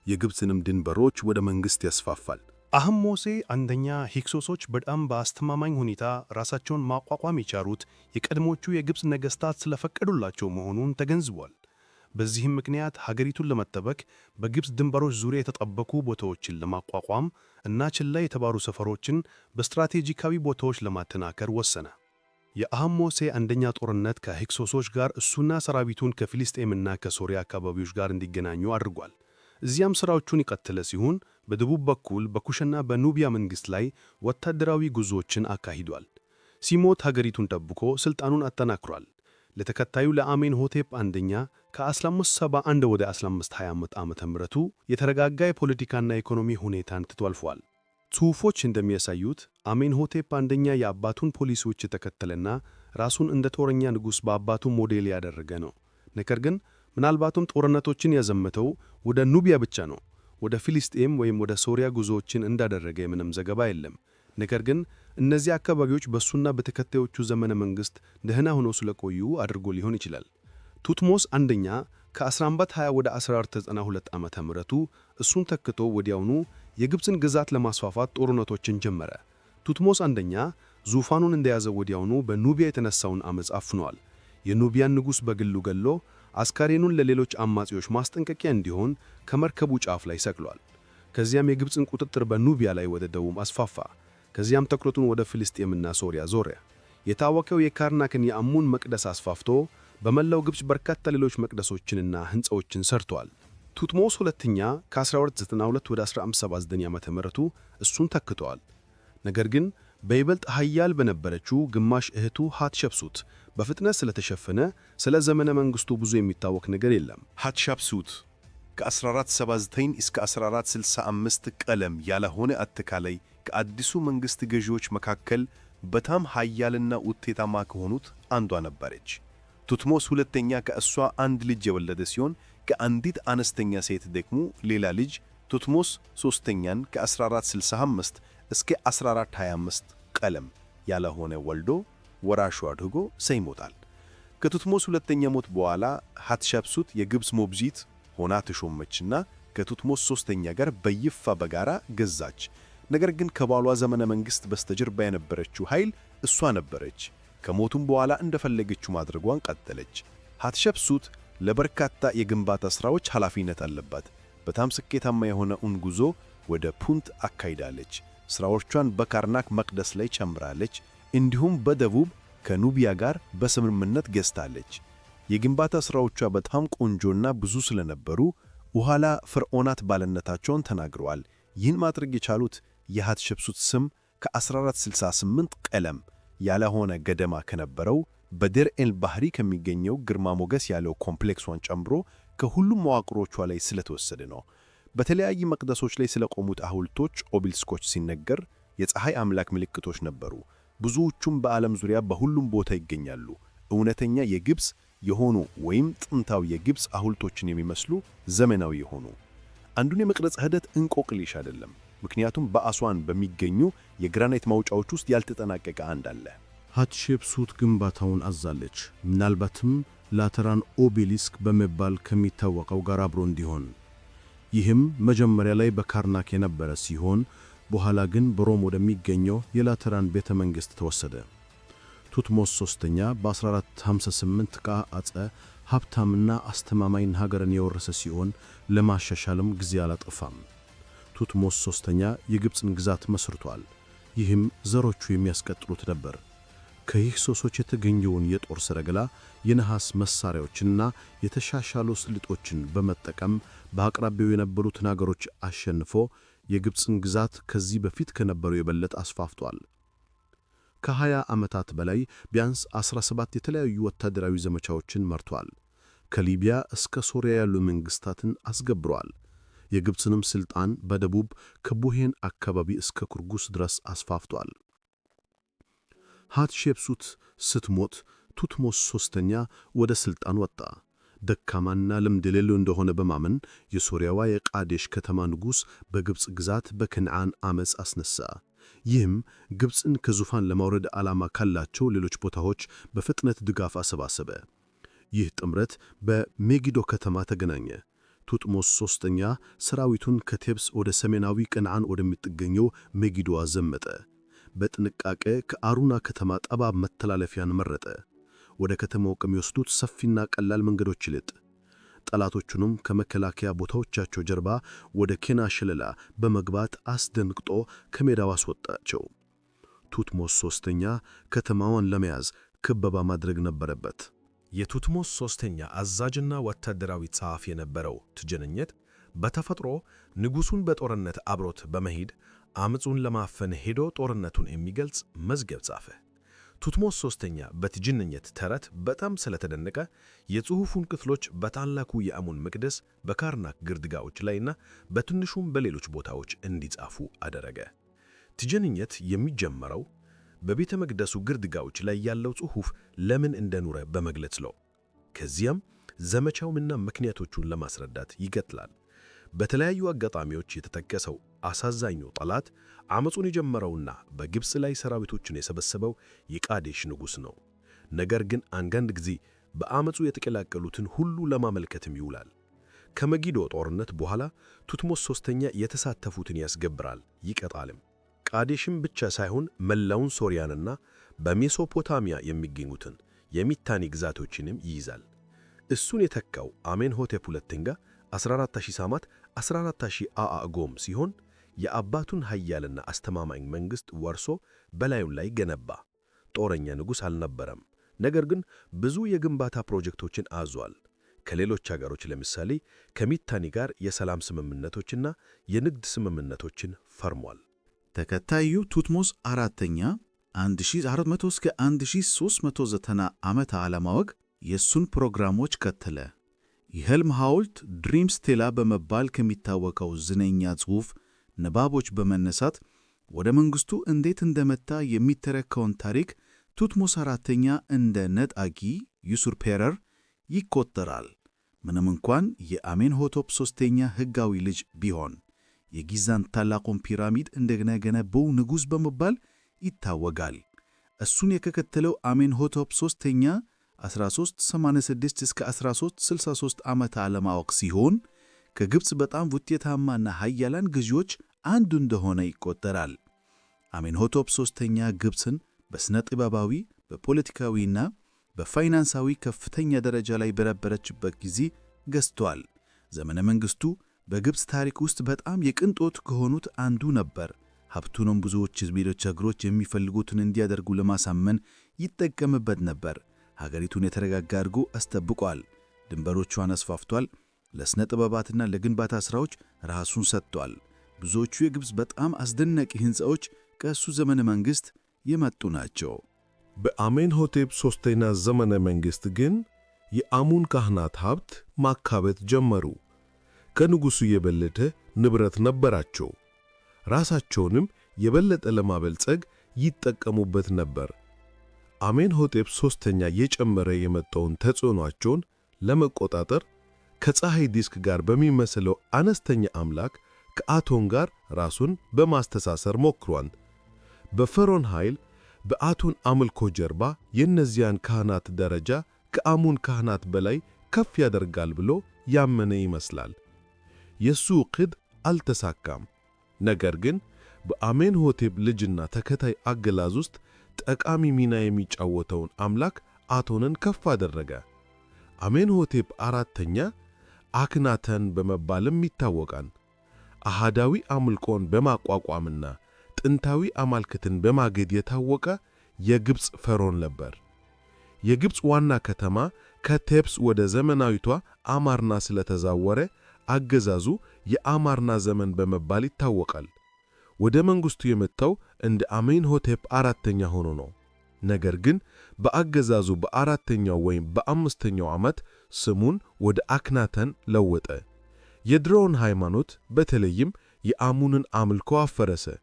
የግብፅንም ድንበሮች ወደ መንግሥት ያስፋፋል። አህሞሴ አንደኛ ሂክሶሶች በጣም በአስተማማኝ ሁኔታ ራሳቸውን ማቋቋም የቻሉት የቀድሞቹ የግብፅ ነገሥታት ስለፈቀዱላቸው መሆኑን ተገንዝቧል። በዚህም ምክንያት ሀገሪቱን ለመጠበቅ በግብፅ ድንበሮች ዙሪያ የተጠበቁ ቦታዎችን ለማቋቋም እና ችላ የተባሉ ሰፈሮችን በስትራቴጂካዊ ቦታዎች ለማጠናከር ወሰነ። የአህሞሴ አንደኛ ጦርነት ከሂክሶሶች ጋር እሱና ሰራዊቱን ከፊልስጤምና ከሶሪያ አካባቢዎች ጋር እንዲገናኙ አድርጓል። እዚያም ሥራዎቹን የቀጠለ ሲሆን በደቡብ በኩል በኩሽና በኑቢያ መንግሥት ላይ ወታደራዊ ጉዞዎችን አካሂዷል። ሲሞት ሀገሪቱን ጠብቆ ሥልጣኑን አጠናክሯል። ለተከታዩ ለአሜንሆቴፕ አንደኛ ከ1571 ወደ 1520 ዓመተ ምህረቱ የተረጋጋ የፖለቲካና የኢኮኖሚ ሁኔታን ትቶ አልፏል። ጽሑፎች እንደሚያሳዩት አሜንሆቴፕ አንደኛ የአባቱን ፖሊሲዎች የተከተለና ራሱን እንደ ጦረኛ ንጉሥ በአባቱ ሞዴል ያደረገ ነው። ነገር ግን ምናልባቱም ጦርነቶችን ያዘመተው ወደ ኑቢያ ብቻ ነው። ወደ ፊልስጤም ወይም ወደ ሶሪያ ጉዞዎችን እንዳደረገ ምንም ዘገባ የለም። ነገር ግን እነዚህ አካባቢዎች በሱና በተከታዮቹ ዘመነ መንግሥት ደህና ሆነው ስለቆዩ አድርጎ ሊሆን ይችላል። ቱትሞስ አንደኛ ከ1520 ወደ 1492 ዓመተ ምህረቱ እሱን ተክቶ ወዲያውኑ የግብፅን ግዛት ለማስፋፋት ጦርነቶችን ጀመረ። ቱትሞስ አንደኛ ዙፋኑን እንደያዘ ወዲያውኑ በኑቢያ የተነሳውን ዓመፅ አፍኗል። የኑቢያን ንጉሥ በግሉ ገሎ አስካሬኑን ለሌሎች አማጺዎች ማስጠንቀቂያ እንዲሆን ከመርከቡ ጫፍ ላይ ሰቅሏል። ከዚያም የግብፅን ቁጥጥር በኑቢያ ላይ ወደ ደቡብ አስፋፋ። ከዚያም ትኩረቱን ወደ ፍልስጤምና ሶሪያ ዞረ። የታወቀው የካርናክን የአሙን መቅደስ አስፋፍቶ በመላው ግብፅ በርካታ ሌሎች መቅደሶችንና ሕንፃዎችን ሰርቷል። ቱትሞስ ሁለተኛ ከ1292 ወደ 1579 ዓመተ ምህረቱ እሱን ተክተዋል። ነገር ግን በይበልጥ ኃያል በነበረችው ግማሽ እህቱ ሐትሸፕሱት በፍጥነት ስለተሸፈነ ስለ ዘመነ መንግሥቱ ብዙ የሚታወቅ ነገር የለም። ሐትሸፕሱት ከ1479 እስከ 1465 ቀለም ያልሆነ አጠቃላይ ከአዲሱ መንግሥት ገዢዎች መካከል በጣም ኃያልና ውጤታማ ከሆኑት አንዷ ነበረች። ቱትሞስ ሁለተኛ ከእሷ አንድ ልጅ የወለደ ሲሆን ከአንዲት አነስተኛ ሴት ደግሞ ሌላ ልጅ ቱትሞስ ሦስተኛን ከ1465 እስከ 1425 ቀለም ያልሆነ ወልዶ ወራሹ አድርጎ ሰይሞታል። ከቱትሞስ ሁለተኛ ሞት በኋላ ሐትሸፕሱት የግብፅ ሞግዚት ሆና ተሾመችና ከቱትሞስ ሦስተኛ ጋር በይፋ በጋራ ገዛች። ነገር ግን ከባሏ ዘመነ መንግሥት በስተጀርባ የነበረችው ኃይል እሷ ነበረች። ከሞቱም በኋላ እንደፈለገችው ማድረጓን ቀጠለች። ሐትሸፕሱት ለበርካታ የግንባታ ሥራዎች ኃላፊነት አለባት። በጣም ስኬታማ የሆነውን ጉዞ ወደ ፑንት አካሂዳለች። ሥራዎቿን በካርናክ መቅደስ ላይ ጨምራለች። እንዲሁም በደቡብ ከኑቢያ ጋር በስምምነት ገዝታለች። የግንባታ ሥራዎቿ በጣም ቆንጆና ብዙ ስለነበሩ በኋላ ፈርዖናት ባለነታቸውን ተናግረዋል። ይህን ማድረግ የቻሉት የሐትሸፕሱት ስም ከ1468 ቀለም ያልሆነ ገደማ ከነበረው በዴር ኤል ባህሪ ከሚገኘው ግርማ ሞገስ ያለው ኮምፕሌክሷን ጨምሮ ከሁሉም መዋቅሮቿ ላይ ስለተወሰደ ነው። በተለያዩ መቅደሶች ላይ ስለቆሙት ሐውልቶች ኦቤሊስኮች ሲነገር የፀሐይ አምላክ ምልክቶች ነበሩ። ብዙዎቹም በዓለም ዙሪያ በሁሉም ቦታ ይገኛሉ። እውነተኛ የግብፅ የሆኑ ወይም ጥንታዊ የግብፅ ሐውልቶችን የሚመስሉ ዘመናዊ የሆኑ። አንዱን የመቅረጽ ሂደት እንቆቅልሽ አይደለም፣ ምክንያቱም በአስዋን በሚገኙ የግራናይት ማውጫዎች ውስጥ ያልተጠናቀቀ አንድ አለ። ሐትሸፕሱት ግንባታውን አዛለች፣ ምናልባትም ላተራን ኦቤሊስክ በመባል ከሚታወቀው ጋር አብሮ እንዲሆን። ይህም መጀመሪያ ላይ በካርናክ የነበረ ሲሆን በኋላ ግን በሮም ወደሚገኘው የላተራን ቤተ መንግሥት ተወሰደ። ቱትሞስ ሦስተኛ በ1458 ከአፄ ሀብታምና አስተማማኝ ሀገርን የወረሰ ሲሆን ለማሻሻልም ጊዜ አላጠፋም። ቱትሞስ ሦስተኛ የግብፅን ግዛት መስርቷል። ይህም ዘሮቹ የሚያስቀጥሉት ነበር። ከሂክሶሶች የተገኘውን የጦር ሰረገላ፣ የነሐስ መሣሪያዎችንና የተሻሻሉ ስልጦችን በመጠቀም በአቅራቢያው የነበሩትን አገሮች አሸንፎ የግብፅን ግዛት ከዚህ በፊት ከነበረው የበለጠ አስፋፍቷል። ከ20 ዓመታት በላይ ቢያንስ 17 የተለያዩ ወታደራዊ ዘመቻዎችን መርቷል። ከሊቢያ እስከ ሶሪያ ያሉ መንግስታትን አስገብሯል። የግብፅንም ስልጣን በደቡብ ከቡሄን አካባቢ እስከ ኩርጉስ ድረስ አስፋፍቷል። ሃትሼፕሱት ስትሞት ቱትሞስ ሦስተኛ ወደ ስልጣን ወጣ። ደካማና ልምድ የሌለው እንደሆነ በማመን የሶሪያዋ የቃዴሽ ከተማ ንጉሥ በግብፅ ግዛት በከነዓን ዓመፅ አስነሳ። ይህም ግብፅን ከዙፋን ለማውረድ ዓላማ ካላቸው ሌሎች ቦታዎች በፍጥነት ድጋፍ አሰባሰበ። ይህ ጥምረት በሜጊዶ ከተማ ተገናኘ። ቱትሞስ ሦስተኛ ሰራዊቱን ከቴብስ ወደ ሰሜናዊ ከነዓን ወደምትገኘው ሜጊዶ አዘመተ። በጥንቃቄ ከአሩና ከተማ ጠባብ መተላለፊያን መረጠ። ወደ ከተማው ከሚወስዱት ሰፊና ቀላል መንገዶች ይልጥ ጠላቶቹንም ከመከላከያ ቦታዎቻቸው ጀርባ ወደ ኬና ሸለላ በመግባት አስደንግጦ ከሜዳው አስወጣቸው። ቱትሞስ ሦስተኛ ከተማዋን ለመያዝ ክበባ ማድረግ ነበረበት። የቱትሞስ ሦስተኛ አዛዥና ወታደራዊ ጸሐፊ የነበረው ትጀነኘት በተፈጥሮ ንጉሡን በጦርነት አብሮት በመሄድ አመፁን ለማፈን ሄዶ ጦርነቱን የሚገልጽ መዝገብ ጻፈ። ቱትሞስ ሦስተኛ በትጅነኘት ተረት በጣም ስለተደነቀ የጽሑፉን ክፍሎች በታላቁ የአሙን መቅደስ በካርናክ ግርድጋዎች ላይና በትንሹም በሌሎች ቦታዎች እንዲጻፉ አደረገ። ትጅነኘት የሚጀመረው በቤተ መቅደሱ ግርድጋዎች ላይ ያለው ጽሑፍ ለምን እንደኖረ በመግለጽ ነው። ከዚያም ዘመቻውንና ምክንያቶቹን ለማስረዳት ይቀጥላል። በተለያዩ አጋጣሚዎች የተጠቀሰው አሳዛኙ ጠላት አመፁን የጀመረውና በግብፅ ላይ ሰራዊቶችን የሰበሰበው የቃዴሽ ንጉሥ ነው። ነገር ግን አንዳንድ ጊዜ በአመፁ የተቀላቀሉትን ሁሉ ለማመልከትም ይውላል። ከመጊዶ ጦርነት በኋላ ቱትሞስ ሦስተኛ የተሳተፉትን ያስገብራል፣ ይቀጣልም። ቃዴሽም ብቻ ሳይሆን መላውን ሶሪያንና በሜሶፖታሚያ የሚገኙትን የሚታኒ ግዛቶችንም ይይዛል። እሱን የተካው አሜንሆቴፕ ሁለተኛ 14000 ሳማት 14000 አአጎም ሲሆን የአባቱን ኃያልና አስተማማኝ መንግሥት ወርሶ በላዩ ላይ ገነባ። ጦረኛ ንጉሥ አልነበረም፣ ነገር ግን ብዙ የግንባታ ፕሮጀክቶችን አዟል። ከሌሎች አገሮች ለምሳሌ ከሚታኒ ጋር የሰላም ስምምነቶችና የንግድ ስምምነቶችን ፈርሟል። ተከታዩ ቱትሞስ አራተኛ 1400 እስከ 1390 ዓመተ ዓለም ወግ የሱን ፕሮግራሞች ከተለ። የሕልም ሐውልት ድሪም ስቴላ በመባል ከሚታወቀው ዝነኛ ጽሑፍ ንባቦች በመነሳት ወደ መንግሥቱ እንዴት እንደመጣ የሚተረከውን ታሪክ ቱትሞስ አራተኛ እንደ ነጣቂ ዩሱርፔረር ይቆጠራል። ምንም እንኳን የአሜንሆቴፕ ሦስተኛ ሕጋዊ ልጅ ቢሆን የጊዛን ታላቁን ፒራሚድ እንደገና ገነባው ንጉሥ በመባል ይታወቃል። እሱን የከተለው አሜንሆቴፕ ሦስተኛ 1386 እስከ 1363 ዓመተ ዓለም ሲሆን ከግብፅ በጣም ውጤታማና ኃያላን ገዢዎች አንዱ እንደሆነ ይቆጠራል። አሜንሆቴፕ ሦስተኛ ግብፅን በሥነ ጥበባዊ፣ በፖለቲካዊና በፋይናንሳዊ ከፍተኛ ደረጃ ላይ በነበረችበት ጊዜ ገዝቷል። ዘመነ መንግሥቱ በግብፅ ታሪክ ውስጥ በጣም የቅንጦት ከሆኑት አንዱ ነበር። ሀብቱንም ብዙዎች ሌሎች አገሮች የሚፈልጉትን እንዲያደርጉ ለማሳመን ይጠቀምበት ነበር። ሀገሪቱን የተረጋጋ አድርጎ አስጠብቋል። ድንበሮቿን አስፋፍቷል። ለሥነ ጥበባትና ለግንባታ ሥራዎች ራሱን ሰጥቷል። ብዙዎቹ የግብፅ በጣም አስደናቂ ሕንፃዎች ከእሱ ዘመነ መንግሥት የመጡ ናቸው። በአሜንሆቴፕ ሦስተኛ ዘመነ መንግሥት ግን የአሙን ካህናት ሀብት ማካበት ጀመሩ። ከንጉሡ የበለጠ ንብረት ነበራቸው። ራሳቸውንም የበለጠ ለማበልጸግ ይጠቀሙበት ነበር። አሜንሆቴፕ ሦስተኛ የጨመረ የመጣውን ተጽዕኖአቸውን ለመቆጣጠር ከፀሐይ ዲስክ ጋር በሚመስለው አነስተኛ አምላክ ከአቶን ጋር ራሱን በማስተሳሰር ሞክሯል። በፈርዖን ኃይል በአቶን አምልኮ ጀርባ የእነዚያን ካህናት ደረጃ ከአሙን ካህናት በላይ ከፍ ያደርጋል ብሎ ያመነ ይመስላል። የሱ ዕቅድ አልተሳካም። ነገር ግን በአሜንሆቴፕ ልጅና ተከታይ አገዛዝ ውስጥ ጠቃሚ ሚና የሚጫወተውን አምላክ አቶንን ከፍ አደረገ። አሜንሆቴፕ አራተኛ አክናተን በመባልም ይታወቃል። አሃዳዊ አምልኮን በማቋቋምና ጥንታዊ አማልክትን በማገድ የታወቀ የግብፅ ፈርዖን ነበር። የግብፅ ዋና ከተማ ከቴብስ ወደ ዘመናዊቷ አማርና ስለተዛወረ አገዛዙ የአማርና ዘመን በመባል ይታወቃል። ወደ መንግሥቱ የመጣው እንደ አሜንሆቴፕ አራተኛ ሆኖ ነው። ነገር ግን በአገዛዙ በአራተኛው ወይም በአምስተኛው ዓመት ስሙን ወደ አክናተን ለወጠ። የድሮውን ሃይማኖት በተለይም የአሙንን አምልኮ አፈረሰ።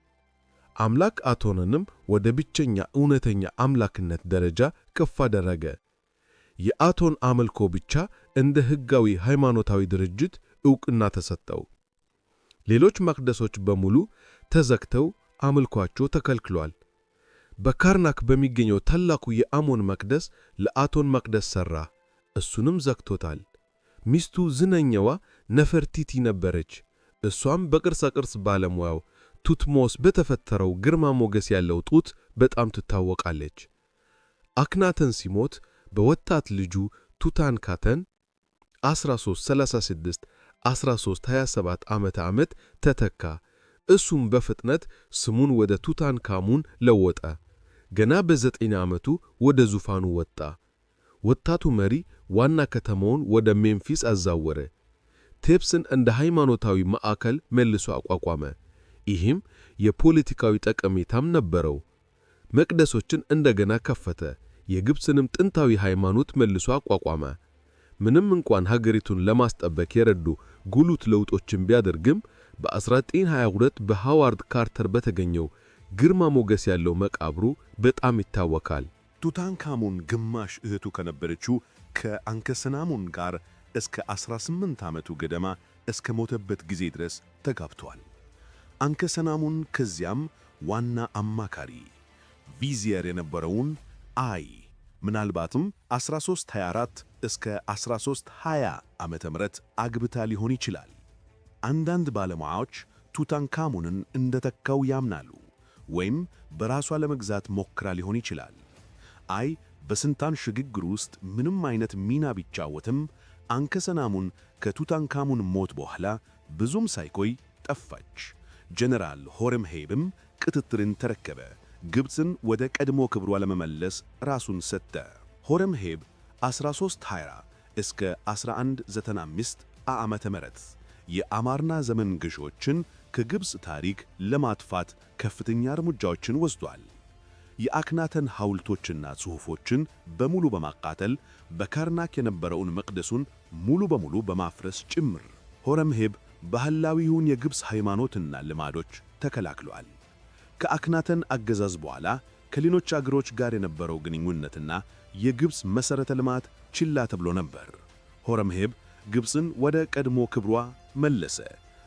አምላክ አቶንንም ወደ ብቸኛ እውነተኛ አምላክነት ደረጃ ከፍ አደረገ። የአቶን አምልኮ ብቻ እንደ ሕጋዊ ሃይማኖታዊ ድርጅት ዕውቅና ተሰጠው። ሌሎች መቅደሶች በሙሉ ተዘግተው አምልኳቸው ተከልክሏል። በካርናክ በሚገኘው ታላቁ የአሞን መቅደስ ለአቶን መቅደስ ሠራ፣ እሱንም ዘግቶታል። ሚስቱ ዝነኛዋ ነፈርቲቲ ነበረች። እሷም በቅርጻ ቅርጽ ባለሙያው ቱትሞስ በተፈጠረው ግርማ ሞገስ ያለው ጡት በጣም ትታወቃለች። አክናተን ሲሞት በወጣት ልጁ ቱታንካተን 1336-1327 ዓመት ተተካ። እሱም በፍጥነት ስሙን ወደ ቱታንካሙን ለወጠ። ገና በ9 ዓመቱ ወደ ዙፋኑ ወጣ። ወጣቱ መሪ ዋና ከተማውን ወደ ሜምፊስ አዛወረ። ቴብስን እንደ ሃይማኖታዊ ማዕከል መልሶ አቋቋመ። ይህም የፖለቲካዊ ጠቀሜታም ነበረው። መቅደሶችን እንደገና ከፈተ። የግብፅንም ጥንታዊ ሃይማኖት መልሶ አቋቋመ። ምንም እንኳን ሀገሪቱን ለማስጠበቅ የረዱ ጉልህ ለውጦችን ቢያደርግም በ1922 በሃዋርድ ካርተር በተገኘው ግርማ ሞገስ ያለው መቃብሩ በጣም ይታወቃል። ቱታንካሙን ግማሽ እህቱ ከነበረችው ከአንከሰናሙን ጋር እስከ 18 ዓመቱ ገደማ እስከ ሞተበት ጊዜ ድረስ ተጋብቷል። አንከሰናሙን ከዚያም ዋና አማካሪ ቪዚየር የነበረውን ምናልባትም 1324 እስከ 1320 ዓመተ ምህረት አግብታ ሊሆን ይችላል። አንዳንድ ባለሙያዎች ቱታንካሙንን እንደተካው ያምናሉ፣ ወይም በራሷ ለመግዛት ሞክራ ሊሆን ይችላል። በስልጣን ሽግግር ውስጥ ምንም አይነት ሚና ቢጫወትም አንከሰናሙን ከቱታንካሙን ሞት በኋላ ብዙም ሳይቆይ ጠፋች። ጀነራል ሆረምሄብም ቁጥጥርን ተረከበ። ግብፅን ወደ ቀድሞ ክብሯ ለመመለስ ራሱን ሰጠ። ሆረምሄብ 1320 እስከ 1195 ዓመተ ምህረት የአማርና ዘመን ገዢዎችን ከግብፅ ታሪክ ለማጥፋት ከፍተኛ እርምጃዎችን ወስዷል። የአክናተን ሐውልቶችና ጽሑፎችን በሙሉ በማቃጠል በካርናክ የነበረውን መቅደሱን ሙሉ በሙሉ በማፍረስ ጭምር ሆረምሄብ ባህላዊውን የግብፅ ሃይማኖትና ልማዶች ተከላክሏል። ከአክናተን አገዛዝ በኋላ ከሌሎች አገሮች ጋር የነበረው ግንኙነትና የግብፅ መሠረተ ልማት ችላ ተብሎ ነበር። ሆረምሄብ ግብፅን ወደ ቀድሞ ክብሯ መለሰ፣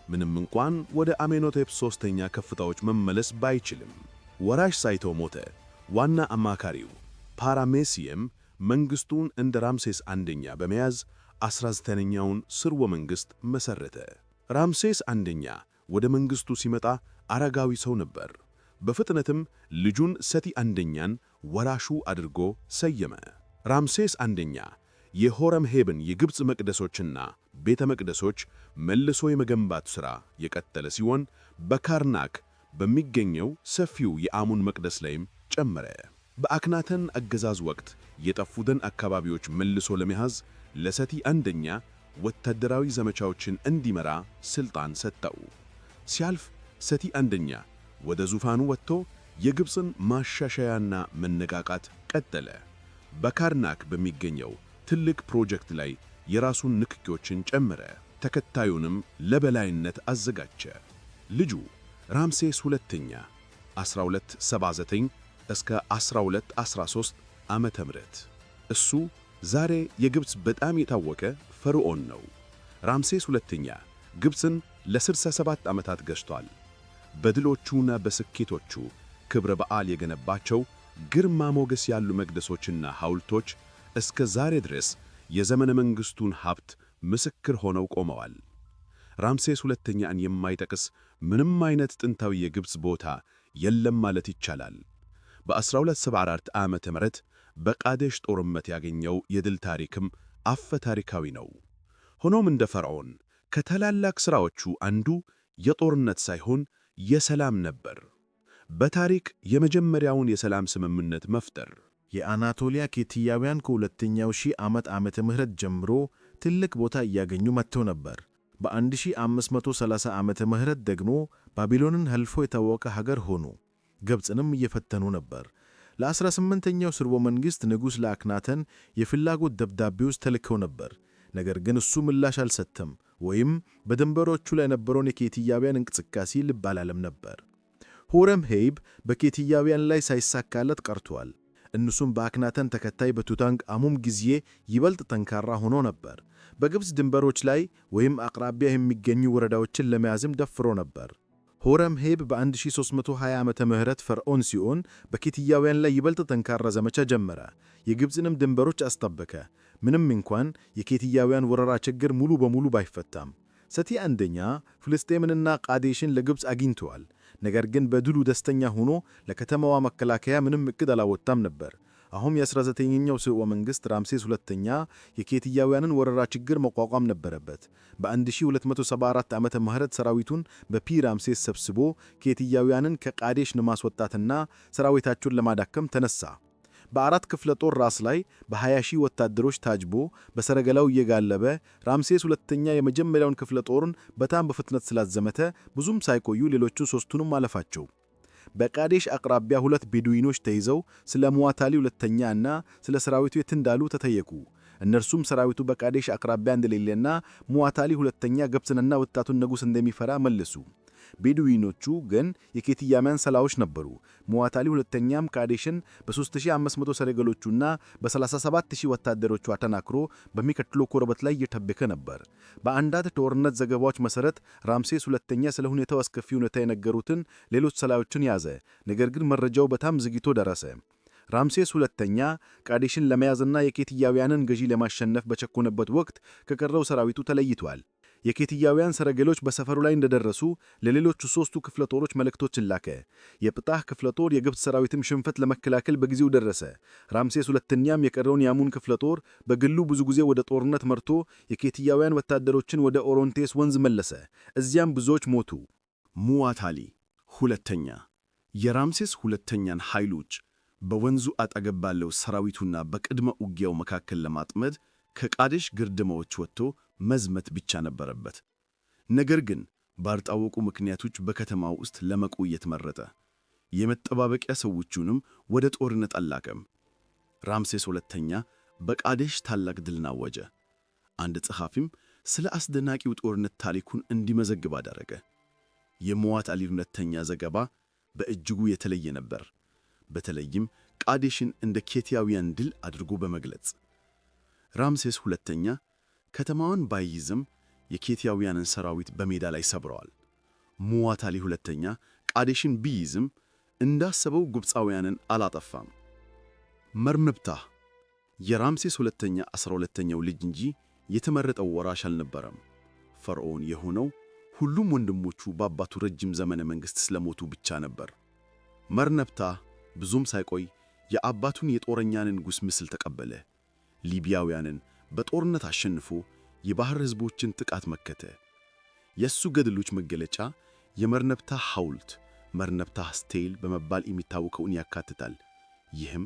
ምንም እንኳን ወደ አሜንሆቴፕ ሦስተኛ ከፍታዎች መመለስ ባይችልም። ወራሽ ሳይተው ሞተ። ዋና አማካሪው ፓራሜሲየም መንግሥቱን እንደ ራምሴስ አንደኛ በመያዝ 19ኛውን ሥርወ መንግሥት መሠረተ። ራምሴስ አንደኛ ወደ መንግሥቱ ሲመጣ አረጋዊ ሰው ነበር። በፍጥነትም ልጁን ሰቲ አንደኛን ወራሹ አድርጎ ሰየመ። ራምሴስ አንደኛ የሆረምሄብን የግብፅ መቅደሶችና ቤተ መቅደሶች መልሶ የመገንባት ሥራ የቀጠለ ሲሆን በካርናክ በሚገኘው ሰፊው የአሙን መቅደስ ላይም ጨመረ። በአክናተን አገዛዝ ወቅት የጠፉትን አካባቢዎች መልሶ ለመያዝ ለሰቲ አንደኛ ወታደራዊ ዘመቻዎችን እንዲመራ ሥልጣን ሰጠው። ሲያልፍ ሰቲ አንደኛ ወደ ዙፋኑ ወጥቶ የግብፅን ማሻሻያና መነቃቃት ቀጠለ። በካርናክ በሚገኘው ትልቅ ፕሮጀክት ላይ የራሱን ንክኪዎችን ጨመረ። ተከታዩንም ለበላይነት አዘጋጀ። ልጁ ራምሴስ ሁለተኛ 1279 እስከ 1213 ዓመተ ምህረት እሱ ዛሬ የግብፅ በጣም የታወቀ ፈርዖን ነው። ራምሴስ ሁለተኛ ግብፅን ለ67 ዓመታት ገዝቷል። በድሎቹና በስኬቶቹ ክብረ በዓል የገነባቸው ግርማ ሞገስ ያሉ መቅደሶችና ሐውልቶች እስከ ዛሬ ድረስ የዘመነ መንግሥቱን ሀብት ምስክር ሆነው ቆመዋል። ራምሴስ ሁለተኛን የማይጠቅስ ምንም አይነት ጥንታዊ የግብፅ ቦታ የለም ማለት ይቻላል። በ1274 ዓመተ ምህረት በቃዴሽ ጦርነት ያገኘው የድል ታሪክም አፈ ታሪካዊ ነው። ሆኖም እንደ ፈርዖን ከታላላቅ ሥራዎቹ አንዱ የጦርነት ሳይሆን የሰላም ነበር። በታሪክ የመጀመሪያውን የሰላም ስምምነት መፍጠር። የአናቶሊያ ኬቲያውያን ከሁለተኛው ሺህ ዓመተ ምህረት ጀምሮ ትልቅ ቦታ እያገኙ መጥተው ነበር። በ1530 ዓመተ ምህረት ደግሞ ባቢሎንን አልፎ የታወቀ ሀገር ሆኑ። ግብፅንም እየፈተኑ ነበር። ለ18ኛው ስርወ መንግሥት ንጉሥ ለአክናተን የፍላጎት ደብዳቤዎች ተልከው ነበር። ነገር ግን እሱ ምላሽ አልሰጠም ወይም በድንበሮቹ ላይ የነበረውን የኬትያውያን እንቅስቃሴ ልብ አላለም ነበር። ሆረምሄብ በኬትያውያን ላይ ሳይሳካለት ቀርቷል። እነሱም በአክናተን ተከታይ በቱታንክ አሙን ጊዜ ይበልጥ ጠንካራ ሆኖ ነበር። በግብፅ ድንበሮች ላይ ወይም አቅራቢያ የሚገኙ ወረዳዎችን ለመያዝም ደፍሮ ነበር። ሆረምሄብ በ1320 ዓመተ ምህረት ፈርዖን ሲሆን በኬትያውያን ላይ ይበልጥ ጠንካራ ዘመቻ ጀመረ። የግብፅንም ድንበሮች አስጠበቀ። ምንም እንኳን የኬትያውያን ወረራ ችግር ሙሉ በሙሉ ባይፈታም። ሰቲ አንደኛ ፍልስጤምንና ቃዴሽን ለግብፅ አግኝተዋል። ነገር ግን በድሉ ደስተኛ ሆኖ ለከተማዋ መከላከያ ምንም ዕቅድ አላወጣም ነበር። አሁን የ19ኛው ስርወ መንግሥት ራምሴስ ሁለተኛ የኬትያውያንን ወረራ ችግር መቋቋም ነበረበት። በ1274 ዓመተ ምህረት ሰራዊቱን በፒ ራምሴስ ሰብስቦ ኬትያውያንን ከቃዴሽ ለማስወጣትና ሰራዊታቸውን ለማዳከም ተነሳ። በአራት ክፍለ ጦር ራስ ላይ በ20 ሺህ ወታደሮች ታጅቦ በሰረገላው እየጋለበ ራምሴስ ሁለተኛ የመጀመሪያውን ክፍለ ጦርን በጣም በፍጥነት ስላዘመተ ብዙም ሳይቆዩ ሌሎቹን ሦስቱንም አለፋቸው። በቃዴሽ አቅራቢያ 2 ቤዱዊኖች ተይዘው ስለ ሙዋታሊ ሁለተኛ እና ስለ ሰራዊቱ የት እንዳሉ ተጠየቁ። እነርሱም ሰራዊቱ በቃዴሽ አቅራቢያ እንደሌለና ሙዋታሊ ሁለተኛ ግብፅንና ወጣቱን ንጉሥ እንደሚፈራ መለሱ። ቤዱዊኖቹ ግን የኬትያውያን ሰላዮች ነበሩ። ሙዋታሊ ሁለተኛም ቃዴሽን በ3500 ሰረገሎቹና በ37000 ወታደሮቹ አጠናክሮ በሚከተለው ኮረበት ላይ እየጠበቀ ነበር። በአንዳንድ ጦርነት ዘገባዎች መሠረት ራምሴስ ሁለተኛ ስለ ሁኔታው አስከፊ ሁኔታ የነገሩትን ሌሎች ሰላዮችን ያዘ። ነገር ግን መረጃው በጣም ዘግይቶ ደረሰ። ራምሴስ ሁለተኛ ቃዴሽን ለመያዝና የኬትያውያንን ገዢ ለማሸነፍ በቸኮነበት ወቅት ከቀረው ሰራዊቱ ተለይቷል። የኬትያውያን ሰረገሎች በሰፈሩ ላይ እንደደረሱ ለሌሎቹ 3ቱ ክፍለ ጦሮች መልእክቶችን ላከ። የጵጣህ ክፍለ ጦር የግብፅ ሰራዊትም ሽንፈት ለመከላከል በጊዜው ደረሰ። ራምሴስ ሁለተኛም የቀረውን የአሙን ክፍለ ጦር በግሉ ብዙ ጊዜ ወደ ጦርነት መርቶ የኬትያውያን ወታደሮችን ወደ ኦሮንቴስ ወንዝ መለሰ። እዚያም ብዙዎች ሞቱ። ሙዋታሊ ሁለተኛ የራምሴስ ሁለተኛን ኃይሎች በወንዙ አጠገብ ባለው ሰራዊቱና በቅድመ ውጊያው መካከል ለማጥመድ ከቃዴሽ ግርድማዎች ወጥቶ መዝመት ብቻ ነበረበት። ነገር ግን ባልታወቁ ምክንያቶች በከተማው ውስጥ ለመቆየት መረጠ። የመጠባበቂያ ሰዎቹንም ወደ ጦርነት አላከም። ራምሴስ ሁለተኛ በቃዴሽ ታላቅ ድልን አወጀ። አንድ ጸሐፊም ስለ አስደናቂው ጦርነት ታሪኩን እንዲመዘግብ አደረገ። የሙዋታሊ ሁለተኛ ዘገባ በእጅጉ የተለየ ነበር። በተለይም ቃዴሽን እንደ ኬትያውያን ድል አድርጎ በመግለጽ ራምሴስ ሁለተኛ ከተማዋን ባይይዝም የኬትያውያንን ሰራዊት በሜዳ ላይ ሰብረዋል። ሙዋታሊ ሁለተኛ ቃዴሽን ቢይዝም እንዳሰበው ግብፃውያንን አላጠፋም። መርነብታህ የራምሴስ ሁለተኛ 12ኛው ልጅ እንጂ የተመረጠው ወራሽ አልነበረም። ፈርዖን የሆነው ሁሉም ወንድሞቹ በአባቱ ረጅም ዘመነ መንግሥት ስለሞቱ ብቻ ነበር። መርነብታህ ብዙም ሳይቆይ የአባቱን የጦረኛ ንጉሥ ምስል ተቀበለ። ሊቢያውያንን በጦርነት አሸንፎ የባህር ሕዝቦችን ጥቃት መከተ። የሱ ገድሎች መገለጫ የመርነብታህ ሐውልት መርነብታህ ስቴል በመባል የሚታወቀውን ያካትታል። ይህም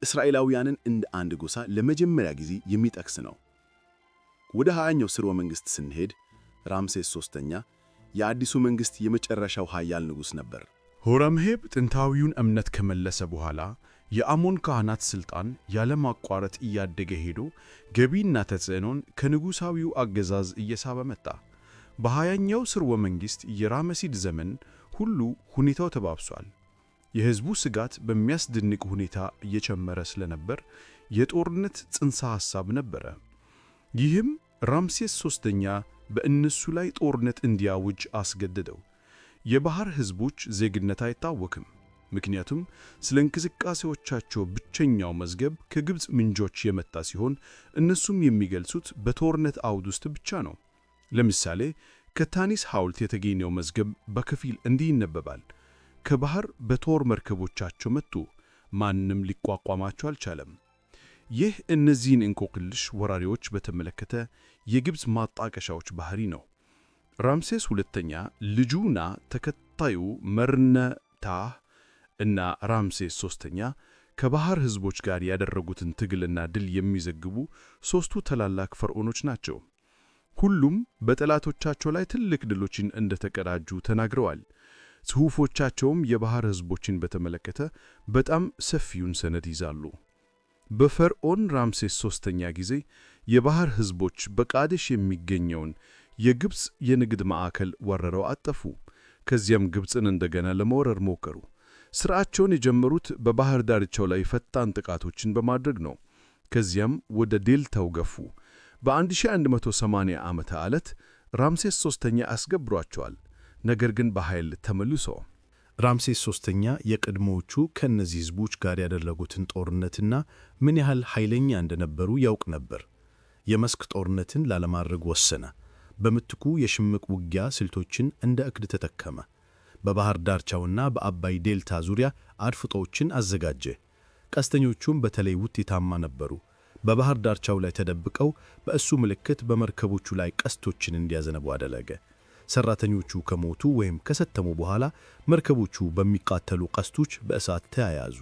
እስራኤላውያንን እንደ አንድ ጎሳ ለመጀመሪያ ጊዜ የሚጠቅስ ነው። ወደ 20ኛው ስርወ መንግሥት ስንሄድ ራምሴስ ሦስተኛ የአዲሱ መንግሥት የመጨረሻው ኃያል ንጉሥ ነበር። ሆረምሄብ ጥንታዊውን እምነት ከመለሰ በኋላ የአሞን ካህናት ሥልጣን ያለማቋረጥ እያደገ ሄዶ ገቢና ተጽዕኖን ከንጉሣዊው አገዛዝ እየሳበ መጣ። በ20ኛው ስርወ መንግሥት የራመሲድ ዘመን ሁሉ ሁኔታው ተባብሷል። የሕዝቡ ስጋት በሚያስደንቅ ሁኔታ እየጨመረ ስለነበር የጦርነት ጽንሰ ሐሳብ ነበረ። ይህም ራምሴስ ሦስተኛ በእነሱ ላይ ጦርነት እንዲያውጅ አስገደደው። የባህር ሕዝቦች ዜግነት አይታወክም። ምክንያቱም ስለ እንቅስቃሴዎቻቸው ብቸኛው መዝገብ ከግብፅ ምንጮች የመጣ ሲሆን እነሱም የሚገልጹት በጦርነት አውድ ውስጥ ብቻ ነው። ለምሳሌ ከታኒስ ሐውልት የተገኘው መዝገብ በከፊል እንዲህ ይነበባል። ከባህር በጦር መርከቦቻቸው መጡ፣ ማንም ሊቋቋማቸው አልቻለም። ይህ እነዚህን እንቆቅልሽ ወራሪዎች በተመለከተ የግብፅ ማጣቀሻዎች ባህሪ ነው። ራምሴስ ሁለተኛ ልጁና ተከታዩ መርነብታህ እና ራምሴስ ሦስተኛ ከባህር ሕዝቦች ጋር ያደረጉትን ትግልና ድል የሚዘግቡ ሦስቱ ታላላቅ ፈርዖኖች ናቸው። ሁሉም በጠላቶቻቸው ላይ ትልቅ ድሎችን እንደተቀዳጁ ተናግረዋል። ጽሑፎቻቸውም የባሕር ሕዝቦችን በተመለከተ በጣም ሰፊውን ሰነድ ይዛሉ። በፈርዖን ራምሴስ ሦስተኛ ጊዜ የባሕር ሕዝቦች በቃዴሽ የሚገኘውን የግብፅ የንግድ ማዕከል ወረረው አጠፉ። ከዚያም ግብፅን እንደገና ለመውረር ሞከሩ። ሥራቸውን የጀመሩት በባሕር ዳርቻው ላይ ፈጣን ጥቃቶችን በማድረግ ነው። ከዚያም ወደ ዴልታው ገፉ። በ1180 ዓመተ ዓለት ራምሴስ ሦስተኛ አስገብሯቸዋል። ነገር ግን በኃይል ተመልሶ ራምሴስ ሦስተኛ የቀድሞዎቹ ከእነዚህ ሕዝቦች ጋር ያደረጉትን ጦርነትና ምን ያህል ኃይለኛ እንደነበሩ ያውቅ ነበር። የመስክ ጦርነትን ላለማድረግ ወሰነ። በምትኩ የሽምቅ ውጊያ ስልቶችን እንደ ዕቅድ ተጠቀመ። በባሕር ዳርቻውና በአባይ ዴልታ ዙሪያ አድፍጦችን አዘጋጀ። ቀስተኞቹም በተለይ ውጤታማ ነበሩ። በባሕር ዳርቻው ላይ ተደብቀው በእሱ ምልክት በመርከቦቹ ላይ ቀስቶችን እንዲያዘነቡ አደረገ። ሠራተኞቹ ከሞቱ ወይም ከሰተሙ በኋላ መርከቦቹ በሚቃጠሉ ቀስቶች በእሳት ተያያዙ።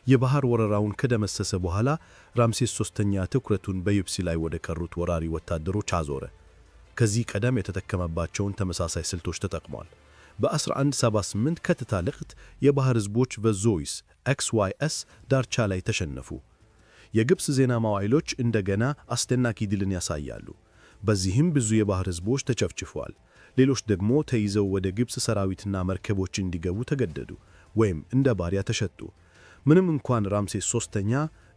የባሕር ወረራውን ከደመሰሰ በኋላ ራምሴስ ሦስተኛ ትኩረቱን በየብስ ላይ ወደ ቀሩት ወራሪ ወታደሮች አዞረ። ከዚህ ቀደም የተጠቀመባቸውን ተመሳሳይ ስልቶች ተጠቅሟል። በ1178 ቀጥታ ልቅት የባሕር ሕዝቦች በዞይስ XYS ዳርቻ ላይ ተሸነፉ። የግብፅ ዜና መዋዕሎች እንደገና አስደናቂ ድልን ያሳያሉ። በዚህም ብዙ የባሕር ሕዝቦች ተጨፍጭፈዋል። ሌሎች ደግሞ ተይዘው ወደ ግብፅ ሰራዊትና መርከቦች እንዲገቡ ተገደዱ ወይም እንደ ባሪያ ተሸጡ። ምንም እንኳን ራምሴስ ሦስተኛ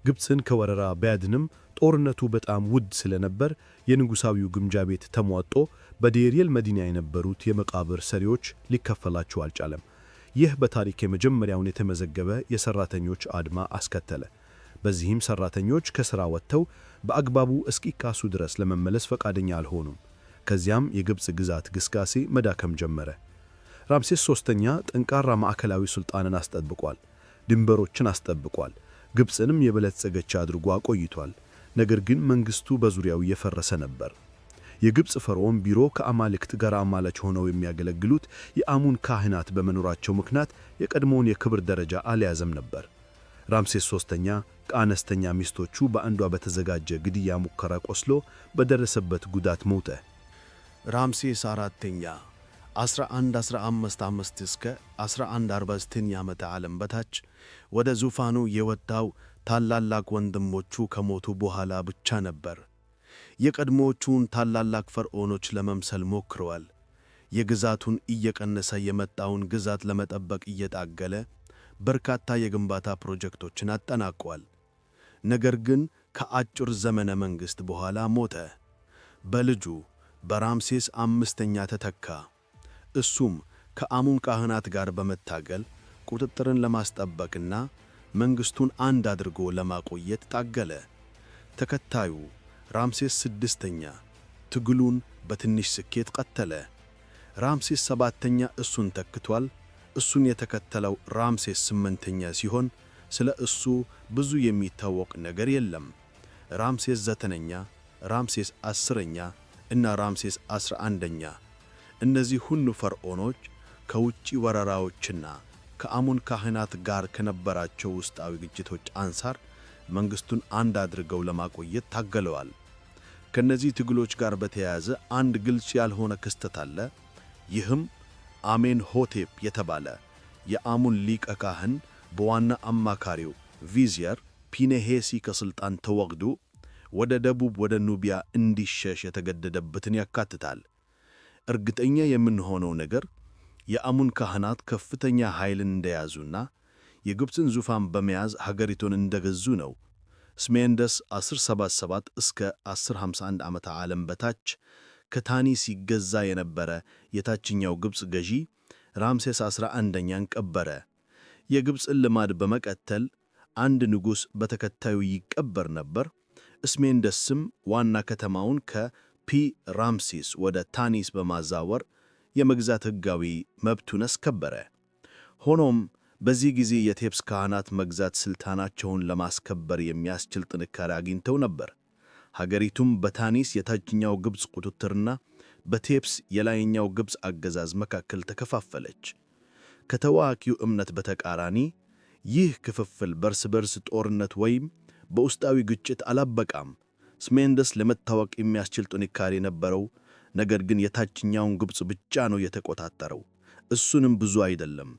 ግብፅን ከወረራ ቢያድንም ጦርነቱ በጣም ውድ ስለነበር የንጉሣዊው ግምጃ ቤት ተሟጦ በዴሪየል መዲና የነበሩት የመቃብር ሰሪዎች ሊከፈላቸው አልቻለም። ይህ በታሪክ የመጀመሪያውን የተመዘገበ የሠራተኞች አድማ አስከተለ። በዚህም ሠራተኞች ከሥራ ወጥተው በአግባቡ እስኪካሱ ድረስ ለመመለስ ፈቃደኛ አልሆኑም። ከዚያም የግብፅ ግዛት ግስጋሴ መዳከም ጀመረ። ራምሴስ ሦስተኛ ጠንካራ ማዕከላዊ ሥልጣንን አስጠብቋል። ድንበሮችን አስጠብቋል። ግብፅንም የበለጸገች አድርጎ አቆይቷል። ነገር ግን መንግሥቱ በዙሪያው እየፈረሰ ነበር። የግብፅ ፈርዖን ቢሮ ከአማልክት ጋር አማላች ሆነው የሚያገለግሉት የአሙን ካህናት በመኖራቸው ምክንያት የቀድሞውን የክብር ደረጃ አልያዘም ነበር። ራምሴስ ሦስተኛ ከአነስተኛ ሚስቶቹ በአንዷ በተዘጋጀ ግድያ ሙከራ ቆስሎ በደረሰበት ጉዳት ሞተ። ራምሴስ አራተኛ 1115 እስከ 1149 ዓመተ ዓለም በታች ወደ ዙፋኑ የወጣው ታላላቅ ወንድሞቹ ከሞቱ በኋላ ብቻ ነበር። የቀድሞዎቹን ታላላቅ ፈርዖኖች ለመምሰል ሞክረዋል። የግዛቱን እየቀነሰ የመጣውን ግዛት ለመጠበቅ እየታገለ በርካታ የግንባታ ፕሮጀክቶችን አጠናቋል። ነገር ግን ከአጭር ዘመነ መንግሥት በኋላ ሞተ። በልጁ በራምሴስ አምስተኛ ተተካ። እሱም ከአሙን ካህናት ጋር በመታገል ቁጥጥርን ለማስጠበቅና መንግሥቱን አንድ አድርጎ ለማቆየት ታገለ። ተከታዩ ራምሴስ ስድስተኛ ትግሉን በትንሽ ስኬት ቀጠለ። ራምሴስ ሰባተኛ እሱን ተክቷል። እሱን የተከተለው ራምሴስ ስምንተኛ ሲሆን ስለ እሱ ብዙ የሚታወቅ ነገር የለም። ራምሴስ ዘጠነኛ፣ ራምሴስ አስረኛ እና ራምሴስ 11ኛ እነዚህ ሁሉ ፈርዖኖች ከውጪ ወረራዎችና ከአሙን ካህናት ጋር ከነበራቸው ውስጣዊ ግጭቶች አንጻር መንግሥቱን አንድ አድርገው ለማቆየት ታገለዋል። ከነዚህ ትግሎች ጋር በተያያዘ አንድ ግልጽ ያልሆነ ክስተት አለ። ይህም አሜንሆቴፕ የተባለ የአሙን ሊቀ ካህን በዋና አማካሪው ቪዚየር ፒኔሄሲ ከሥልጣን ተወግዶ ወደ ደቡብ ወደ ኑቢያ እንዲሸሽ የተገደደበትን ያካትታል። እርግጠኛ የምንሆነው ነገር የአሙን ካህናት ከፍተኛ ኃይልን እንደያዙና የግብፅን ዙፋን በመያዝ ሀገሪቱን እንደገዙ ነው። ስሜንደስ 1077 እስከ 1051 ዓመተ ዓለም በታች ከታኒስ ይገዛ የነበረ የታችኛው ግብፅ ገዢ ራምሴስ 11ኛን ቀበረ። የግብፅን ልማድ በመቀጠል አንድ ንጉሥ በተከታዩ ይቀበር ነበር። እስሜንደስም ዋና ከተማውን ከፒ ራምሲስ ወደ ታኒስ በማዛወር የመግዛት ሕጋዊ መብቱን አስከበረ። ሆኖም በዚህ ጊዜ የቴፕስ ካህናት መግዛት ሥልጣናቸውን ለማስከበር የሚያስችል ጥንካሬ አግኝተው ነበር። ሀገሪቱም በታኒስ የታችኛው ግብፅ ቁጥጥርና በቴፕስ የላይኛው ግብፅ አገዛዝ መካከል ተከፋፈለች። ከታዋቂው እምነት በተቃራኒ ይህ ክፍፍል በርስ በርስ ጦርነት ወይም በውስጣዊ ግጭት አላበቃም። ስሜንደስ ለመታወቅ የሚያስችል ጥንካሬ ነበረው። ነገር ግን የታችኛውን ግብፅ ብቻ ነው የተቆጣጠረው። እሱንም ብዙ አይደለም።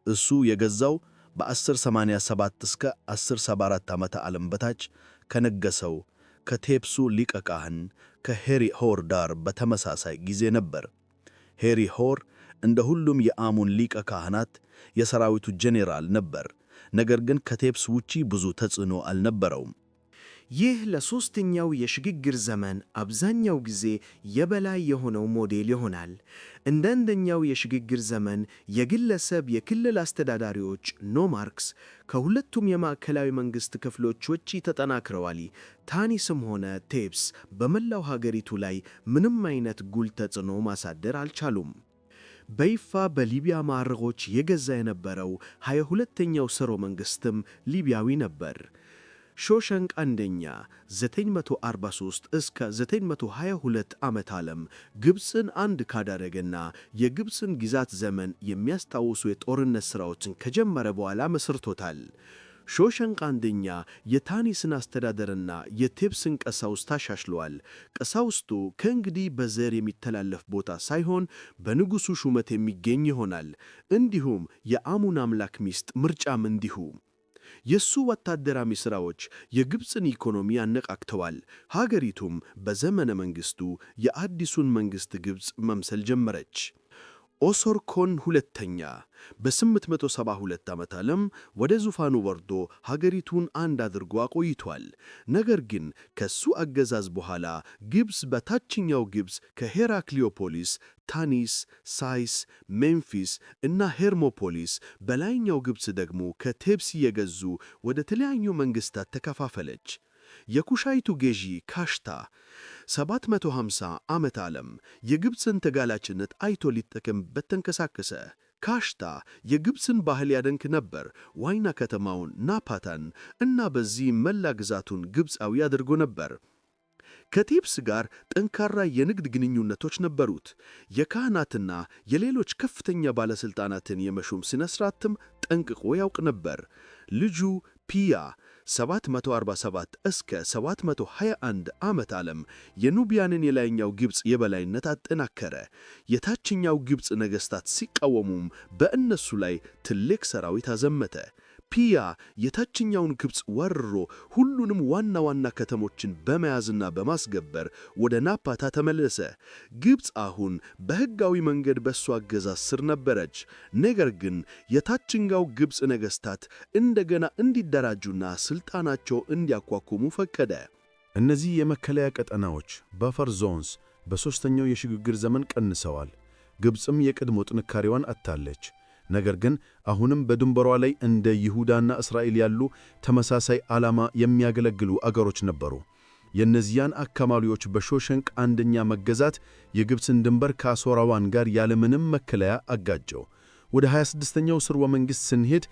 እሱ የገዛው በ1087 እስከ 1074 ዓመተ ዓለም በታች ከነገሰው ከቴፕሱ ሊቀ ካህን ከሄሪ ሆር ጋር በተመሳሳይ ጊዜ ነበር። ሄሪ ሆር እንደ ሁሉም የአሙን ሊቀ ካህናት የሰራዊቱ ጄኔራል ነበር። ነገር ግን ከቴፕስ ውጪ ብዙ ተጽዕኖ አልነበረውም። ይህ ለሦስተኛው የሽግግር ዘመን አብዛኛው ጊዜ የበላይ የሆነው ሞዴል ይሆናል። እንደ አንደኛው የሽግግር ዘመን የግለሰብ የክልል አስተዳዳሪዎች ኖማርክስ ከሁለቱም የማዕከላዊ መንግሥት ክፍሎች ውጪ ተጠናክረዋል። ታኒስም ሆነ ቴፕስ በመላው ሀገሪቱ ላይ ምንም አይነት ጉልህ ተጽዕኖ ማሳደር አልቻሉም። በይፋ በሊቢያ ማዕረጎች የገዛ የነበረው 22ኛው ሥርወ መንግሥትም ሊቢያዊ ነበር። ሾሸንቅ አንደኛ 943 እስከ 922 ዓመተ ዓለም ግብፅን አንድ ካደረገና የግብፅን ግዛት ዘመን የሚያስታውሱ የጦርነት ሥራዎችን ከጀመረ በኋላ መስርቶታል። ሾሸንቅ አንደኛ የታኒስን አስተዳደርና የቴፕስን ቀሳውስት አሻሽለዋል። ቀሳውስቱ ከእንግዲህ በዘር የሚተላለፍ ቦታ ሳይሆን በንጉሡ ሹመት የሚገኝ ይሆናል። እንዲሁም የአሙን አምላክ ሚስት ምርጫም እንዲሁ። የሱ ወታደራዊ ሥራዎች የግብፅን ኢኮኖሚ አነቃቅተዋል። ሀገሪቱም በዘመነ መንግሥቱ የአዲሱን መንግሥት ግብፅ መምሰል ጀመረች። ኦሶርኮን ሁለተኛ በ872 ዓመተ ዓለም ወደ ዙፋኑ ወርዶ ሀገሪቱን አንድ አድርጎ አቆይቷል። ነገር ግን ከሱ አገዛዝ በኋላ ግብፅ በታችኛው ግብፅ ከሄራክሊዮፖሊስ፣ ታኒስ፣ ሳይስ፣ ሜምፊስ እና ሄርሞፖሊስ፣ በላይኛው ግብፅ ደግሞ ከቴፕስ የገዙ ወደ ተለያዩ መንግሥታት ተከፋፈለች። የኩሻይቱ ገዢ ካሽታ 750 ዓመተ ዓለም የግብፅን ተጋላጭነት አይቶ ሊጠቀምበት ተንቀሳቀሰ። ካሽታ የግብፅን ባህል ያደንቅ ነበር። ዋና ከተማውን ናፓታን እና በዚህ መላ ግዛቱን ግብፃዊ አድርጎ ነበር። ከቴፕስ ጋር ጠንካራ የንግድ ግንኙነቶች ነበሩት። የካህናትና የሌሎች ከፍተኛ ባለሥልጣናትን የመሾም ሥነ ሥርዓትም ጠንቅቆ ያውቅ ነበር። ልጁ ፒያ 747 እስከ 721 ዓመተ ዓለም የኑቢያንን የላይኛው ግብፅ የበላይነት አጠናከረ። የታችኛው ግብፅ ነገሥታት ሲቃወሙም በእነሱ ላይ ትልቅ ሰራዊት አዘመተ። ፒያ የታችኛውን ግብፅ ወርሮ ሁሉንም ዋና ዋና ከተሞችን በመያዝና በማስገበር ወደ ናፓታ ተመለሰ። ግብፅ አሁን በሕጋዊ መንገድ በእሱ አገዛዝ ስር ነበረች። ነገር ግን የታችኛው ግብፅ ነገሥታት እንደገና እንዲደራጁና ሥልጣናቸው እንዲያቋቁሙ ፈቀደ። እነዚህ የመከለያ ቀጠናዎች በፈር ዞንስ በሦስተኛው የሽግግር ዘመን ቀንሰዋል። ግብፅም የቀድሞ ጥንካሬዋን አጥታለች። ነገር ግን አሁንም በድንበሯ ላይ እንደ ይሁዳና እስራኤል ያሉ ተመሳሳይ ዓላማ የሚያገለግሉ አገሮች ነበሩ። የእነዚያን አካባቢዎች በሾሸንቅ አንደኛ መገዛት የግብፅን ድንበር ከአሦራውያን ጋር ያለምንም መከለያ አጋጨው። ወደ 26ኛው ሥርወ መንግሥት ስንሄድ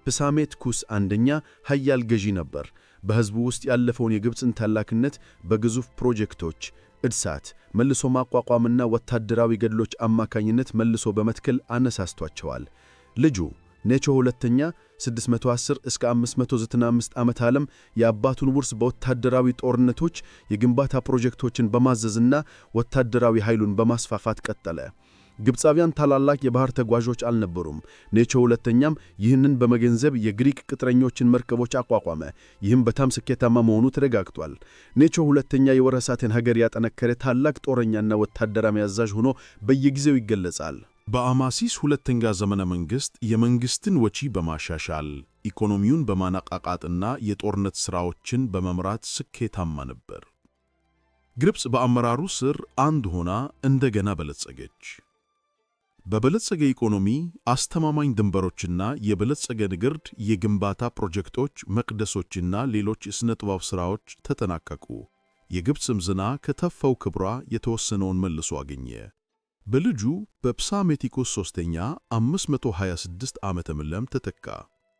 ፕሳሜት ኩስ አንደኛ ኃያል ገዢ ነበር። በሕዝቡ ውስጥ ያለፈውን የግብፅን ታላቅነት በግዙፍ ፕሮጀክቶች እድሳት፣ መልሶ ማቋቋምና ወታደራዊ ገድሎች አማካኝነት መልሶ በመትከል አነሳስቷቸዋል። ልጁ ኔቾ ሁለተኛ 610 እስከ 595 ዓመተ ዓለም የአባቱን ውርስ በወታደራዊ ጦርነቶች የግንባታ ፕሮጀክቶችን በማዘዝና ወታደራዊ ኃይሉን በማስፋፋት ቀጠለ። ግብፃውያን ታላላቅ የባህር ተጓዦች አልነበሩም። ኔቾ ሁለተኛም ይህንን በመገንዘብ የግሪክ ቅጥረኞችን መርከቦች አቋቋመ። ይህም በጣም ስኬታማ መሆኑ ተረጋግጧል። ኔቾ ሁለተኛ የወረሳትን ሀገር ያጠነከረ ታላቅ ጦረኛና ወታደራዊ አዛዥ ሆኖ በየጊዜው ይገለጻል። በአማሲስ ሁለተኛ ዘመነ መንግሥት የመንግሥትን ወጪ በማሻሻል ኢኮኖሚውን በማነቃቃትና የጦርነት ሥራዎችን በመምራት ስኬታማ ነበር። ግብፅ በአመራሩ ስር አንድ ሆና እንደገና በለጸገች። በበለጸገ ኢኮኖሚ፣ አስተማማኝ ድንበሮችና የበለጸገ ንግድ የግንባታ ፕሮጀክቶች፣ መቅደሶችና ሌሎች የሥነ ጥበብ ሥራዎች ተጠናቀቁ። የግብፅም ዝና ከተፋው ክብሯ የተወሰነውን መልሶ አገኘ። በልጁ በፕሳሜቲኮስ ሦስተኛ 526 ዓመተ ምህረት ተተካ።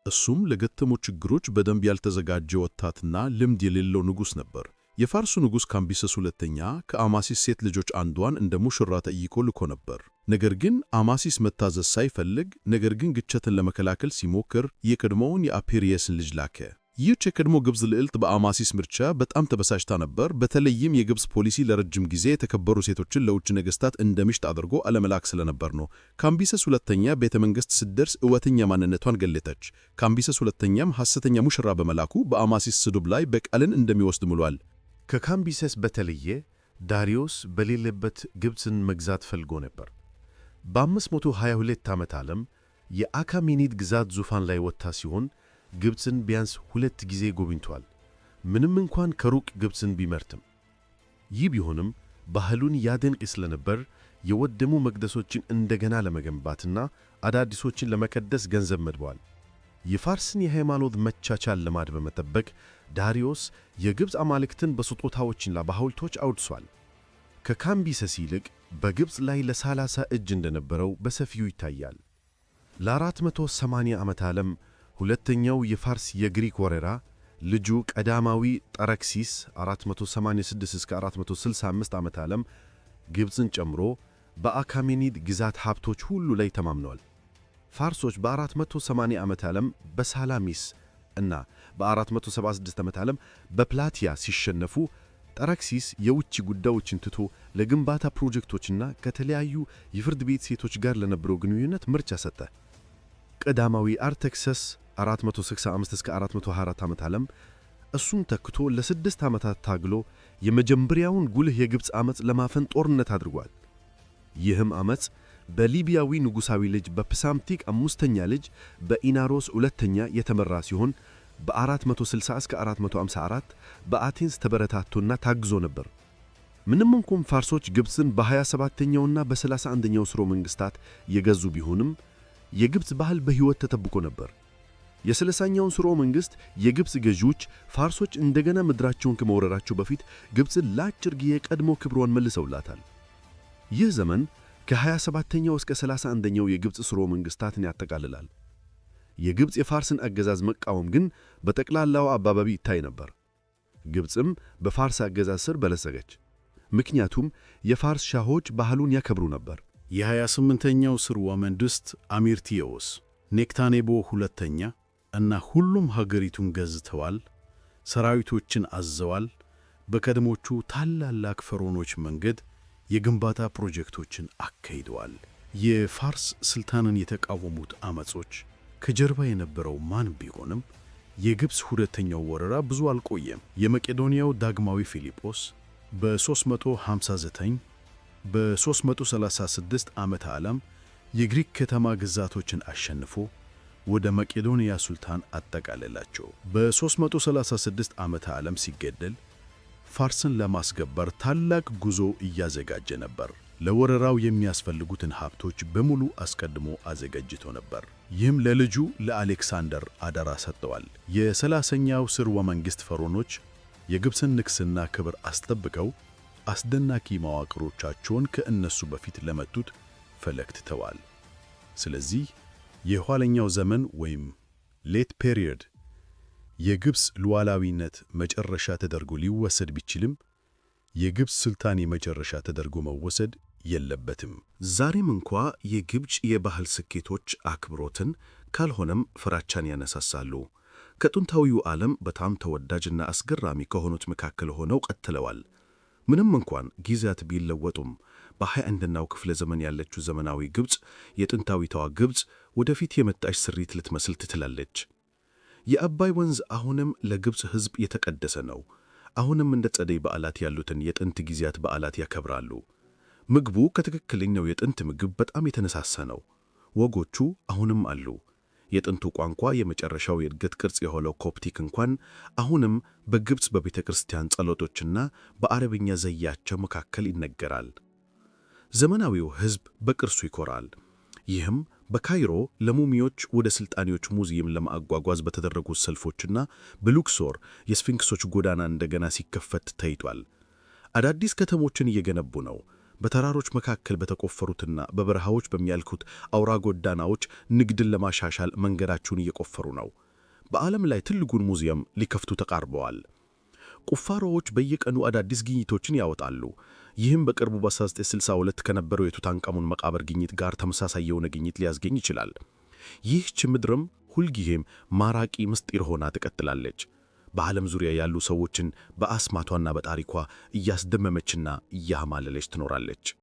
እሱም ለገጠሙ ችግሮች በደንብ ያልተዘጋጀ ወጣትና ልምድ የሌለው ንጉሥ ነበር። የፋርሱ ንጉሥ ካምቢሰስ ሁለተኛ ከአማሲስ ሴት ልጆች አንዷን እንደ ሙሽራ ጠይቆ ልኮ ነበር። ነገር ግን አማሲስ መታዘዝ ሳይፈልግ፣ ነገር ግን ግጭትን ለመከላከል ሲሞክር የቀድሞውን የአፔሪየስን ልጅ ላከ። ይህች የቀድሞ ግብፅ ልዕልት በአማሲስ ምርጫ በጣም ተበሳጭታ ነበር። በተለይም የግብፅ ፖሊሲ ለረጅም ጊዜ የተከበሩ ሴቶችን ለውጭ ነገሥታት እንደ ምሽት አድርጎ አለመላክ ስለነበር ነው። ካምቢሰስ ሁለተኛ ቤተ መንግሥት ስትደርስ እውነተኛ ማንነቷን ገለጠች። ካምቢሰስ ሁለተኛም ሐሰተኛ ሙሽራ በመላኩ በአማሲስ ስዱብ ላይ በቀልን እንደሚወስድ ምሏል። ከካምቢሰስ በተለየ ዳሪዮስ በሌለበት ግብፅን መግዛት ፈልጎ ነበር። በ522 ዓመት ዓለም የአካሜኒድ ግዛት ዙፋን ላይ ወጥታ ሲሆን ግብፅን ቢያንስ 2 ጊዜ ጎብኝቷል። ምንም እንኳን ከሩቅ ግብፅን ቢመርትም። ይህ ቢሆንም ባህሉን ያደንቅ ስለነበር የወደሙ መቅደሶችን እንደገና ለመገንባትና አዳዲሶችን ለመቀደስ ገንዘብ መድቧል። የፋርስን የሃይማኖት መቻቻል ልማድ በመጠበቅ ዳሪዮስ የግብፅ አማልክትን በስጦታዎችና በሐውልቶች አውድሷል። ከካምቢሰስ ይልቅ በግብፅ ላይ ለ30 እጅ እንደነበረው በሰፊው ይታያል። ለ480 ዓመት ዓለም ሁለተኛው የፋርስ የግሪክ ወረራ ልጁ ቀዳማዊ ጠረክሲስ 486 እስከ 465 ዓመት ዓለም ግብፅን ጨምሮ በአካሜኒድ ግዛት ሀብቶች ሁሉ ላይ ተማምነዋል። ፋርሶች በ480 ዓመት ዓለም በሳላሚስ እና በ476 ዓመት ዓለም በፕላቲያ ሲሸነፉ ጠረክሲስ የውጭ ጉዳዮችን ትቶ ለግንባታ ፕሮጀክቶችና ከተለያዩ የፍርድ ቤት ሴቶች ጋር ለነበረው ግንኙነት ምርጫ ሰጠ። ቀዳማዊ አርተክሰስ 465 እስከ 424 ዓመት ዓለም እሱን ተክቶ ለ6 ዓመታት ታግሎ የመጀመሪያውን ጉልህ የግብፅ ዓመፅ ለማፈን ጦርነት አድርጓል። ይህም ዓመፅ በሊቢያዊ ንጉሣዊ ልጅ በፕሳምቲክ አምስተኛ ልጅ በኢናሮስ ሁለተኛ የተመራ ሲሆን በ460 እስከ 454 በአቴንስ ተበረታቶና ታግዞ ነበር። ምንም እንኳን ፋርሶች ግብፅን በ27ኛውና በ31ኛው ሥርወ መንግሥታት የገዙ ቢሆንም የግብፅ ባህል በሕይወት ተጠብቆ ነበር። የ30ኛውን ሥርወ መንግሥት የግብፅ ገዢዎች ፋርሶች እንደገና ምድራቸውን ከመውረራቸው በፊት ግብፅን ለአጭር ጊዜ ቀድሞ ክብሯን መልሰውላታል። ይህ ዘመን ከ27ኛው እስከ 31ኛው የግብፅ ሥርወ መንግሥታትን ያጠቃልላል። የግብፅ የፋርስን አገዛዝ መቃወም ግን በጠቅላላው አባባቢ ይታይ ነበር። ግብፅም በፋርስ አገዛዝ ስር በለጸገች። ምክንያቱም የፋርስ ሻሆች ባህሉን ያከብሩ ነበር። የ28ኛው ሥርወ መንግሥት አሚርቲዮስ፣ ኔክታኔቦ ሁለተኛ እና ሁሉም ሀገሪቱን ገዝተዋል፣ ሰራዊቶችን አዘዋል። በቀድሞቹ ታላላቅ ፈርዖኖች መንገድ የግንባታ ፕሮጀክቶችን አካሂደዋል። የፋርስ ስልጣንን የተቃወሙት ዓመጾች ከጀርባ የነበረው ማን ቢሆንም የግብፅ ሁለተኛው ወረራ ብዙ አልቆየም። የመቄዶንያው ዳግማዊ ፊልጶስ በ359 በ336 ዓመተ ዓለም የግሪክ ከተማ ግዛቶችን አሸንፎ ወደ መቄዶንያ ሱልጣን አጠቃለላቸው። በ336 ዓመተ ዓለም ሲገደል ፋርስን ለማስገበር ታላቅ ጉዞ እያዘጋጀ ነበር። ለወረራው የሚያስፈልጉትን ሀብቶች በሙሉ አስቀድሞ አዘጋጅቶ ነበር። ይህም ለልጁ ለአሌክሳንደር አደራ ሰጥተዋል። የ30ኛው ሥርወ መንግሥት ፈርዖኖች የግብፅን ንግሥና ክብር አስጠብቀው አስደናቂ መዋቅሮቻቸውን ከእነሱ በፊት ለመጡት ፈለግ ትተዋል። ስለዚህ የኋለኛው ዘመን ወይም ሌት ፔሪየድ የግብፅ ሉዓላዊነት መጨረሻ ተደርጎ ሊወሰድ ቢችልም የግብፅ ስልጣኔ መጨረሻ ተደርጎ መወሰድ የለበትም። ዛሬም እንኳ የግብፅ የባህል ስኬቶች አክብሮትን ካልሆነም ፍራቻን ያነሳሳሉ። ከጥንታዊው ዓለም በጣም ተወዳጅና አስገራሚ ከሆኑት መካከል ሆነው ቀጥለዋል። ምንም እንኳን ጊዜያት ቢለወጡም በ21ኛው ክፍለ ዘመን ያለችው ዘመናዊ ግብፅ የጥንታዊቷ ግብፅ ወደፊት የመጣች ስሪት ልትመስል ትችላለች። የአባይ ወንዝ አሁንም ለግብፅ ሕዝብ የተቀደሰ ነው። አሁንም እንደ ጸደይ በዓላት ያሉትን የጥንት ጊዜያት በዓላት ያከብራሉ። ምግቡ ከትክክለኛው የጥንት ምግብ በጣም የተነሳሳ ነው። ወጎቹ አሁንም አሉ። የጥንቱ ቋንቋ የመጨረሻው የእድገት ቅርጽ የሆነው ኮፕቲክ እንኳን አሁንም በግብፅ በቤተ ክርስቲያን ጸሎቶችና በአረብኛ ዘያቸው መካከል ይነገራል። ዘመናዊው ሕዝብ በቅርሱ ይኮራል። ይህም በካይሮ ለሙሚዎች ወደ ስልጣኔዎች ሙዚየም ለማጓጓዝ በተደረጉ ሰልፎችና በሉክሶር የስፊንክሶች ጎዳና እንደገና ሲከፈት ታይቷል። አዳዲስ ከተሞችን እየገነቡ ነው። በተራሮች መካከል በተቆፈሩትና በበረሃዎች በሚያልኩት አውራ ጎዳናዎች ንግድን ለማሻሻል መንገዳቸውን እየቆፈሩ ነው። በዓለም ላይ ትልቁን ሙዚየም ሊከፍቱ ተቃርበዋል። ቁፋሮዎች በየቀኑ አዳዲስ ግኝቶችን ያወጣሉ። ይህም በቅርቡ በ1962 ከነበረው የቱታንካሙን መቃብር ግኝት ጋር ተመሳሳይ የሆነ ግኝት ሊያስገኝ ይችላል። ይህች ምድርም ሁልጊዜም ማራኪ ምስጢር ሆና ትቀጥላለች። በዓለም ዙሪያ ያሉ ሰዎችን በአስማቷና በታሪኳ እያስደመመችና እያማለለች ትኖራለች።